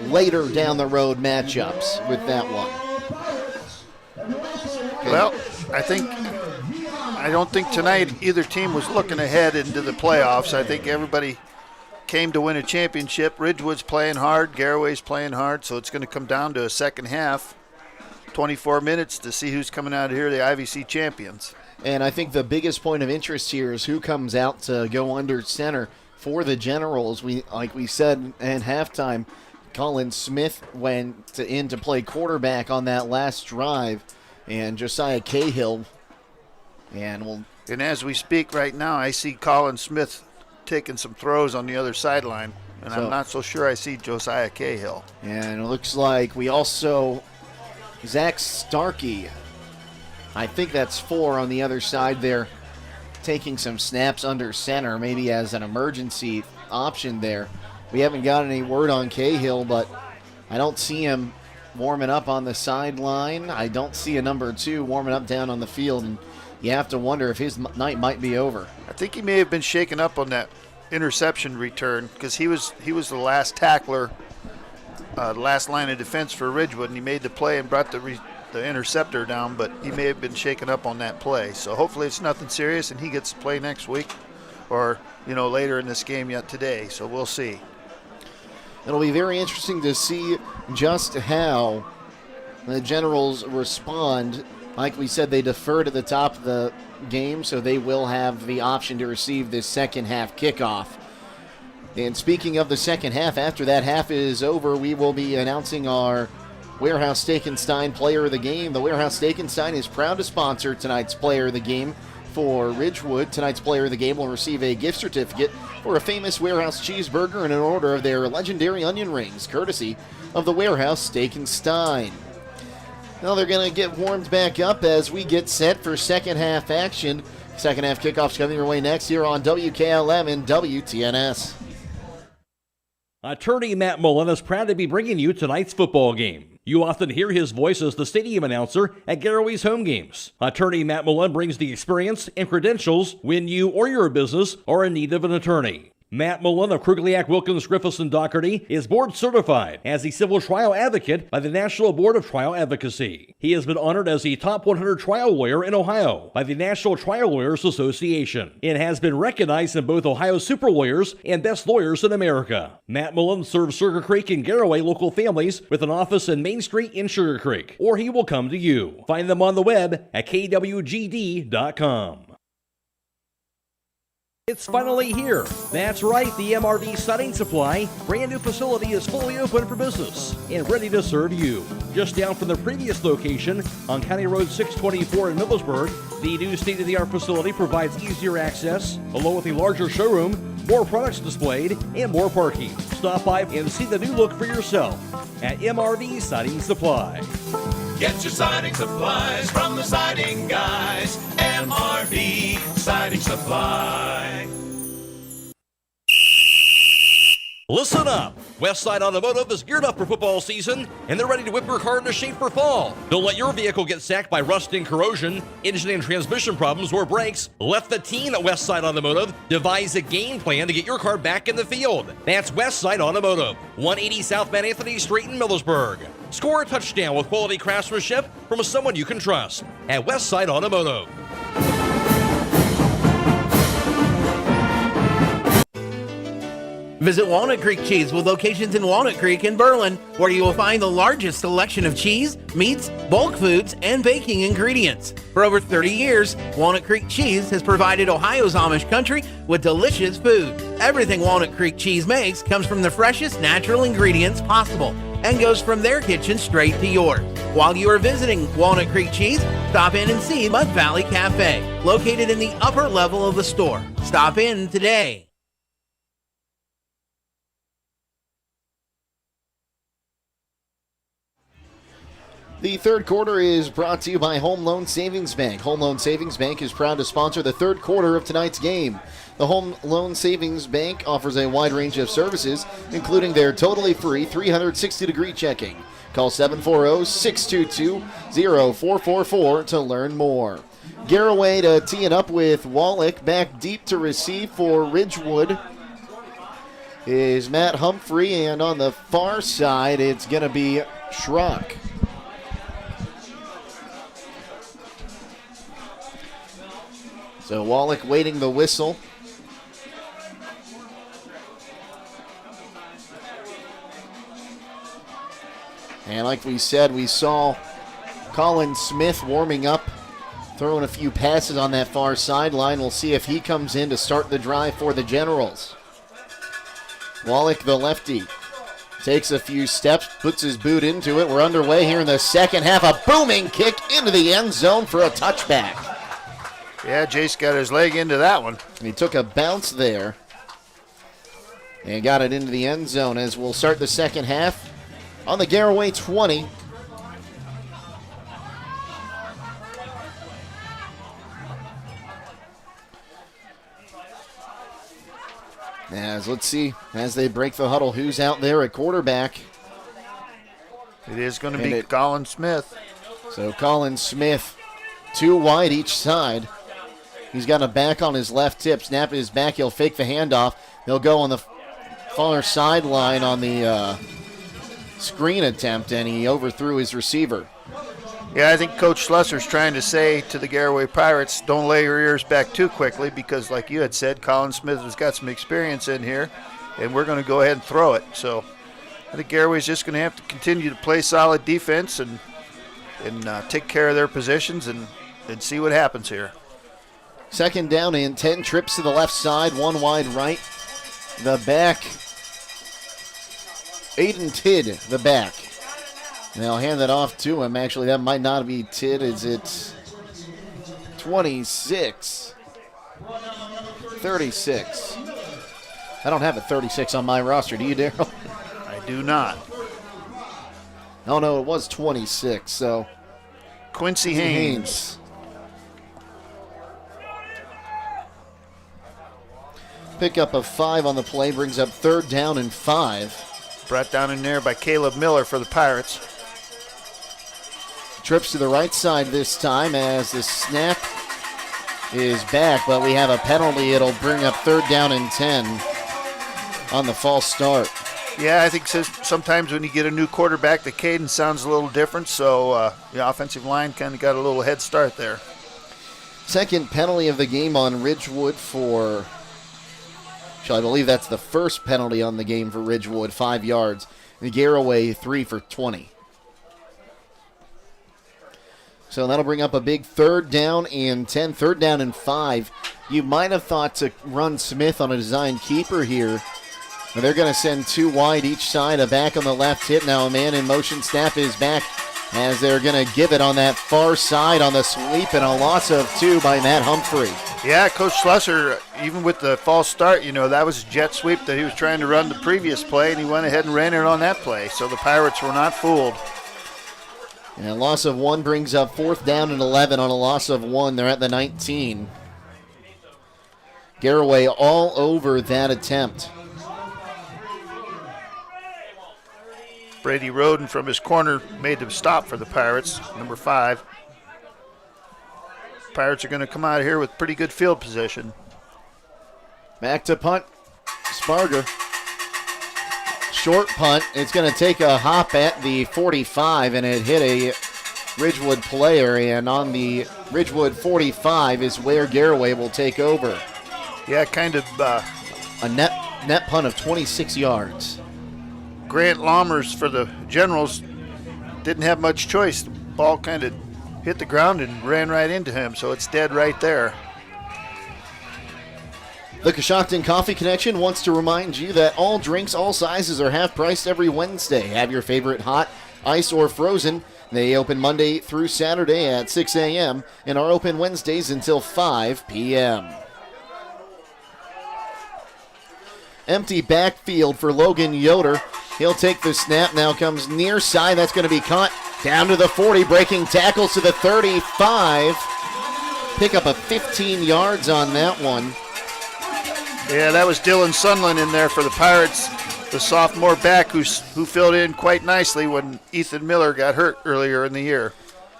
later down the road matchups with that one. Okay. Well, I don't think tonight either team was looking ahead into the playoffs. I think everybody came to win a championship. Ridgewood's playing hard, Garaway's playing hard, so it's going to come down to a second half, 24 minutes to see who's coming out of here, the IVC champions. And I think the biggest point of interest here is who comes out to go under center for the Generals. Like we said at halftime, Colin Smith went in to play quarterback on that last drive, and Josiah Cahill. And as we speak right now, I see Colin Smith taking some throws on the other sideline, and I'm not so sure I see Josiah Cahill. And it looks like we also, Zach Starkey, I think that's 4 on the other side there, taking some snaps under center, maybe as an emergency option there. We haven't got any word on Cahill, but I don't see him warming up on the sideline. I don't see a number 2 warming up down on the field, and you have to wonder if his night might be over. I think he may have been shaken up on that interception return because he was the last tackler last line of defense for Ridgewood, and he made the play and brought the interceptor down, but he may have been shaken up on that play. So hopefully it's nothing serious, and he gets to play next week or, later in this game yet today. So we'll see. It'll be very interesting to see just how the Generals respond. Like we said, they deferred at the top of the game, so they will have the option to receive this second half kickoff. And speaking of the second half, after that half is over, we will be announcing our Warehouse Steak-N-Stein Player of the Game. The Warehouse Steak-N-Stein is proud to sponsor tonight's Player of the Game for Ridgewood. Tonight's Player of the Game will receive a gift certificate for a famous Warehouse cheeseburger and an order of their legendary onion rings, courtesy of the Warehouse Steak-N-Stein. Now they're going to get warmed back up as we get set for second half action. Second half kickoff's coming your way next here on WKLM and WTNS. Attorney Matt Mullen is proud to be bringing you tonight's football game. You often hear his voice as the stadium announcer at Garaway's home games. Attorney Matt Mullen brings the experience and credentials when you or your business are in need of an attorney. Matt Mullen of Krugliak, Wilkins, Griffiths, and Doherty is board certified as a civil trial advocate by the National Board of Trial Advocacy. He has been honored as the top 100 trial lawyer in Ohio by the National Trial Lawyers Association and has been recognized in both Ohio Super Lawyers and Best Lawyers in America. Matt Mullen serves Sugar Creek and Garaway local families with an office in Main Street in Sugar Creek, or he will come to you. Find them on the web at kwgd.com. It's finally here. That's right, the MRV Siding Supply brand new facility is fully open for business and ready to serve you. Just down from the previous location on County Road 624 in Millersburg, the new state-of-the-art facility provides easier access, along with a larger showroom, more products displayed, and more parking. Stop by and see the new look for yourself at MRV Siding Supply. Get your siding supplies from the siding guys. MRV Siding Supply. Listen up! Westside Automotive is geared up for football season, and they're ready to whip your car into shape for fall. Don't let your vehicle get sacked by rust and corrosion, engine and transmission problems, or brakes. Let the team at Westside Automotive devise a game plan to get your car back in the field. That's Westside Automotive, 180 South Van Anthony Street in Millersburg. Score a touchdown with quality craftsmanship from someone you can trust at Westside Automotive. Visit Walnut Creek Cheese with locations in Walnut Creek and Berlin, where you will find the largest selection of cheese, meats, bulk foods, and baking ingredients. For over 30 years, Walnut Creek Cheese has provided Ohio's Amish country with delicious food. Everything Walnut Creek Cheese makes comes from the freshest natural ingredients possible and goes from their kitchen straight to yours. While you are visiting Walnut Creek Cheese, stop in and see Mud Valley Cafe, located in the upper level of the store. Stop in today. The third quarter is brought to you by Home Loan Savings Bank. Home Loan Savings Bank is proud to sponsor the third quarter of tonight's game. The Home Loan Savings Bank offers a wide range of services, including their totally free 360-degree checking. Call 740-622-0444 to learn more. Garaway to tee it up with Wallach. Back deep to receive for Ridgewood is Matt Humphrey, and on the far side it's going to be Schrock. So Wallach waiting the whistle. And like we said, we saw Colin Smith warming up, throwing a few passes on that far sideline. We'll see if he comes in to start the drive for the Generals. Wallach, the lefty, takes a few steps, puts his boot into it. We're underway here in the second half. A booming kick into the end zone for a touchback. Yeah, Jace got his leg into that one. He took a bounce there and got it into the end zone as we'll start the second half on the Garaway 20. Let's see, as they break the huddle, who's out there at quarterback. It is going to be Colin Smith. So Colin Smith, two wide each side. He's got a back on his left tip. Snap his back. He'll fake the handoff. They'll go on the far sideline on the screen attempt, and he overthrew his receiver. Yeah, I think Coach Schlusser's trying to say to the Garaway Pirates, don't lay your ears back too quickly because, like you had said, Colin Smith has got some experience in here, and we're going to go ahead and throw it. So I think Garaway's just going to have to continue to play solid defense and take care of their positions and see what happens here. Second down and 10, trips to the left side, one wide right. The back, Aiden Tidd, the back. And they'll hand that off to him. Actually, that might not be Tidd. Is it 26? 36. I don't have a 36 on my roster. Do you, Daryl? I do not. Oh, no, it was 26, so. Quincy Haynes. Pickup of 5 on the play brings up 3rd down and 5. Brought down in there by Caleb Miller for the Pirates. Trips to the right side this time as the snap is back, but we have a penalty. It'll bring up 3rd down and 10 on the false start. Yeah, I think sometimes when you get a new quarterback, the cadence sounds a little different, so the offensive line kind of got a little head start there. Second penalty of the game on Ridgewood for, I believe that's the first penalty on the game for Ridgewood, 5 yards. The Garaway 3 for 20. So that'll bring up a big 3rd down and 10, 3rd down and 5. You might have thought to run Smith on a design keeper here. But they're going to send 2 wide each side, a back on the left hit. Now a man in motion, snap is back as they're going to give it on that far side on the sweep, and a loss of 2 by Matt Humphrey. Yeah, Coach Schlusser, even with the false start, that was a jet sweep that he was trying to run the previous play, and he went ahead and ran it on that play. So the Pirates were not fooled. And a loss of 1 brings up 4th down and 11 on a loss of 1. They're at the 19. Garaway all over that attempt. Brady Roden from his corner made the stop for the Pirates, number 5. Pirates are going to come out of here with pretty good field position. Back to punt. Sparger. Short punt. It's going to take a hop at the 45, and it hit a Ridgewood player, and on the Ridgewood 45 is where Garaway will take over. Yeah, kind of a net punt of 26 yards. Grant Lammers for the Generals didn't have much choice. The ball kind of hit the ground and ran right into him, so it's dead right there. The Coshocton Coffee Connection wants to remind you that all drinks, all sizes are half priced every Wednesday. Have your favorite hot, ice, or frozen. They open Monday through Saturday at 6 a.m. and are open Wednesdays until 5 p.m. Empty backfield for Logan Yoder. He'll take the snap. Now comes near side. That's going to be caught down to the 40. Breaking tackles to the 35. Pick up a 15 yards on that one. Yeah, that was Dylan Sunland in there for the Pirates, the sophomore back who filled in quite nicely when Ethan Miller got hurt earlier in the year.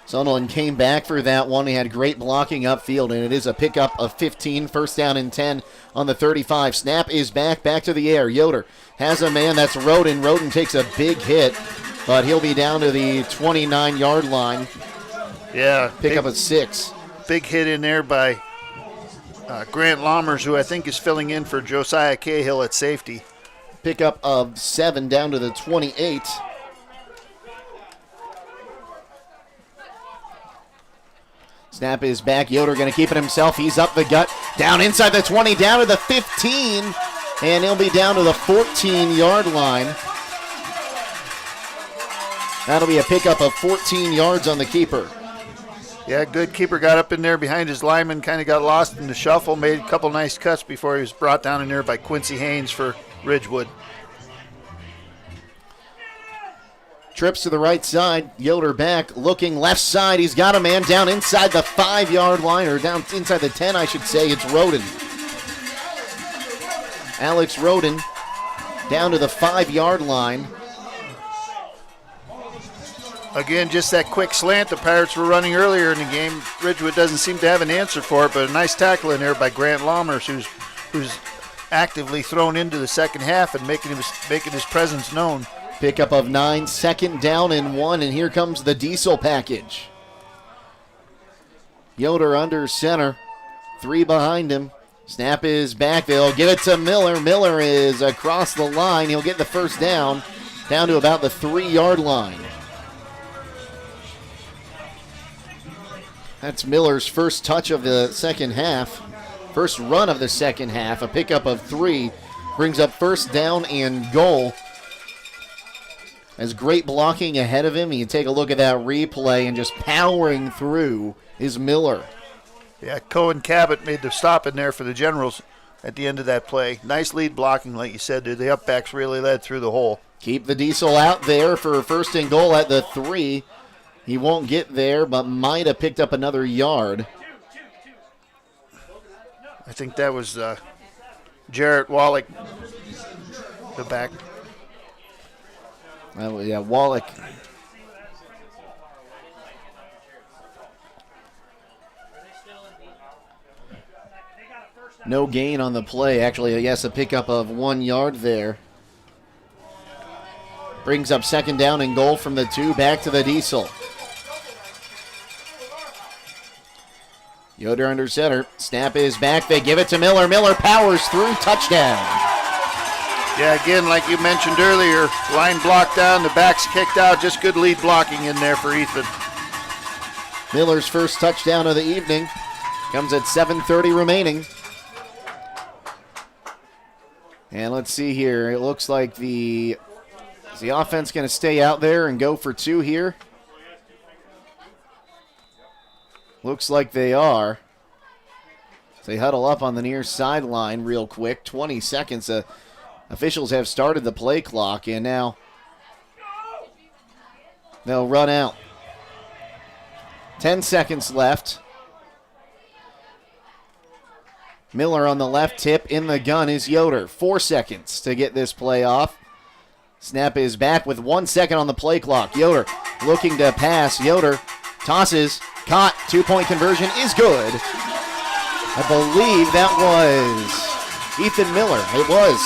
Sunderland came back for that one. He had great blocking upfield, and it is a pickup of 15, 1st down and 10 on the 35. Snap is back to the air. Yoder has a man, that's Roden. Roden takes a big hit, but he'll be down to the 29-yard line. Yeah. Pickup of 6. Big hit in there by Grant Lammers, who I think is filling in for Josiah Cahill at safety. Pickup of 7 down to the 28. Snap is back. Yoder going to keep it himself. He's up the gut. Down inside the 20, down to the 15. And he'll be down to the 14-yard line. That'll be a pickup of 14 yards on the keeper. Yeah, good keeper got up in there behind his lineman, kind of got lost in the shuffle, made a couple nice cuts before he was brought down in there by Quincy Haynes for Ridgewood. Trips to the right side. Yoder back, looking left side. He's got a man down inside the 5-yard line, or down inside the 10, I should say. It's Roden. Alex Roden down to the 5-yard line. Again, just that quick slant the Pirates were running earlier in the game. Ridgewood doesn't seem to have an answer for it, but a nice tackle in there by Grant Lammers, who's actively thrown into the second half and making his presence known Pickup of 9, 2nd down and 1, and here comes the diesel package. Yoder under center, 3 behind him. Snap is back. They'll give it to Miller. Miller is across the line. He'll get the first down to about the 3-yard line. That's Miller's first touch of the second half. First run of the second half. A pickup of 3 brings up first down and goal. As great blocking ahead of him. You take a look at that replay, and just powering through is Miller. Yeah, Cohen Cabot made the stop in there for the Generals at the end of that play. Nice lead blocking, like you said. The upbacks really led through the hole. Keep the diesel out there for first and goal at the 3. He won't get there, but might have picked up another yard. I think that was Jarrett Wallach, the back. Oh, yeah, Wallach. No gain on the play. Actually, I guess a pickup of 1 yard there. Brings up second down and goal from the 2. Back to the diesel. Yoder under center. Snap is back. They give it to Miller. Miller powers through. Touchdown. Yeah, again, like you mentioned earlier, line blocked down, the backs kicked out. Just good lead blocking in there for Ethan. Miller's first touchdown of the evening comes at 7:30 remaining. And let's see here. It looks like is the offense going to stay out there and go for 2 here? Looks like they are. They huddle up on the near sideline real quick. 20 seconds. Officials have started the play clock, and now they'll run out. 10 seconds left. Miller on the left tip. In the gun is Yoder. 4 seconds to get this play off. Snap is back with 1 second on the play clock. Yoder looking to pass. Yoder tosses. Caught. 2-point conversion is good. I believe that was Ethan Miller. It was.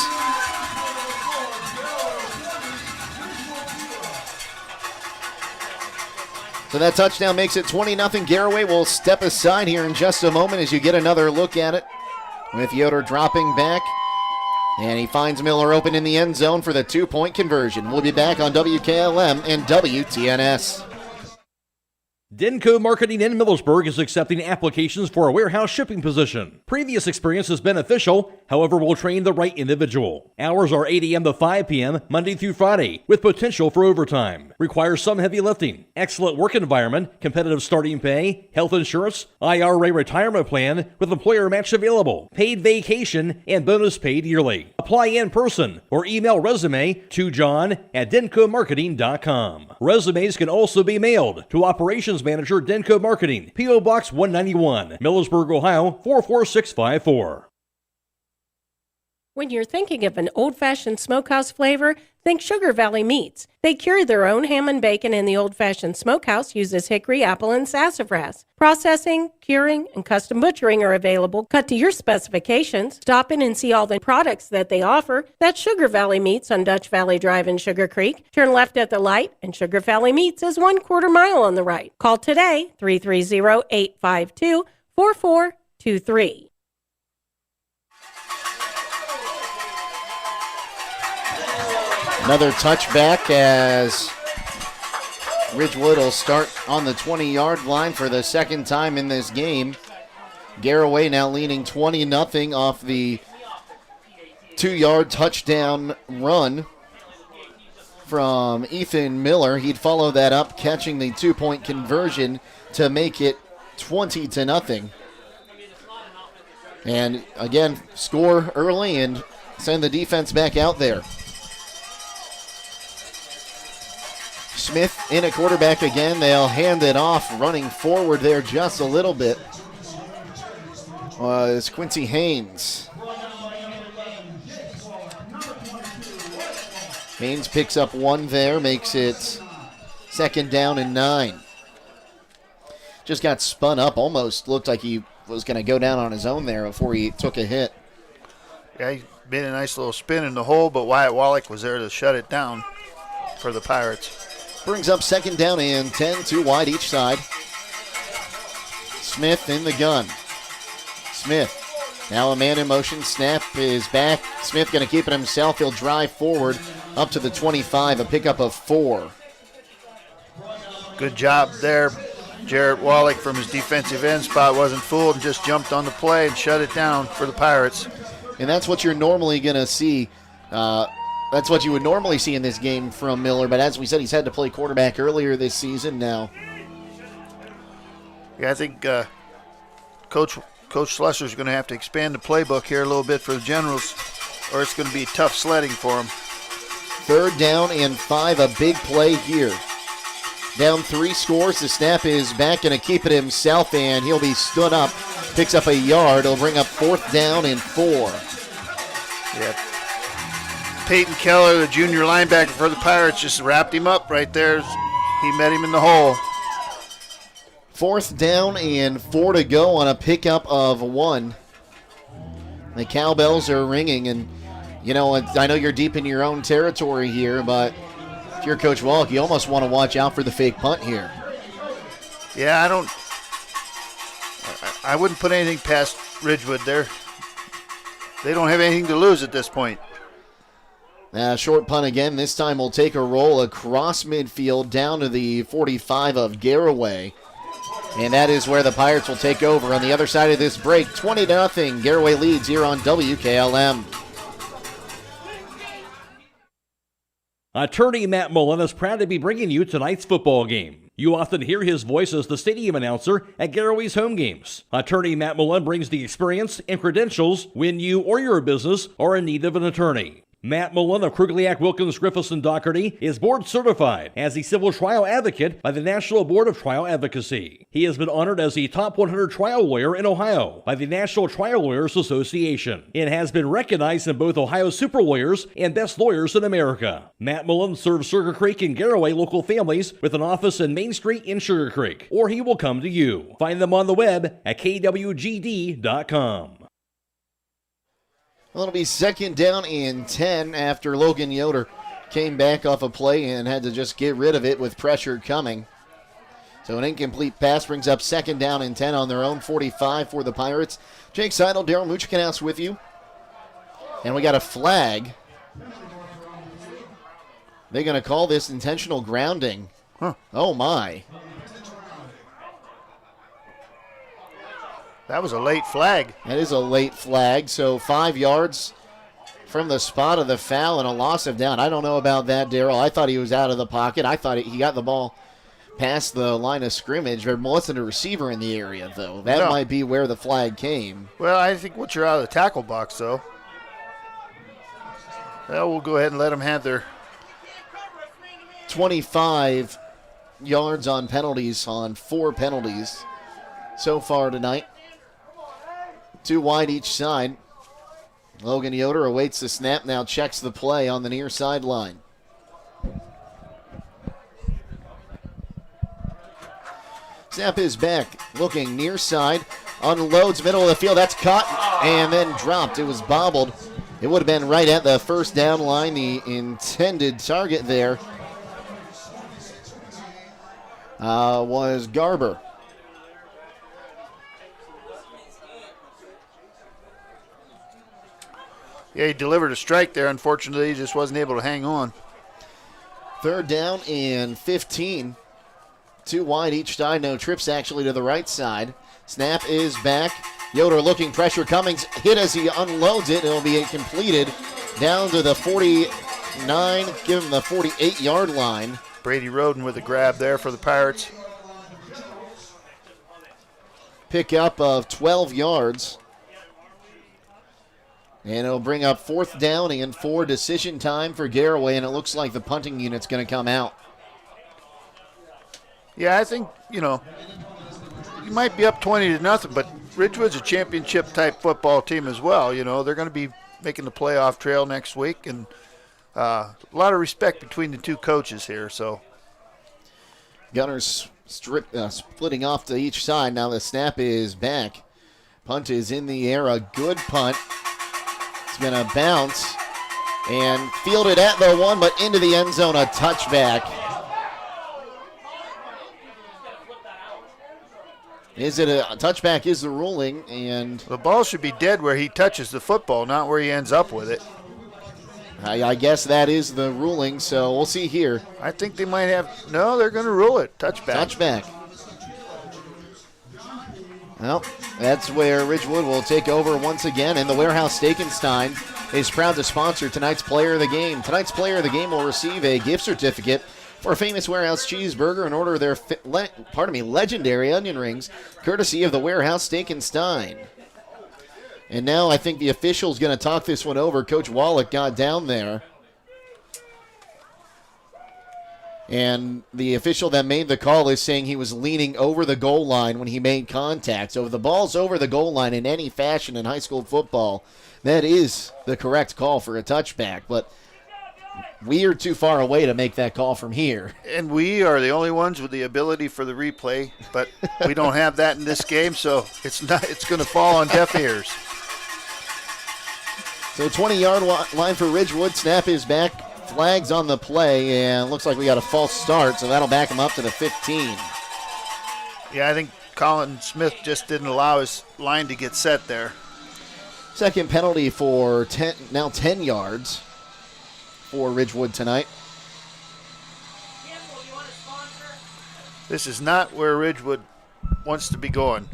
So that touchdown makes it 20-0. Garaway will step aside here in just a moment as you get another look at it. With Yoder dropping back. And he finds Miller open in the end zone for the 2-point conversion. We'll be back on WKLM and WTNS. Denko Marketing in Millersburg is accepting applications for a warehouse shipping position. Previous experience is beneficial, however, we'll train the right individual. Hours are 8 a.m. to 5 p.m. Monday through Friday, with potential for overtime. Requires some heavy lifting. Excellent work environment, competitive starting pay, health insurance, IRA retirement plan with employer match available, paid vacation, and bonus paid yearly. Apply in person or email resume to john@denkomarketing.com. Resumes can also be mailed to Operations Manager, Denko Marketing, P.O. Box 191, Millersburg, Ohio 44654. When you're thinking of an old-fashioned smokehouse flavor, think Sugar Valley Meats. They carry their own ham and bacon, and the old-fashioned smokehouse uses hickory, apple, and sassafras. Processing, curing, and custom butchering are available, cut to your specifications. Stop in and see all the products that they offer. That's Sugar Valley Meats on Dutch Valley Drive in Sugar Creek. Turn left at the light, and Sugar Valley Meats is 1/4 mile on the right. Call today, 330-852-4423. Another touchback as Ridgewood will start on the 20-yard line for the second time in this game. Garaway now leading 20-0 off the 2-yard touchdown run from Ethan Miller. He'd follow that up, catching the 2-point conversion to make it 20-0. And again, score early and send the defense back out there. Smith in at quarterback again. They'll hand it off. Running forward there just a little bit was Quincy Haynes. Haynes picks up 1 there, makes it 2nd down and 9. Just got spun up. Almost looked like he was going to go down on his own there before he took a hit. Yeah, he made a nice little spin in the hole, but Wyatt Wallach was there to shut it down. for the Pirates. Brings up second down and 10, 2 wide each side. Smith in the gun. Smith, now a man in motion. Snap is back. Smith going to keep it himself. He'll drive forward up to the 25, a pickup of 4. Good job there. Jarrett Wallach from his defensive end spot wasn't fooled and just jumped on the play and shut it down for the Pirates. And that's what you're normally going to see. That's what you would normally see in this game from Miller. But as we said, he's had to play quarterback earlier this season now. Yeah, I think Coach Schleser's going to have to expand the playbook here a little bit for the Generals, or it's going to be tough sledding for him. 3rd down and 5, a big play here. Down 3 scores. The snap is back, going to keep it himself, and he'll be stood up. Picks up a yard. He'll bring up 4th down and 4. Yep. Peyton Keller, the junior linebacker for the Pirates, just wrapped him up right there. He met him in the hole. 4th down and 4 to go on a pickup of 1. The cowbells are ringing, and, you know, I know you're deep in your own territory here, but if you're Coach Wallach, you almost want to watch out for the fake punt here. Yeah, I wouldn't put anything past Ridgewood there. They don't have anything to lose at this point. Short punt again. This time will take a roll across midfield down to the 45 of Garaway. And that is where the Pirates will take over on the other side of this break. 20-0. Garaway leads here on WKLM. Attorney Matt Mullen is proud to be bringing you tonight's football game. You often hear his voice as the stadium announcer at Garaway's home games. Attorney Matt Mullen brings the experience and credentials when you or your business are in need of an attorney. Matt Mullen of Krugliak, Wilkins, Griffiths, and Doherty is board certified as a civil trial advocate by the National Board of Trial Advocacy. He has been honored as the top 100 trial lawyer in Ohio by the National Trial Lawyers Association and has been recognized in both Ohio Super Lawyers and Best Lawyers in America. Matt Mullen serves Sugar Creek and Garaway local families with an office in Main Street in Sugar Creek, or he will come to you. Find them on the web at kwgd.com. Well, it'll be 2nd down and 10 after Logan Yoder came back off a play and had to just get rid of it with pressure coming. So an incomplete pass brings up 2nd down and 10 on their own 45 for the Pirates. Jake Seidel, Daryl Muchkinhouse with you. And we got a flag. They're going to call this intentional grounding. Huh. Oh, my. That was a late flag. That is a late flag, so 5 yards from the spot of the foul and a loss of down. I don't know about that, Daryl. I thought he was out of the pocket. I thought he got the ball past the line of scrimmage. There wasn't a receiver in the area, though. That might be where the flag came. Well, I think once you're out of the tackle box, though, well, we'll go ahead and let them have their 25 yards on penalties on 4 penalties so far tonight. 2 wide each side. Logan Yoder awaits the snap, now checks the play on the near sideline. Snap is back, looking near side, unloads middle of the field. That's caught and then dropped. It was bobbled. It would have been right at the first down line, the intended target there was Garber. Yeah, he delivered a strike there. Unfortunately, he just wasn't able to hang on. 3rd down and 15. 2 wide each side. No trips actually to the right side. Snap is back. Yoder looking, pressure coming. Hit as he unloads it. It'll be completed down to the 49. Give him the 48-yard line. Brady Roden with a grab there for the Pirates. Pickup of 12 yards. And it'll bring up 4th down and 4, decision time for Garaway, and it looks like the punting unit's going to come out. Yeah, I think, you might be up 20-0, but Ridgewood's a championship-type football team as well. They're going to be making the playoff trail next week, and a lot of respect between the two coaches here. So, Gunners splitting off to each side. Now the snap is back. Punt is in the air, a good punt. It's going to bounce And fielded at the 1, but into the end zone, a touchback. Is it a touchback is the ruling, and the ball should be dead where he touches the football, not where he ends up with it. I guess that is the ruling, so we'll see here. I think they might have, no, they're going to rule it. Touchback. Touchback. Well, that's where Ridgewood will take over once again, and the Warehouse Steakenstein is proud to sponsor tonight's Player of the Game. Tonight's Player of the Game will receive a gift certificate for a famous Warehouse cheeseburger and order their legendary onion rings, courtesy of the Warehouse Steakenstein. And now I think the official's going to talk this one over. Coach Wallach got down there. And the official that made the call is saying he was leaning over the goal line when he made contact. So if the ball's over the goal line in any fashion in high school football, that is the correct call for a touchback. But we are too far away to make that call from here. And we are the only ones with the ability for the replay, but we don't have that in this game, so it's going to fall on deaf ears. So 20-yard line for Ridgewood. Snap is back. Flags on the play, and looks like we got a false start, so that'll back him up to the 15. Yeah, I think Colin Smith just didn't allow his line to get set there. Second penalty for 10 yards for Ridgewood tonight. This is not where Ridgewood wants to be going.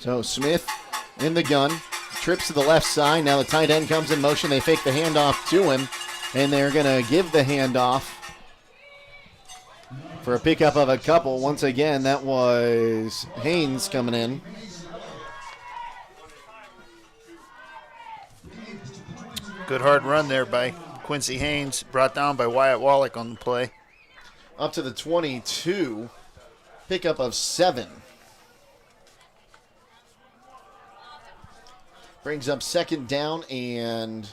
So Smith in the gun, trips to the left side. Now the tight end comes in motion. They fake the handoff to him, and they're going to give the handoff for a pickup of a couple. Once again, that was Haynes coming in. Good hard run there by Quincy Haynes, brought down by Wyatt Wallach on the play. Up to the 22, pickup of 7. Brings up second down and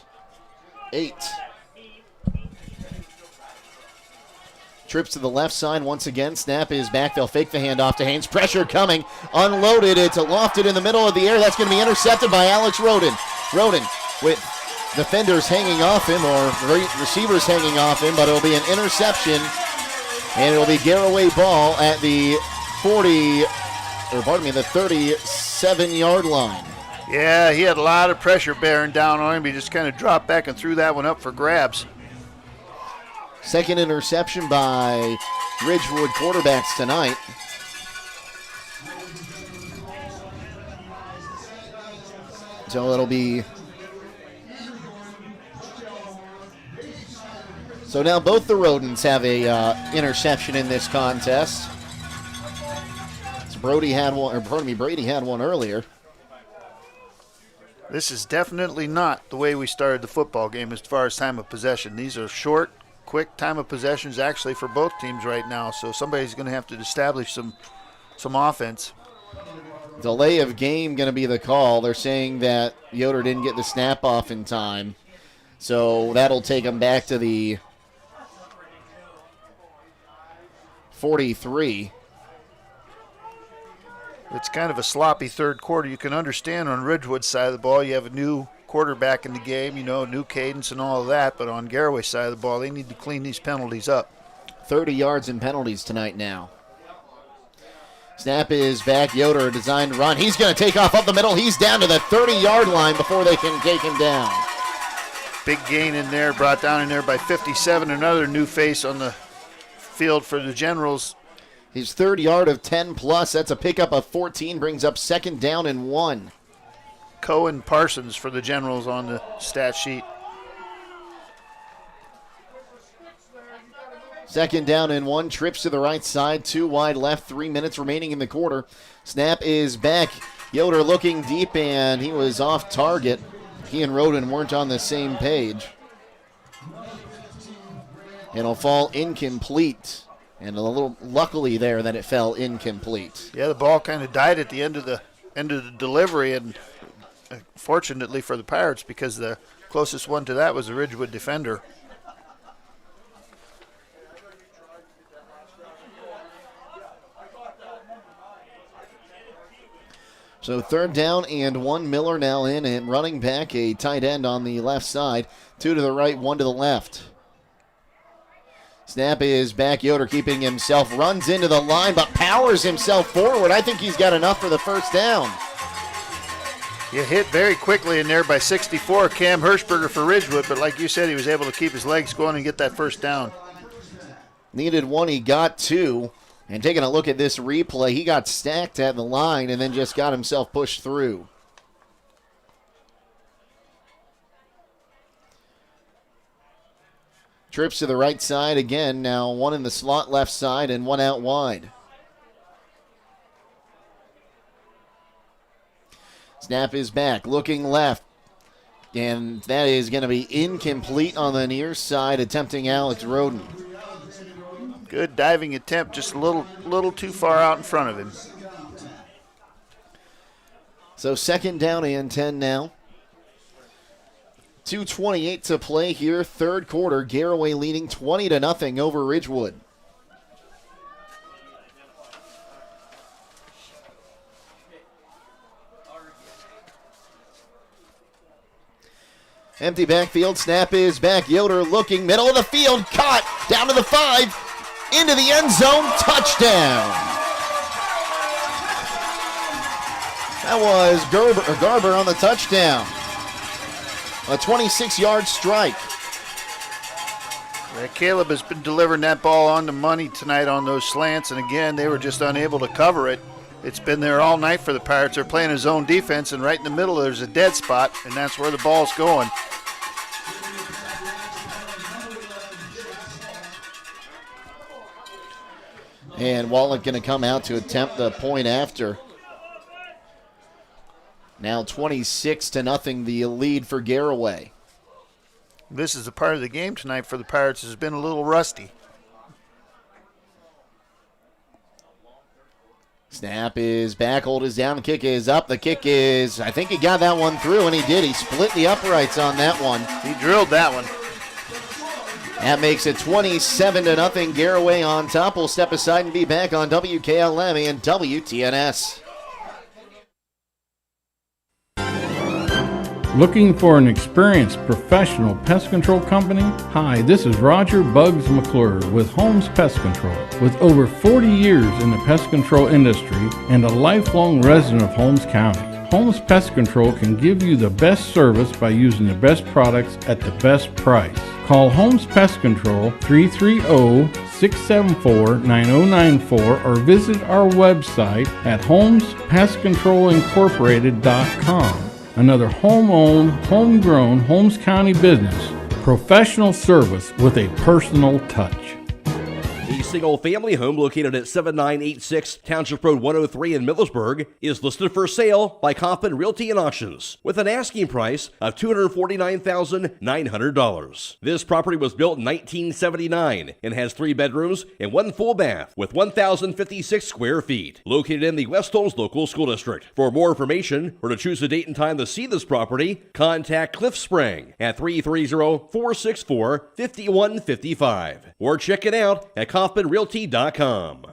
8. Trips to the left side once again. Snap is back. They'll fake the handoff to Haynes. Pressure coming. Unloaded. It's lofted in the middle of the air. That's going to be intercepted by Alex Roden. Roden with defenders hanging off him or receivers hanging off him, but it'll be an interception, and it'll be Garaway ball at the 37-yard line. Yeah, he had a lot of pressure bearing down on him. He just kind of dropped back and threw that one up for grabs. Second interception by Ridgewood quarterbacks tonight. So it'll be... So now both the Rodents have a interception in this contest. So Brady had one earlier. This is definitely not the way we started the football game as far as time of possession. These are short, quick time of possessions actually for both teams right now, so somebody's going to have to establish some offense. Delay of game going to be the call. They're saying that Yoder didn't get the snap off in time, so that'll take them back to the 43. It's kind of a sloppy third quarter. You can understand on Ridgewood's side of the ball, you have a new quarterback in the game, new cadence and all of that, but on Garaway's side of the ball, they need to clean these penalties up. 30 yards in penalties tonight now. Snap is back. Yoder, designed run. He's going to take off up the middle. He's down to the 30-yard line before they can take him down. Big gain in there, brought down in there by 57. Another new face on the field for the Generals. His third yard of 10+. That's a pickup of 14. Brings up second down and 1. Cohen Parsons for the Generals on the stat sheet. Second down and 1. Trips to the right side. 2 wide left. 3 minutes remaining in the quarter. Snap is back. Yoder looking deep, and he was off target. He and Roden weren't on the same page. It'll fall incomplete. And a little luckily there that it fell incomplete. Yeah, the ball kind of died at the end of the delivery, and fortunately for the Pirates, because the closest one to that was the Ridgewood defender. So 3rd down and 1. Miller now in and running back, a tight end on the left side. 2 to the right, 1 to the left. Snap is back. Yoder keeping himself, runs into the line, but powers himself forward. I think he's got enough for the first down. You hit very quickly in there by 64, Cam Hirschberger for Ridgewood, but like you said, he was able to keep his legs going and get that first down. Needed 1, he got 2. And taking a look at this replay, he got stacked at the line and then just got himself pushed through. Trips to the right side again. Now 1 in the slot left side and 1 out wide. Snap is back, looking left. And that is going to be incomplete on the near side, attempting Alex Roden. Good diving attempt, just a little too far out in front of him. So 2nd down and 10 now. 2:28 to play here, 3rd quarter. Garaway leading 20-0 over Ridgewood. Empty backfield, snap is back. Yoder looking, middle of the field, caught, down to the 5, into the end zone, touchdown. That was Garber on the touchdown. A 26-yard strike. Yeah, Caleb has been delivering that ball on the money tonight on those slants, and again, they were just unable to cover it. It's been there all night for the Pirates. They're playing a zone defense, and right in the middle there's a dead spot, and that's where the ball's going. And Wallach going to come out to attempt the point after. Now 26-0, the lead for Garaway. This is the part of the game tonight for the Pirates has been a little rusty. Snap is back, hold is down, the kick is up. The kick is, I think he got that one through, and he did. He split the uprights on that one. He drilled that one. That makes it 27-0. Garaway on top. We'll step aside and be back on WKLM and WTNS. Looking for an experienced professional pest control company? Hi, this is Roger Bugs McClure with Holmes Pest Control. With over 40 years in the pest control industry and a lifelong resident of Holmes County, Holmes Pest Control can give you the best service by using the best products at the best price. Call Holmes Pest Control 330-674-9094 or visit our website at holmespestcontrolincorporated.com. Another home-owned, homegrown Holmes County business. Professional service with a personal touch. A single-family home located at 7986 Township Road 103 in Millersburg is listed for sale by Kaufman Realty and Auctions with an asking price of $249,900. This property was built in 1979 and has 3 bedrooms and 1 full bath with 1,056 square feet. Located in the West Holmes Local School District. For more information or to choose a date and time to see this property, contact Cliff Sprang at 330-464-5155 or check it out at KaufmanRealty.com.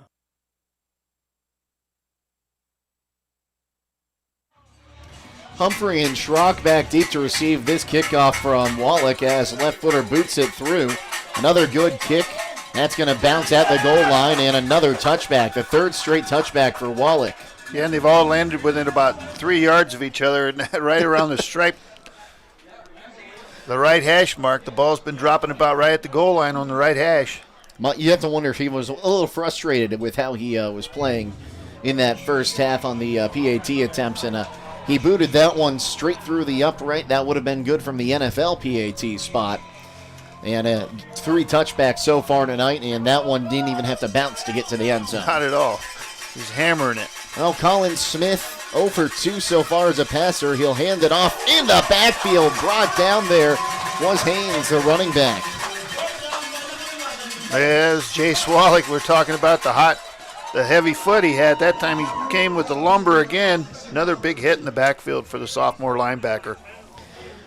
Humphrey and Schrock back deep to receive this kickoff from Wallach as left footer boots it through. Another good kick. That's going to bounce at the goal line and another touchback. The 3rd straight touchback for Wallach. Yeah, and they've all landed within about 3 yards of each other and right around the stripe. The right hash mark. The ball's been dropping about right at the goal line on the right hash. You have to wonder if he was a little frustrated with how he was playing in that first half on the PAT attempts, and he booted that one straight through the upright. That would have been good from the NFL PAT spot. And 3 touchbacks so far tonight, and that one didn't even have to bounce to get to the end zone. Not at all. He's hammering it. Well, Colin Smith, 0 for 2 so far as a passer. He'll hand it off in the backfield. Brought down there was Haynes, the running back. As Jace Wallach, we're talking about the heavy foot he had. That time he came with the lumber again. Another big hit in the backfield for the sophomore linebacker.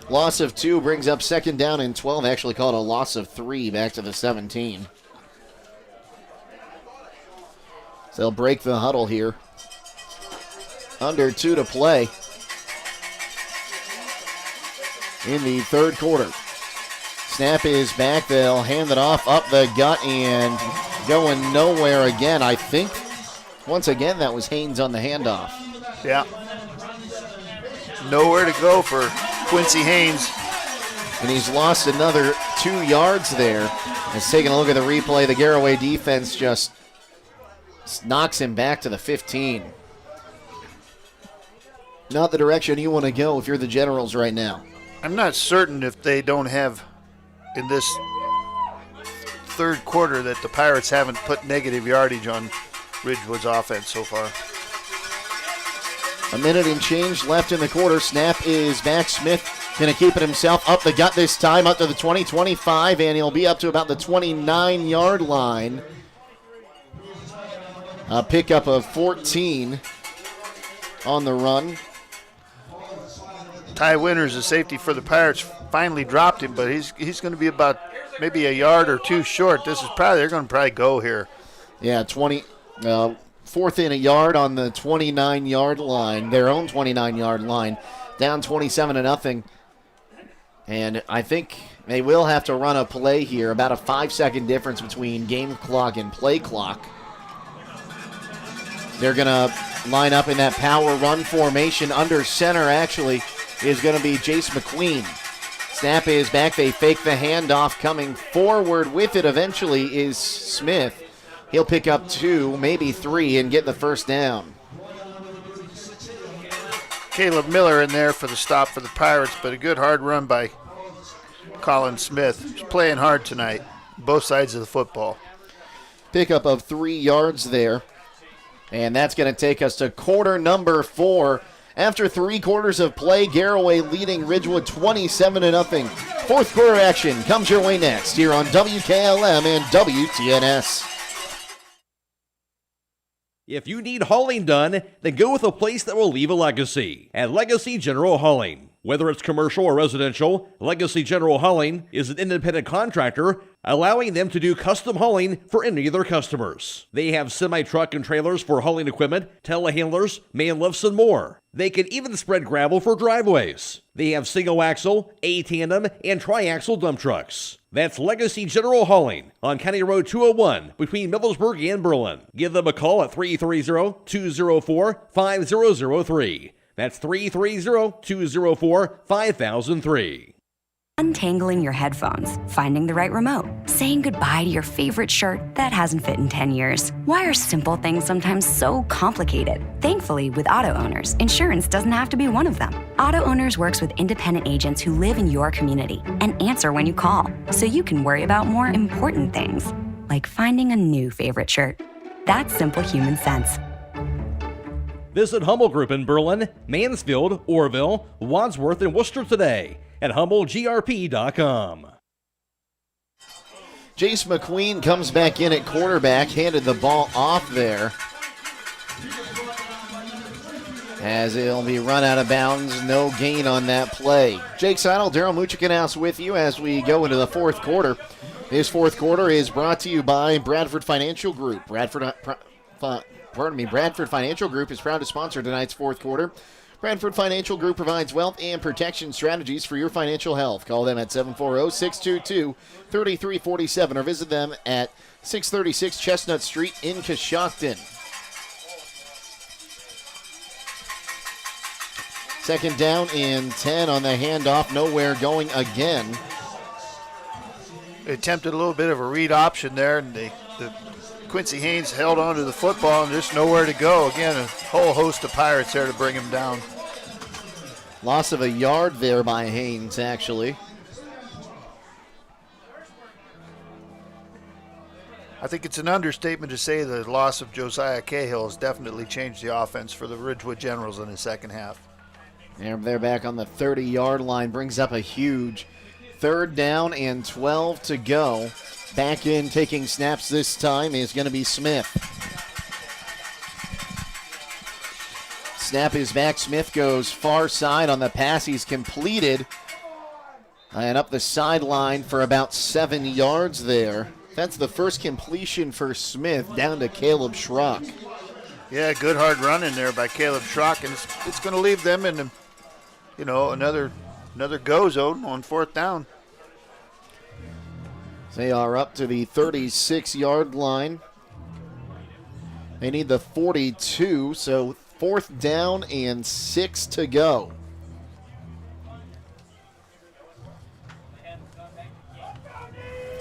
Loss of 2 brings up 2nd down and 12. Actually called a loss of 3 back to the 17. So they'll break the huddle here. Under 2 to play in the third quarter. Snap is back. They'll hand it off up the gut and going nowhere again. I think, once again, that was Haynes on the handoff. Yeah. Nowhere to go for Quincy Haynes. And he's lost another 2 yards there. As taking a look at the replay, the Garaway defense just knocks him back to the 15. Not the direction you want to go if you're the Generals right now. I'm not certain if they don't have, in this third quarter, that the Pirates haven't put negative yardage on Ridgewood's offense so far. A minute and change left in the quarter. Snap is back. Smith going to keep it himself up the gut this time, up to the 20, 25, and he'll be up to about the 29-yard line. A pickup of 14 on the run. Ty Winters, the safety for the Pirates, finally dropped him, but he's going to be about maybe a yard or two short. This is probably, they're going to probably go here. Yeah, 20, fourth in a yard on the 29-yard line, their own 29-yard line, down 27-0. And I think they will have to run a play here, about a 5-second difference between game clock and play clock. They're going to line up in that power run formation. Under center, actually, is going to be Jace McQueen. Snap is back. They fake the handoff. Coming forward with it eventually is Smith. He'll pick up 2, maybe 3, and get the first down. Caleb Miller in there for the stop for the Pirates, but a good hard run by Colin Smith. He's playing hard tonight, both sides of the football. Pickup of 3 yards there. And that's going to take us to quarter number 4. After 3 quarters of play, Garaway leading Ridgewood 27-0. Fourth quarter action comes your way next here on WKLM and WTNS. If you need hauling done, then go with a place that will leave a legacy. At Legacy General Hauling. Whether it's commercial or residential, Legacy General Hauling is an independent contractor, allowing them to do custom hauling for any of their customers. They have semi-truck and trailers for hauling equipment, telehandlers, man lifts, and more. They can even spread gravel for driveways. They have single-axle, A-tandem, and tri-axle dump trucks. That's Legacy General Hauling on County Road 201 between Millersburg and Berlin. Give them a call at 330-204-5003. That's 330-204-5003. Untangling your headphones, finding the right remote, saying goodbye to your favorite shirt that hasn't fit in 10 years. Why are simple things sometimes so complicated? Thankfully, with Auto Owners, insurance doesn't have to be one of them. Auto Owners works with independent agents who live in your community and answer when you call, so you can worry about more important things, like finding a new favorite shirt. That's simple human sense. Visit Hummel Group in Berlin, Mansfield, Orville, Wadsworth, and Worcester today at HummelGRP.com. Jace McQueen comes back in at quarterback, handed the ball off there. As it'll be run out of bounds, no gain on that play. Jake Seidel, Daryl Muchikanaus with you as we go into the fourth quarter. This fourth quarter is brought to you by Bradford Financial Group. Bradford Financial Group is proud to sponsor tonight's fourth quarter. Bradford Financial Group provides wealth and protection strategies for your financial health. Call them at 740-622-3347 or visit them at 636 Chestnut Street in Coshocton. Second down and 10 on the handoff. Nowhere going again. They attempted a little bit of a read option there, and the Quincy Haynes held on to the football and just nowhere to go. Again, a whole host of Pirates there to bring him down. Loss of a yard there by Haynes, actually. I think it's an understatement to say the loss of Josiah Cahill has definitely changed the offense for the Ridgewood Generals in the second half. And they're back on the 30-yard line, brings up a huge third down and 12 to go. Back in taking snaps this time is going to be Smith. Snap is back. Smith goes far side on the pass. He's completed. And up the sideline for about 7 yards there. That's the first completion for Smith down to Caleb Schrock. Yeah, good hard run in there by Caleb Schrock, and it's going to leave them in, another go zone on 4th down. They are up to the 36-yard line. They need the 42, so 4th down and 6 to go.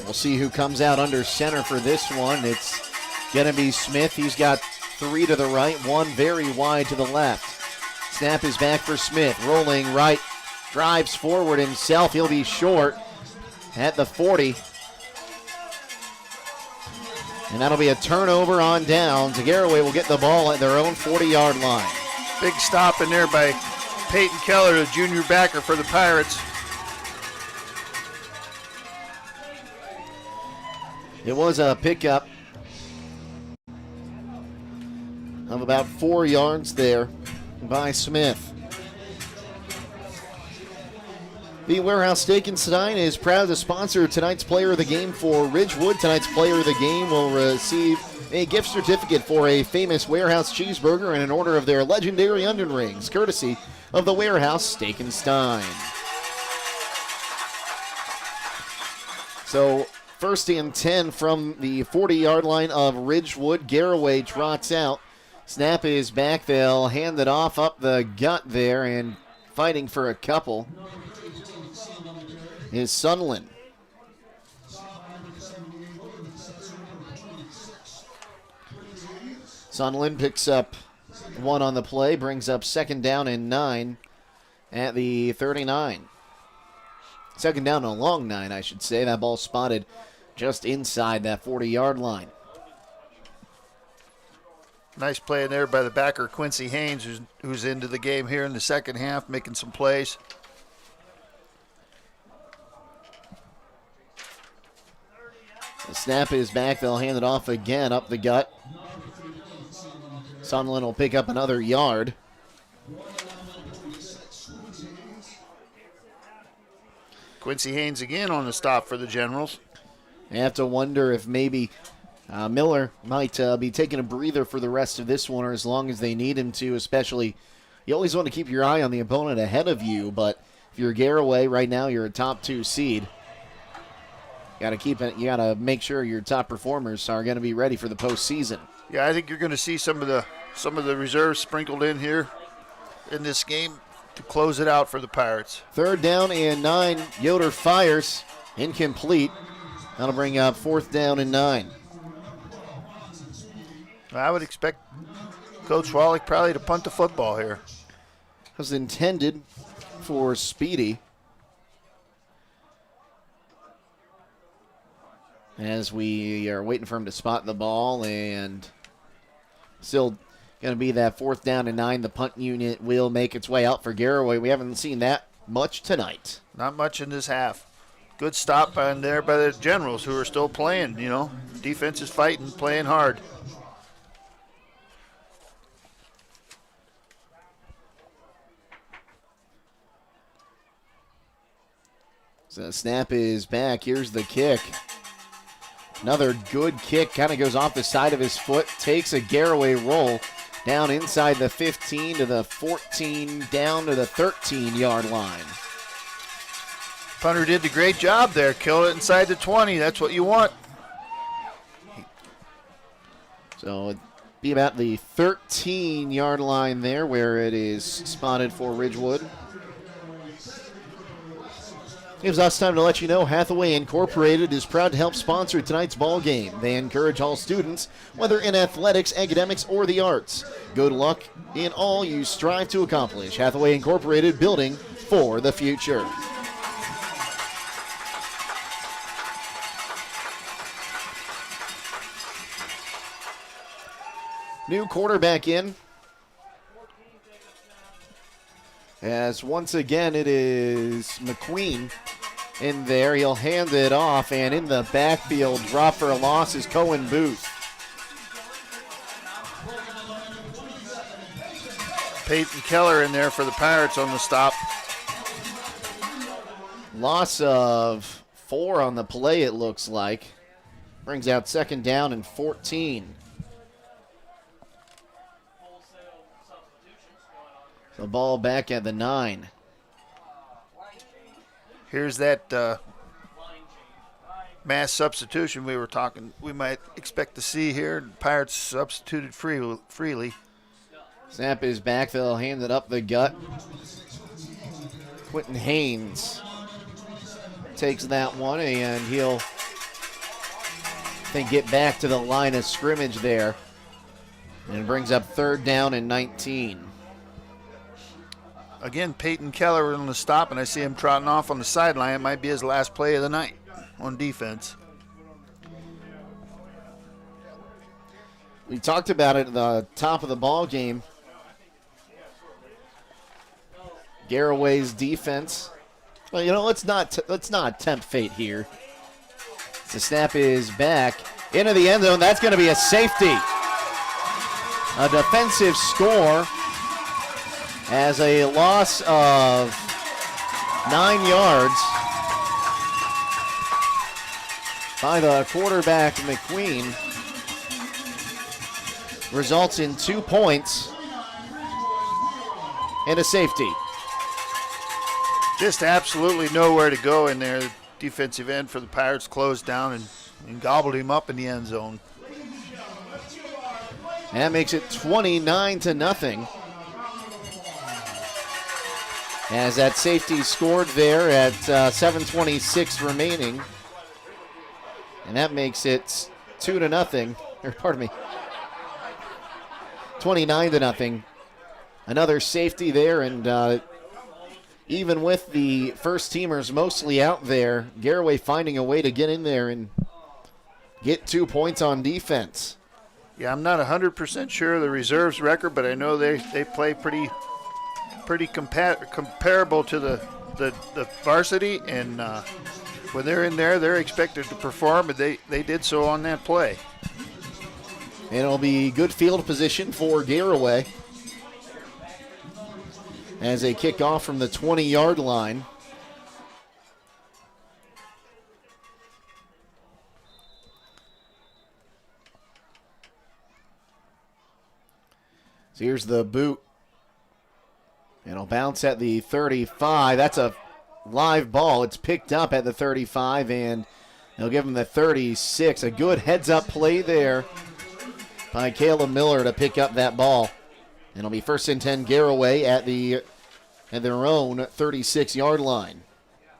We'll see who comes out under center for this one. It's going to be Smith. He's got 3 to the right, 1 very wide to the left. Snap is back for Smith. Rolling right, drives forward himself. He'll be short at the 40. And that'll be a turnover on downs. Garaway will get the ball at their own 40-yard line. Big stop in there by Peyton Keller, the junior backer for the Pirates. It was a pickup of about 4 yards there by Smith. The Warehouse Steak and Stein is proud to sponsor tonight's Player of the Game for Ridgewood. Tonight's Player of the Game will receive a gift certificate for a famous Warehouse cheeseburger and an order of their legendary onion rings, courtesy of the Warehouse Steak and Stein. So, 1st and 10 from the 40-yard line of Ridgewood. Garaway trots out. Snap is back. They'll hand it off up the gut there, and fighting for a couple is Sunland. Sunland picks up 1 on the play, brings up 2nd down and 9 at the 39. 2nd down and a long 9, I should say. That ball spotted just inside that 40-yard line. Nice play in there by the backer, Quincy Haynes, who's into the game here in the second half, making some plays. The snap is back. They'll hand it off again up the gut. Sunland will pick up another yard. Quincy Haynes again on the stop for the Generals. I have to wonder if maybe Miller might be taking a breather for the rest of this one, or as long as they need him to, especially. You always want to keep your eye on the opponent ahead of you, but if you're Garaway right now, you're a top 2 seed. You got to make sure your top performers are going to be ready for the postseason. Yeah, I think you're going to see some of the reserves sprinkled in here in this game to close it out for the Pirates. 3rd down and 9. Yoder fires. Incomplete. That'll bring up 4th down and 9. I would expect Coach Wallach probably to punt the football here. It was intended for Speedy. As we are waiting for him to spot the ball, and still going to be that 4th down and 9. The punt unit will make its way out for Garaway. We haven't seen that much tonight. Not much in this half. Good stop on there by the Generals, who are still playing, Defense is fighting, playing hard. So the snap is back. Here's the kick. Another good kick, kind of goes off the side of his foot, takes a Garaway roll down inside the 15 to the 14, down to the 13-yard line. Punter did a great job there, killed it inside the 20. That's what you want. So it'd be about the 13-yard line there where it is spotted for Ridgewood. Gives us time to let you know Hathaway Incorporated is proud to help sponsor tonight's ball game. They encourage all students, whether in athletics, academics, or the arts. Good luck in all you strive to accomplish. Hathaway Incorporated, building for the future. New quarterback in. As once again it is McQueen in there. He'll hand it off, and in the backfield, drop for a loss is Cohen Booth. Peyton Keller in there for the Pirates on the stop. Loss of 4 on the play, it looks like. Brings out 2nd down and 14. The ball back at the 9. Here's that mass substitution we might expect to see here. Pirates substituted freely. Snap is back. They'll hand it up the gut. Quentin Haynes takes that one, and he'll get back to the line of scrimmage there. And brings up 3rd down and 19. Again, Peyton Keller on the stop, and I see him trotting off on the sideline. It might be his last play of the night on defense. We talked about it at the top of the ball game. Garaway's defense. Well, let's not tempt fate here. The snap is back into the end zone. That's going to be a safety. A defensive score as a loss of 9 yards by the quarterback, McQueen, results in 2 points and a safety. Just absolutely nowhere to go in there. Defensive end for the Pirates closed down and gobbled him up in the end zone. That makes it 29-0. As that safety scored there at 7:26 remaining. And that makes it 2-0. Or pardon me. 29-0. Another safety there, and even with the first teamers mostly out there, Garaway finding a way to get in there and get 2 points on defense. Yeah, I'm not 100% sure of the reserves record, but I know they play pretty comparable to the varsity, and when they're in there, they're expected to perform, and they did so on that play. And it'll be good field position for Garaway as they kick off from the 20-yard line. So here's the boot. It'll bounce at the 35. That's a live ball. It's picked up at the 35, and they'll give him the 36. A good heads-up play there by Caleb Miller to pick up that ball. And it'll be 1st and 10 Garaway at their own 36-yard line.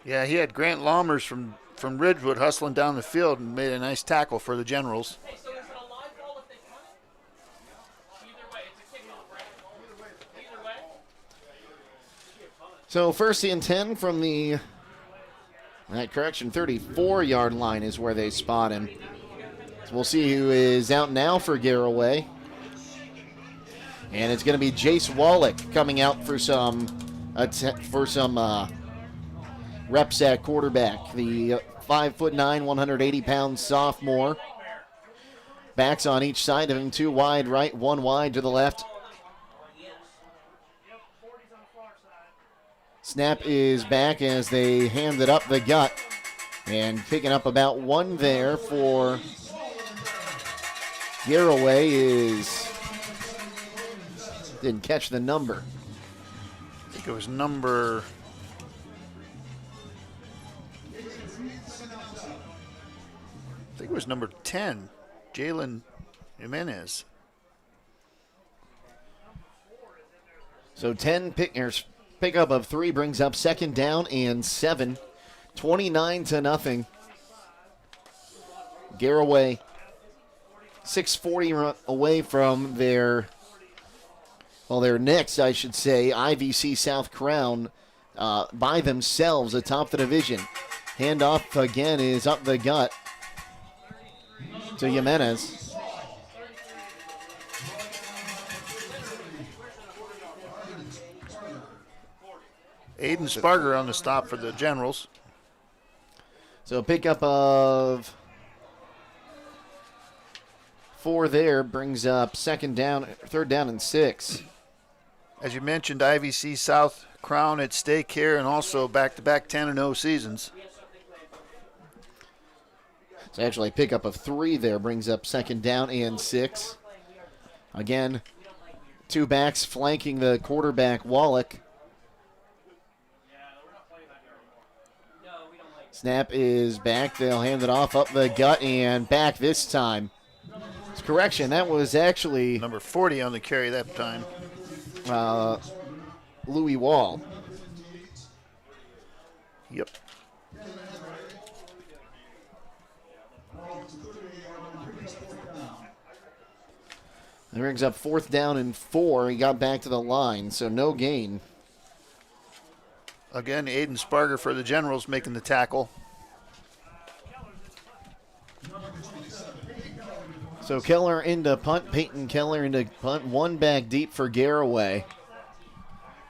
Yeah, he had Grant Laumers from Ridgewood hustling down the field and made a nice tackle for the Generals. So 1st and 10 from the 34-yard line is where they spot him. So we'll see who is out now for Garaway. And it's going to be Jason Wallach coming out for some reps at quarterback. The 5'9", 180-pound sophomore. Backs on each side of him, 2 wide right, 1 wide to the left. Snap is back as they hand it up the gut. And picking up about 1 there for Garaway is... Didn't catch the number. I think it was number... I think it was number 10, Jalen Jimenez. So 10 pickup of 3 brings up 2nd down and 7. 29-0. Garaway 6:40 away from their next, I should say, IVC South crown by themselves atop the division. Handoff again is up the gut to Jimenez. Aiden Sparger on the stop for the Generals. So a pickup of 4 there brings up 3rd down and 6. As you mentioned, IVC South crown at stake here, and also back-to-back 10-0 seasons. So actually a pickup of 3 there brings up 2nd down and 6. Again, Two backs flanking the quarterback, Wallach. Snap is back. They'll hand it off up the gut and back this time. Correction, that was actually number 40 on the carry that time. Louis Wall. Yep. That brings up 4th down and 4. He got back to the line, so no gain. Again, Aiden Sparger for the Generals making the tackle. So Keller into punt, Peyton Keller into punt, 1 back deep for Garaway.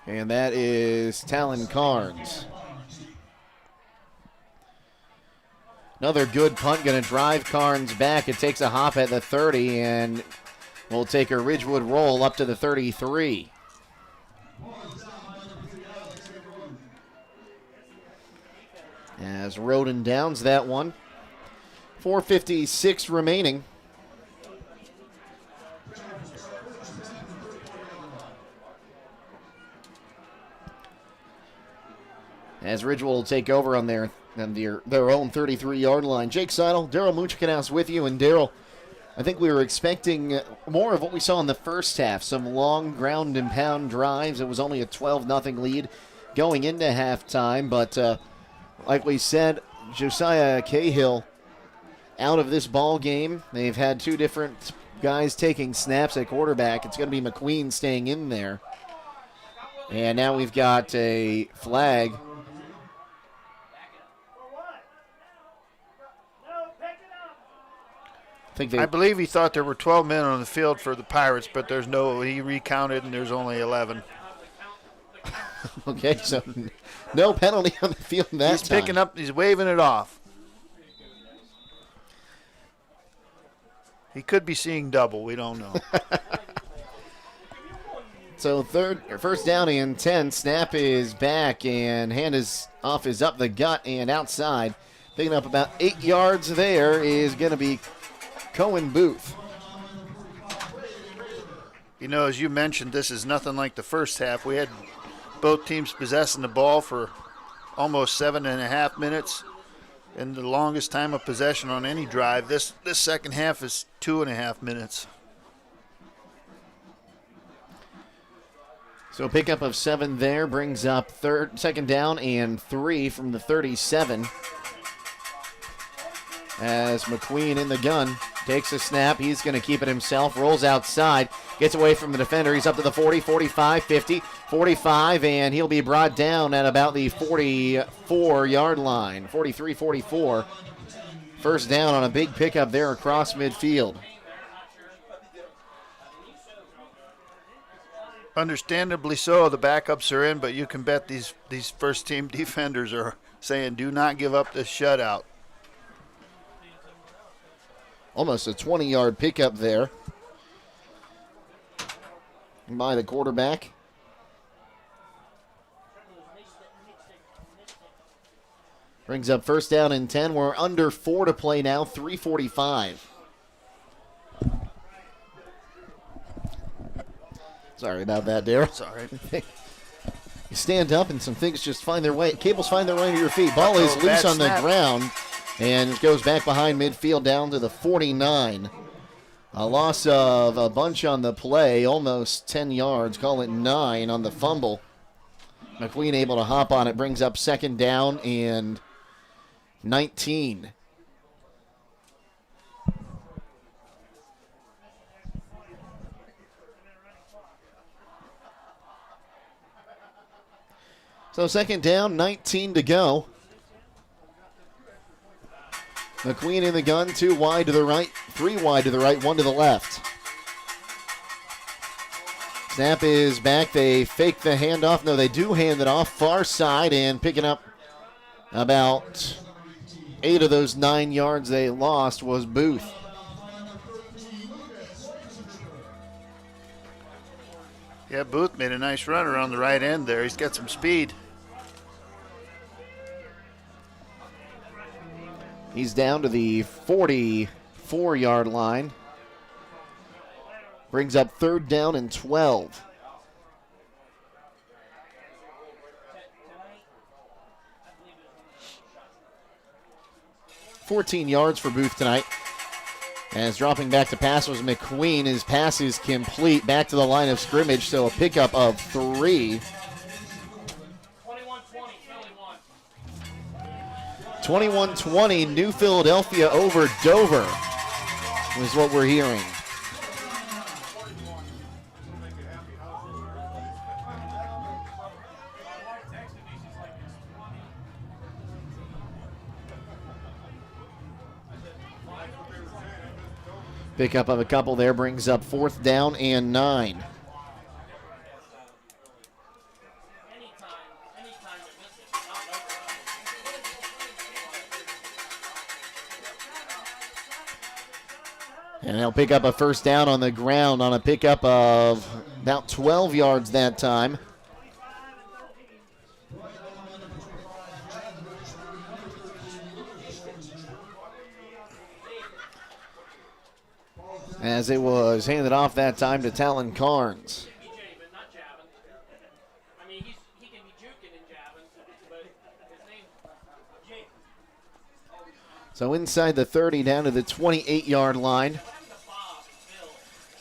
And that is Talon Carnes. Another good punt, going to drive Carnes back. It takes a hop at the 30 and will take a Ridgewood roll up to the 33. As Roden downs that one. 4:56 remaining. As Ridgewood will take over on their own 33-yard line. Jake Seidel, Daryl Munchkin with you. And Daryl, I think we were expecting more of what we saw in the first half. Some long ground and pound drives. It was only a 12-0 lead going into halftime. But like we said, Josiah Cahill out of this ball game. They've had 2 different guys taking snaps at quarterback. It's going to be McQueen staying in there. And now we've got a flag. I believe he thought there were 12 men on the field for the Pirates, but he recounted and there's only 11. Okay, so no penalty on the field that time. He's waving it off. He could be seeing double, we don't know. So 1st down and 10, snap is back and hand is off is up the gut and outside. Picking up about 8 yards there is going to be Cohen Booth. You know, as you mentioned, this is nothing like the first half. We had both teams possessing the ball for almost 7.5 minutes, and the longest time of possession on any drive. This second half is 2.5 minutes. So a pickup of 7 there brings up 2nd down and 3 from the 37. As McQueen in the gun takes a snap. He's going to keep it himself. Rolls outside. Gets away from the defender. He's up to the 40, 45, 50, 45, and he'll be brought down at about the 44-yard line. 43, 44. 1st down on a big pickup there across midfield. Understandably so, the backups are in, but you can bet these first-team defenders are saying, do not give up this shutout. Almost a 20-yard pickup there by the quarterback. Brings up 1st down and 10. We're under 4 to play now, 3:45. Sorry about that, Daryl. Sorry. You stand up and some things just find their way. Cables find their way to your feet. Ball is loose on the ground. And it goes back behind midfield down to the 49. A loss of a bunch on the play, almost 10 yards, call it 9 on the fumble. McQueen able to hop on it, brings up 2nd down and 19. So 2nd down, 19 to go. McQueen in the gun, 2 wide to the right, 3 wide to the right, 1 to the left. Snap is back. They fake the handoff. No, they do hand it off far side and picking up about 8 of those 9 yards they lost was Booth. Yeah, Booth made a nice run around the right end there. He's got some speed. He's down to the 44-yard line. Brings up 3rd down and 12. $14 yards for Booth tonight. As dropping back to pass was McQueen. His pass is complete. Back to the line of scrimmage, so a pickup of 3. 21-20, New Philadelphia over Dover is what we're hearing. Pickup of a couple there brings up 4th down and 9. And they'll pick up a 1st down on the ground on a pickup of about 12 yards that time. As it was handed off that time to Talon Carnes. So inside the 30 down to the 28-yard line.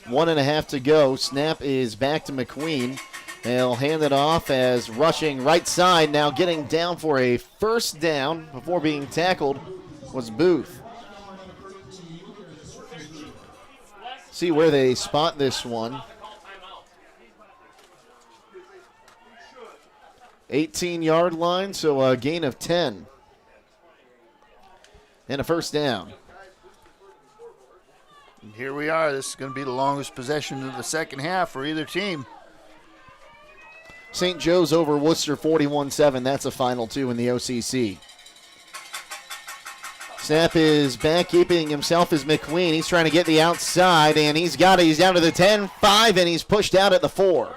1.5 to go. Snap is back to McQueen. They'll hand it off as rushing right side, now getting down for a 1st down before being tackled was Booth. See where they spot this one. 18-yard line, so a gain of 10. And a 1st down. And here we are. This is going to be the longest possession of the second half for either team. St. Joe's over Worcester 41-7. That's a final 2 in the OCC. Snap is back, keeping himself as McQueen. He's trying to get the outside, and he's got it. He's down to the 10, 5, and he's pushed out at the 4.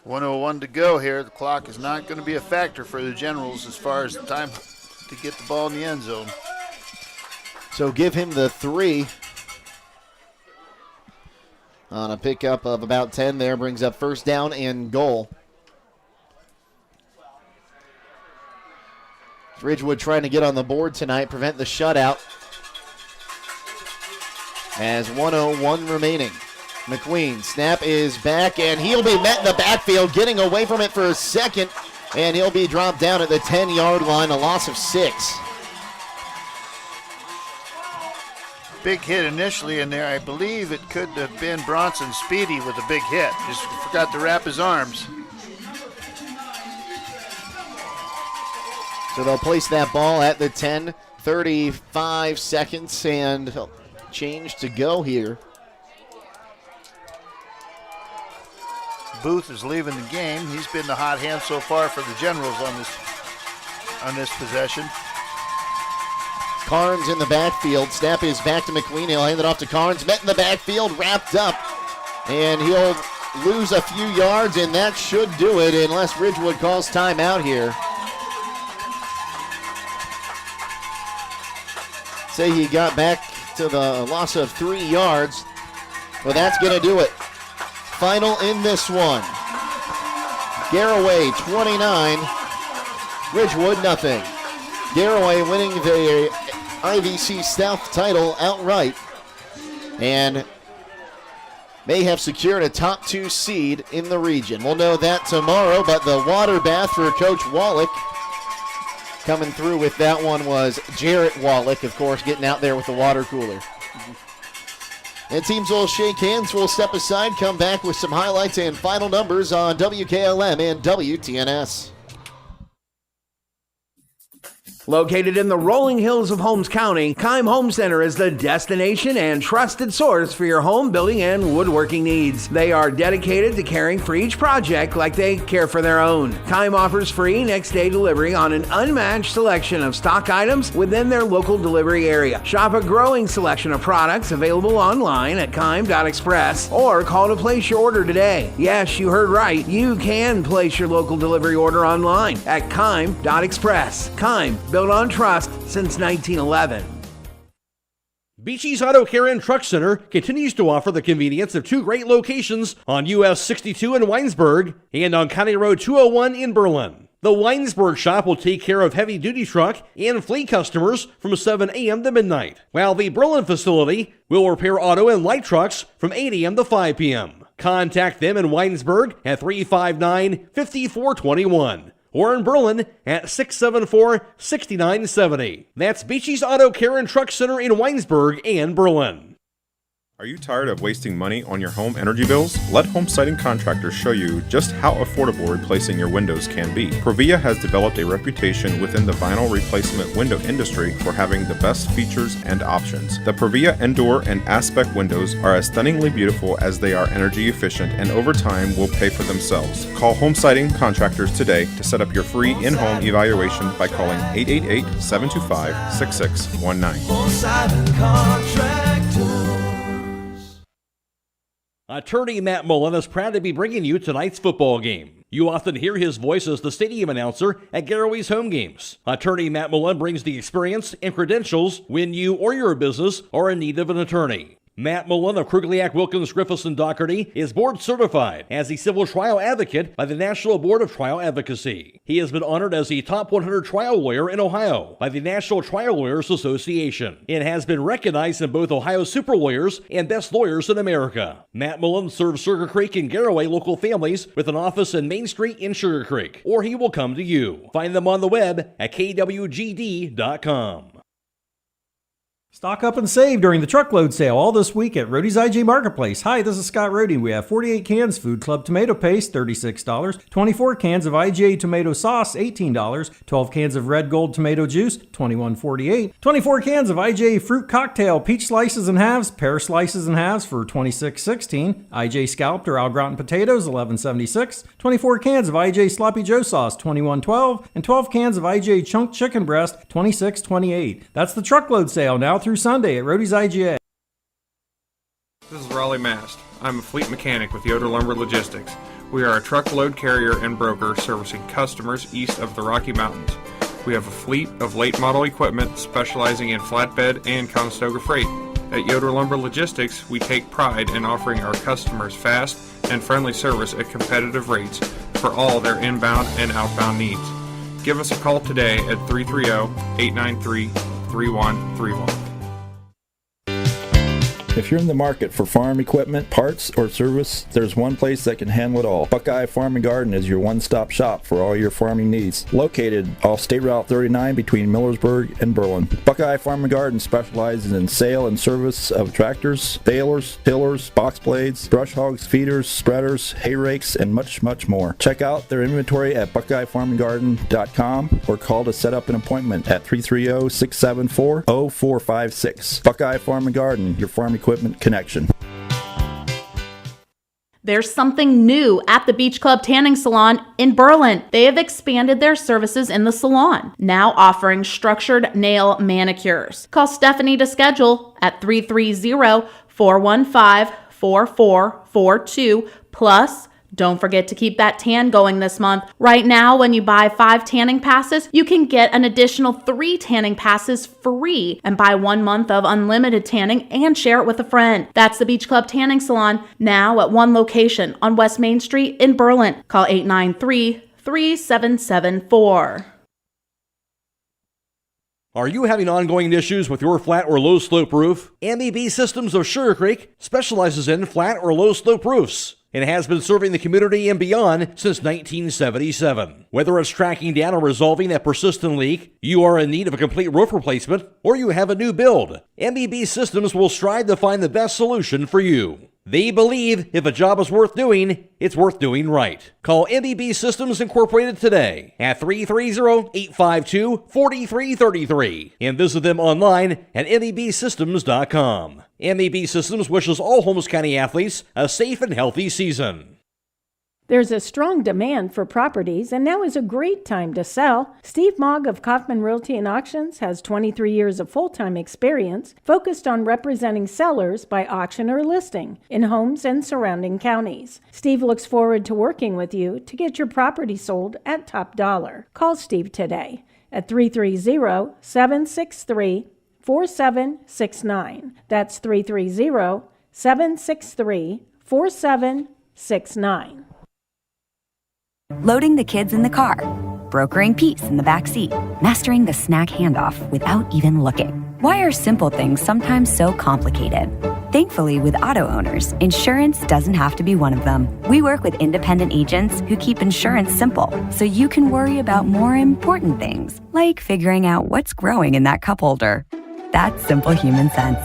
1:01 to go here. The clock is not going to be a factor for the Generals as far as the time to get the ball in the end zone. So give him the 3 on a pickup of about 10 there. Brings up 1st down and goal. Ridgewood trying to get on the board tonight, prevent the shutout. As 1:01 remaining. McQueen, snap is back, and he'll be met in the backfield, getting away from it for a second, and he'll be dropped down at the 10-yard line, a loss of 6. Big hit initially in there. I believe it could have been Bronson Speedy with a big hit. Just forgot to wrap his arms. So they'll place that ball at the 10, 35 seconds, and change to go here. Booth is leaving the game. He's been the hot hand so far for the Generals on this possession. Carnes in the backfield. Snap is back to McQueen. He'll hand it off to Carnes. Met in the backfield, wrapped up. And he'll lose a few yards, and that should do it unless Ridgewood calls timeout here. Say he got back to the loss of 3 yards. Well, that's going to do it. Final in this one. Garaway 29, Ridgewood nothing. Garaway winning the IVC South title outright and may have secured a top 2 seed in the region. We'll know that tomorrow, but the water bath for Coach Wallach coming through with that one was Jarrett Wallach, of course, getting out there with the water cooler. And teams will shake hands. We'll step aside, come back with some highlights and final numbers on WKLM and WTNS. Located in the rolling hills of Holmes County, Keim Home Center is the destination and trusted source for your home building and woodworking needs. They are dedicated to caring for each project like they care for their own. Keim offers free next-day delivery on an unmatched selection of stock items within their local delivery area. Shop a growing selection of products available online at Keim.express or call to place your order today. Yes, you heard right. You can place your local delivery order online at Keim.express. Keim, built on trust since 1911. Beachy's Auto Care and Truck Center continues to offer the convenience of two great locations on US 62 in Weinsberg and on County Road 201 in Berlin. The Weinsberg shop will take care of heavy-duty truck and fleet customers from 7 a.m. to midnight, while the Berlin facility will repair auto and light trucks from 8 a.m. to 5 p.m. Contact them in Weinsberg at 359-5421 or in Berlin at 674-6970. That's Beachy's Auto Care and Truck Center in Weinsberg and Berlin. Are you tired of wasting money on your home energy bills? Let Home Siding Contractors show you just how affordable replacing your windows can be. Provia has developed a reputation within the vinyl replacement window industry for having the best features and options. The Provia Endure and Aspect windows are as stunningly beautiful as they are energy efficient, and over time will pay for themselves. Call Home Siding Contractors today to set up your free in-home evaluation by calling 888-725-6619. Home Siding Contractors. Attorney Matt Mullen is proud to be bringing you tonight's football game. You often hear his voice as the stadium announcer at Garaway's home games. Attorney Matt Mullen brings the experience and credentials when you or your business are in need of an attorney. Matt Mullen of Krugliak, Wilkins, Griffiths, and Doherty is board certified as a civil trial advocate by the National Board of Trial Advocacy. He has been honored as the top 100 trial lawyer in Ohio by the National Trial Lawyers Association and has been recognized in both Ohio Super Lawyers and Best Lawyers in America. Matt Mullen serves Sugar Creek and Garaway local families with an office in Main Street in Sugar Creek, or he will come to you. Find them on the web at kwgd.com. Stock up and save during the truckload sale all this week at Rody's IJ Marketplace. Hi, this is Scott Rody. We have 48 cans Food Club tomato paste, $36. 24 cans of IJ tomato sauce, $18. 12 cans of Red Gold tomato juice, $21.48. 24 cans of IJ fruit cocktail, peach slices and halves, pear slices and halves for $26.16. IJ scalloped or au gratin potatoes, $11.76. 24 cans of IJ sloppy joe sauce, $21.12. And 12 cans of IJ chunked chicken breast, $26.28. That's the truckload sale now through Sunday at Rody's IGA. This is Raleigh Mast. I'm a fleet mechanic with Yoder Lumber Logistics. We are a truckload carrier and broker servicing customers east of the Rocky Mountains. We have a fleet of late model equipment specializing in flatbed and Conestoga freight. At Yoder Lumber Logistics, we take pride in offering our customers fast and friendly service at competitive rates for all their inbound and outbound needs. Give us a call today at 330-893-3131. If you're in the market for farm equipment, parts, or service, there's one place that can handle it all. Buckeye Farm and Garden is your one-stop shop for all your farming needs. Located off State Route 39 between Millersburg and Berlin. Buckeye Farm and Garden specializes in sale and service of tractors, balers, tillers, box blades, brush hogs, feeders, spreaders, hay rakes, and much, much more. Check out their inventory at BuckeyeFarmandGarden.com or call to set up an appointment at 330-674-0456. Buckeye Farm and Garden, your farm equipment connection. There's something new at the Beach Club Tanning Salon in Berlin. They have expanded their services in the salon, now offering structured nail manicures. Call Stephanie to schedule at 330-415-4442. Plus, don't forget to keep that tan going this month. Right now, when you buy 5 tanning passes, you can get an additional 3 tanning passes free and buy 1 month of unlimited tanning and share it with a friend. That's the Beach Club Tanning Salon, now at one location on West Main Street in Berlin. Call 893-3774. Are you having ongoing issues with your flat or low slope roof? MEB Systems of Sugar Creek specializes in flat or low slope roofs and has been serving the community and beyond since 1977. Whether it's tracking down or resolving a persistent leak, you are in need of a complete roof replacement, or you have a new build, MEB Systems will strive to find the best solution for you. They believe if a job is worth doing, it's worth doing right. Call MEB Systems Incorporated today at 330-852-4333 and visit them online at mebsystems.com. MEB Systems wishes all Holmes County athletes a safe and healthy season. There's a strong demand for properties, and now is a great time to sell. Steve Mogg of Kaufman Realty and Auctions has 23 years of full-time experience focused on representing sellers by auction or listing in homes and surrounding counties. Steve looks forward to working with you to get your property sold at top dollar. Call Steve today at 330-763-4643 330-763-4769. That's 330-763-4769. Loading the kids in the car, brokering peace in the back seat, mastering the snack handoff without even looking. Why are simple things sometimes so complicated? Thankfully, with auto owners, insurance doesn't have to be one of them. We work with independent agents who keep insurance simple, so you can worry about more important things, like figuring out what's growing in that cup holder. That's simple human sense.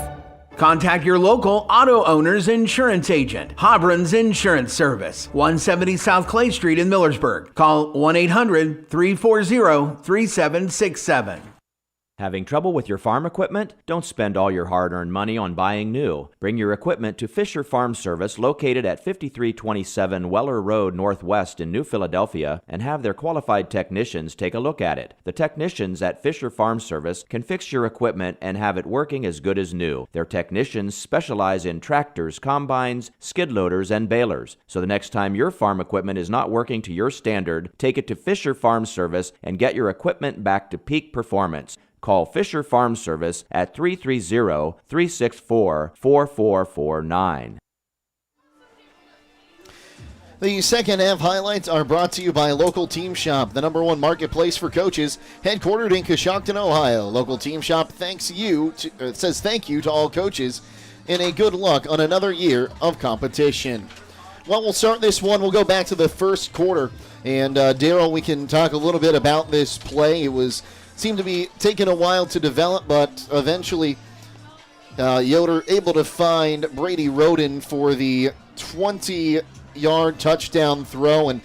Contact your local auto owner's insurance agent. Hobron's Insurance Service, 170 South Clay Street in Millersburg. Call 1-800-340-3767. Having trouble with your farm equipment? Don't spend all your hard-earned money on buying new. Bring your equipment to Fisher Farm Service, located at 5327 Weller Road Northwest in New Philadelphia, and have their qualified technicians take a look at it. The technicians at Fisher Farm Service can fix your equipment and have it working as good as new. Their technicians specialize in tractors, combines, skid loaders, and balers. So the next time your farm equipment is not working to your standard, take it to Fisher Farm Service and get your equipment back to peak performance. Call Fisher Farm Service at 330-364-4449. The second half highlights are brought to you by Local Team Shop, the #1 marketplace for coaches, headquartered in Coshocton, Ohio. Local Team Shop says thank you to all coaches and a good luck on another year of competition. Well, we'll start this one. We'll go back to the first quarter. And, Darryl, we can talk a little bit about this play. It seemed to be taking a while to develop, but eventually Yoder able to find Brady Roden for the 20-yard touchdown throw, and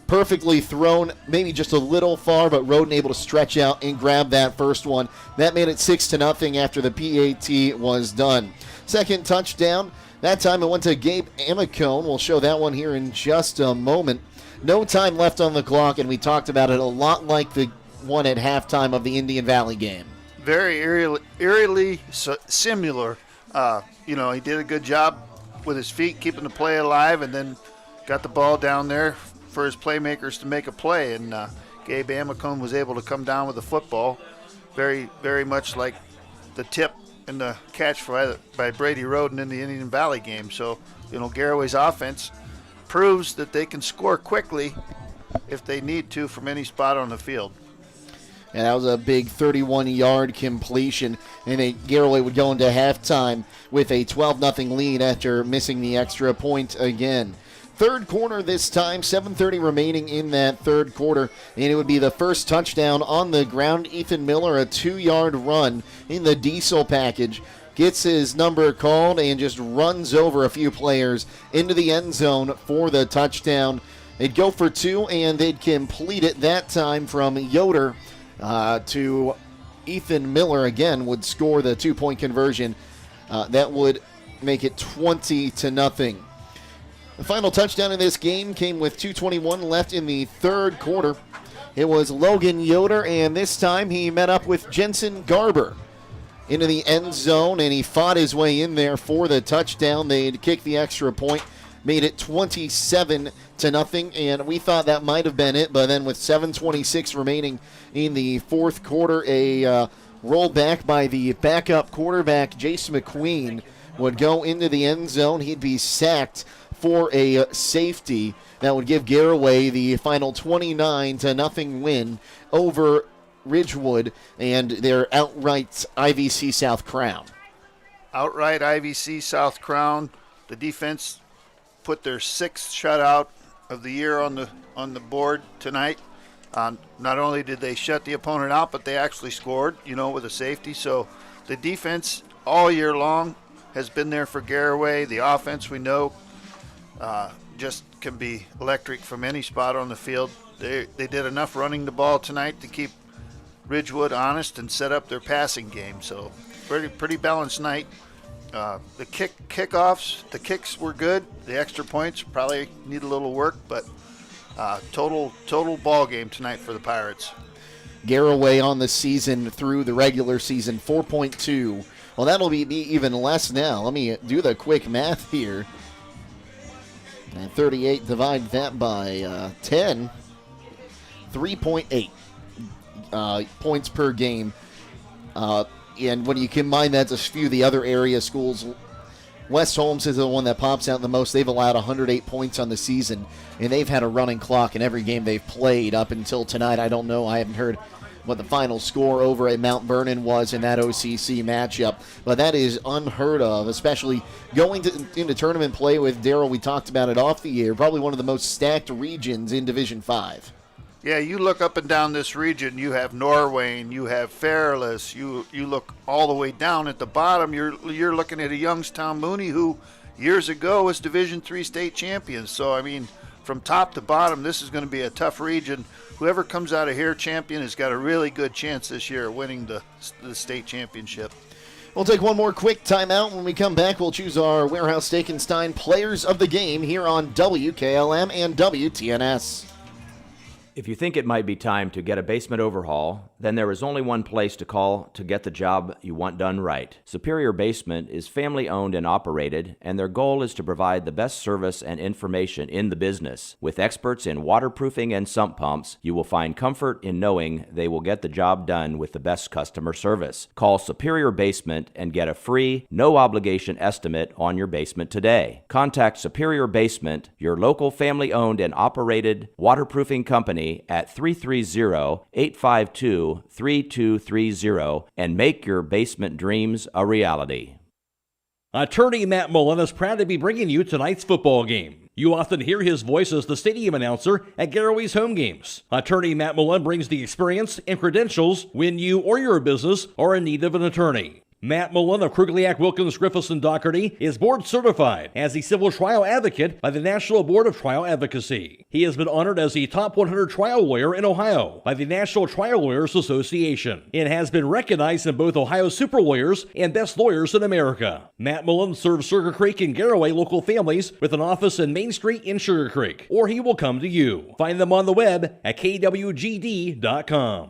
perfectly thrown, maybe just a little far, but Roden able to stretch out and grab that first one. That made it 6-0 after the PAT was done. Second touchdown, that time it went to Gabe Amicone. We'll show that one here in just a moment. No time left on the clock, and we talked about it a lot like the one at halftime of the Indian Valley game. Very eerily similar. He did a good job with his feet, keeping the play alive, and then got the ball down there for his playmakers to make a play. And Gabe Amicone was able to come down with the football, very, very much like the tip and the catch by Brady Roden in the Indian Valley game. So, Garaway's offense proves that they can score quickly if they need to from any spot on the field. And that was a big 31-yard completion, and Garaway would go into halftime with a 12-0 lead after missing the extra point again. Third quarter this time, 7:30 remaining in that third quarter, and it would be the first touchdown on the ground. Ethan Miller, a 2-yard run in the diesel package, gets his number called and just runs over a few players into the end zone for the touchdown. They'd go for two, and they'd complete it that time from Yoder to Ethan Miller. Again, would score the 2-point conversion. That would make it 20-0. The final touchdown in this game came with 2:21 left in the third quarter. It was Logan Yoder, and this time he met up with Jensen Garber into the end zone, and he fought his way in there for the touchdown. They'd kick the extra point, made it 27-0, and we thought that might have been it, but then with 7:26 remaining in the fourth quarter, a rollback by the backup quarterback, Jace McQueen, would go into the end zone. He'd be sacked for a safety. That would give Garaway the final 29-0 win over Ridgewood and their outright IVC South crown. Outright IVC South crown. The defense put their 6th shutout of the year on the board tonight. Not only did they shut the opponent out, but they actually scored, with a safety. So the defense all year long has been there for Garaway. The offense, we know, just can be electric from any spot on the field. They did enough running the ball tonight to keep Ridgewood honest and set up their passing game. So pretty balanced night. The kickoffs, the kicks were good. The extra points probably need a little work, but total ball game tonight for the Pirates. Garaway on the season through the regular season, 4.2. Well, that'll be even less now. Let me do the quick math here. And 38, divide that by 10. 3.8 points per game. And when you combine that to a few of the other area schools, West Holmes is the one that pops out the most. They've allowed 108 points on the season, and they've had a running clock in every game they've played up until tonight. I don't know. I haven't heard what the final score over at Mount Vernon was in that OCC matchup, but that is unheard of, especially going into tournament play with Darryl. We talked about it off the air, probably one of the most stacked regions in Division 5. Yeah, you look up and down this region, you have Norwayne, you have Fairless, you look all the way down at the bottom, you're looking at a Youngstown Mooney who years ago was Division III state champions. So, I mean, from top to bottom, this is going to be a tough region. Whoever comes out of here champion has got a really good chance this year of winning the state championship. We'll take one more quick timeout. When we come back, we'll choose our Warehouse Steak and Stein players of the game here on WKLM and WTNS. If you think it might be time to get a basement overhaul, then there is only one place to call to get the job you want done right. Superior Basement is family-owned and operated, and their goal is to provide the best service and information in the business. With experts in waterproofing and sump pumps, you will find comfort in knowing they will get the job done with the best customer service. Call Superior Basement and get a free, no-obligation estimate on your basement today. Contact Superior Basement, your local family-owned and operated waterproofing company, at 330-852-3230 and make your basement dreams a reality. Attorney Matt Mullen is proud to be bringing you tonight's football game. You often hear his voice as the stadium announcer at Garaway's home games. Attorney Matt Mullen brings the experience and credentials when you or your business are in need of an attorney. Matt Mullen of Krugliak, Wilkins, Griffiths, and Doherty is board certified as a civil trial advocate by the National Board of Trial Advocacy. He has been honored as the top 100 trial lawyer in Ohio by the National Trial Lawyers Association and has been recognized in both Ohio Super Lawyers and Best Lawyers in America. Matt Mullen serves Sugar Creek and Garaway local families with an office in Main Street in Sugar Creek, or he will come to you. Find them on the web at kwgd.com.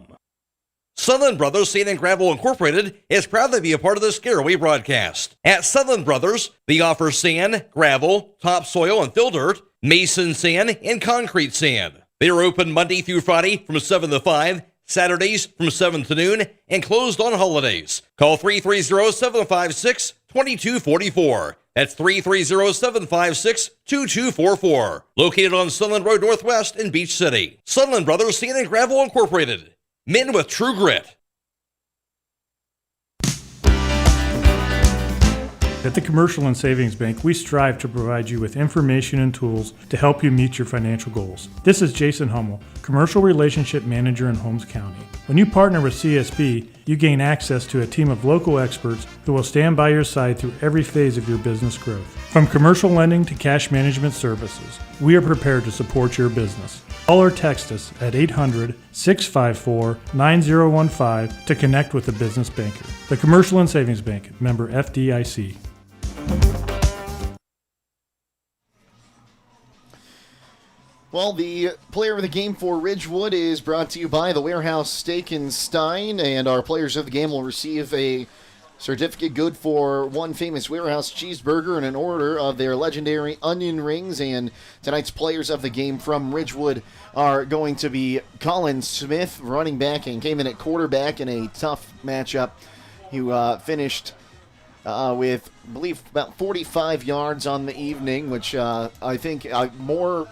Sutherland Brothers Sand and Gravel Incorporated is proud to be a part of this Garaway broadcast. At Sutherland Brothers, they offer sand, gravel, topsoil and fill dirt, mason sand, and concrete sand. They are open Monday through Friday from 7 to 5, Saturdays from 7 to noon, and closed on holidays. Call 330-756-2244. That's 330-756-2244. Located on Sutherland Road Northwest in Beach City. Sutherland Brothers Sand and Gravel Incorporated. Men with true grit. At the Commercial and Savings Bank, we strive to provide you with information and tools to help you meet your financial goals. This is Jason Hummel, Commercial Relationship Manager in Holmes County. When you partner with CSB, you gain access to a team of local experts who will stand by your side through every phase of your business growth. From commercial lending to cash management services, we are prepared to support your business. Call or text us at 800-654-9015 to connect with a business banker. The Commercial and Savings Bank, member FDIC. Well, the player of the game for Ridgewood is brought to you by the Warehouse Steak and Stein, and our players of the game will receive a certificate good for one famous Warehouse cheeseburger and an order of their legendary onion rings. And tonight's players of the game from Ridgewood are going to be Colin Smith, running back, and came in at quarterback in a tough matchup. He finished with, I believe, about 45 yards on the evening, which I think more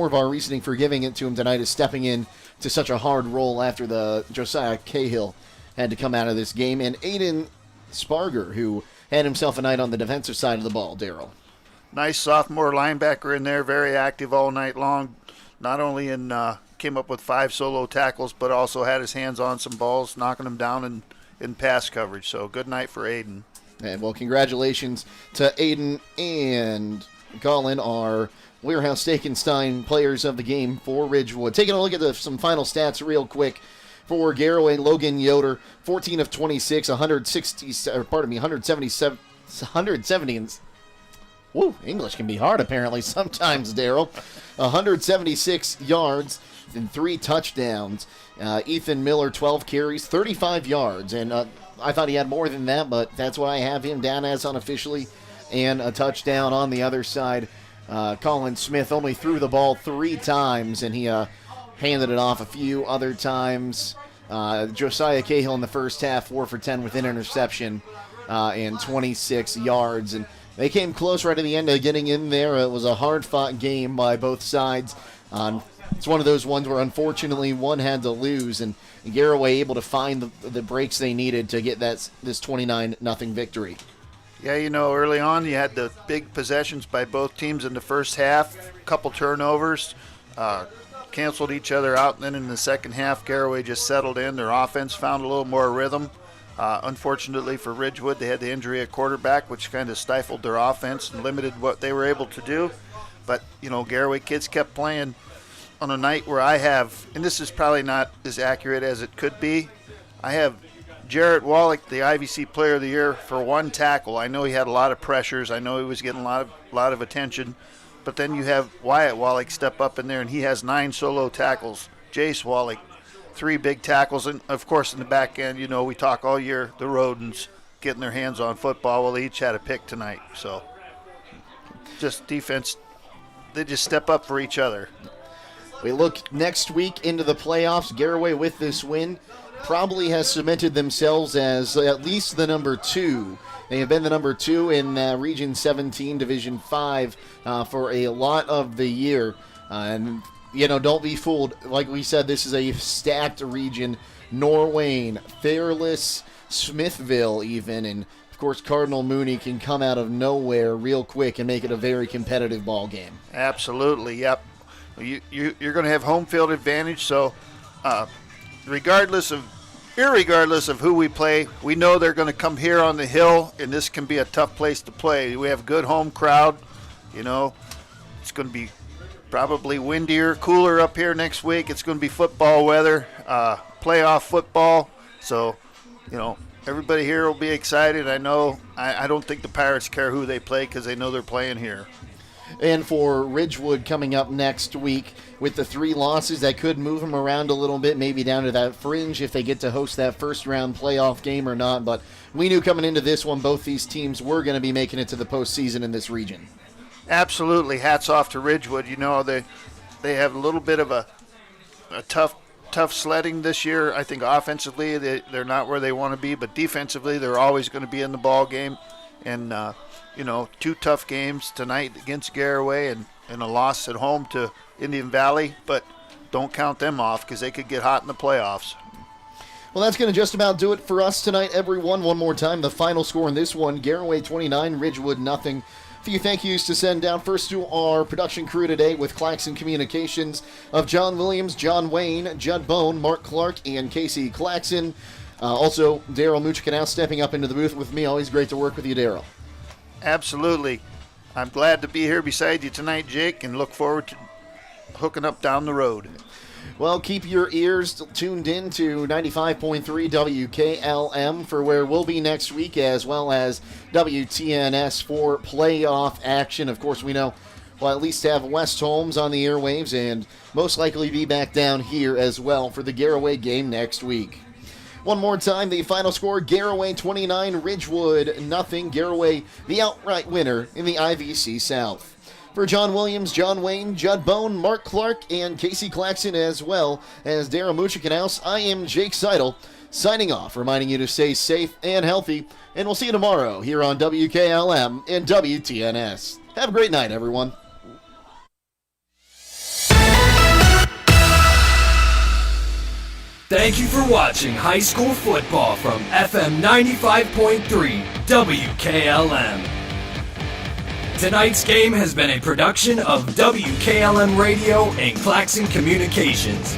of our reasoning for giving it to him tonight is stepping in to such a hard role after the Josiah Cahill had to come out of this game. And Aiden Sparger, who had himself a night on the defensive side of the ball, Darryl. Nice sophomore linebacker in there, very active all night long. Not only came up with 5 solo tackles, but also had his hands on some balls, knocking them down in pass coverage. So good night for Aiden. And well, congratulations to Aiden and Colin, our Warehouse Steak and Stein players of the game for Ridgewood. Taking a look at some final stats real quick. For Garaway, Logan Yoder, 14 of 26, 170. Woo, English can be hard apparently sometimes, Darryl. 176 yards and 3 touchdowns. Ethan Miller, 12 carries, 35 yards. And I thought he had more than that, but that's what I have him down as unofficially. And a touchdown on the other side. Colin Smith only threw the ball 3 times, and he handed it off a few other times. Josiah Cahill in the first half, 4 for 10 with an interception and 26 yards. And they came close right at the end of getting in there. It was a hard-fought game by both sides. It's one of those ones where, unfortunately, one had to lose, and Garaway able to find the breaks they needed to get this 29-0 victory. Yeah, early on you had the big possessions by both teams in the first half, a couple turnovers, canceled each other out, and then in the second half, Garaway just settled in. Their offense found a little more rhythm. Unfortunately for Ridgewood, they had the injury at quarterback, which kind of stifled their offense and limited what they were able to do. But, Garaway kids kept playing on a night where I have, and this is probably not as accurate as it could be, I have Jarrett Wallach, the IVC Player of the Year, for 1 tackle. I know he had a lot of pressures. I know he was getting a lot of attention. But then you have Wyatt Wallach step up in there, and he has 9 solo tackles. Jace Wallach, 3 big tackles. And, of course, in the back end, we talk all year, the Rodents getting their hands on football. Well, they each had a pick tonight. So just defense, they just step up for each other. We look next week into the playoffs. Garaway, with this win, probably has cemented themselves as at least the number 2. They have been the number 2 in Region 17, Division 5 for a lot of the year. And, don't be fooled. Like we said, this is a stacked region. Norwayne, Fairless, Smithville even, and, of course, Cardinal Mooney can come out of nowhere real quick and make it a very competitive ball game. Absolutely, yep. You're going to have home field advantage, so irregardless of who we play, we know they're going to come here on the hill, and this can be a tough place to play. We have a good home crowd. It's going to be probably windier, cooler up here next week. It's going to be football weather, playoff football. So, everybody here will be excited. I know. I don't think the Pirates care who they play because they know they're playing here. And for Ridgewood coming up next week with the 3 losses, that could move them around a little bit, maybe down to that fringe if they get to host that first-round playoff game or not. But we knew coming into this one both these teams were going to be making it to the postseason in this region. Absolutely. Hats off to Ridgewood. They have a little bit of a tough sledding this year. I think offensively they're not where they want to be, but defensively they're always going to be in the ball game. And 2 tough games tonight against Garaway and a loss at home to Indian Valley, but don't count them off because they could get hot in the playoffs. Well, that's going to just about do it for us tonight, everyone. One more time, the final score in this one, Garaway 29, Ridgewood 0. A few thank yous to send down. First to our production crew today with Claxon Communications of John Williams, John Wayne, Judd Bone, Mark Clark, and Casey Claxon. Also, Daryl Muchikanow stepping up into the booth with me. Always great to work with you, Daryl. Absolutely. I'm glad to be here beside you tonight, Jake, and look forward to hooking up down the road. Well, keep your ears tuned in to 95.3 WKLM for where we'll be next week, as well as WTNS for playoff action. Of course, we know we'll at least have West Holmes on the airwaves and most likely be back down here as well for the Garaway game next week. One more time, the final score, Garaway 29, Ridgewood 0. Garaway, the outright winner in the IVC South. For John Williams, John Wayne, Judd Bone, Mark Clark, and Casey Claxon, as well as Daryl Muchikanow, I am Jake Seidel, signing off, reminding you to stay safe and healthy, and we'll see you tomorrow here on WKLM and WTNS. Have a great night, everyone. Thank you for watching high school football from FM 95.3 WKLM. Tonight's game has been a production of WKLM Radio and Claxon Communications.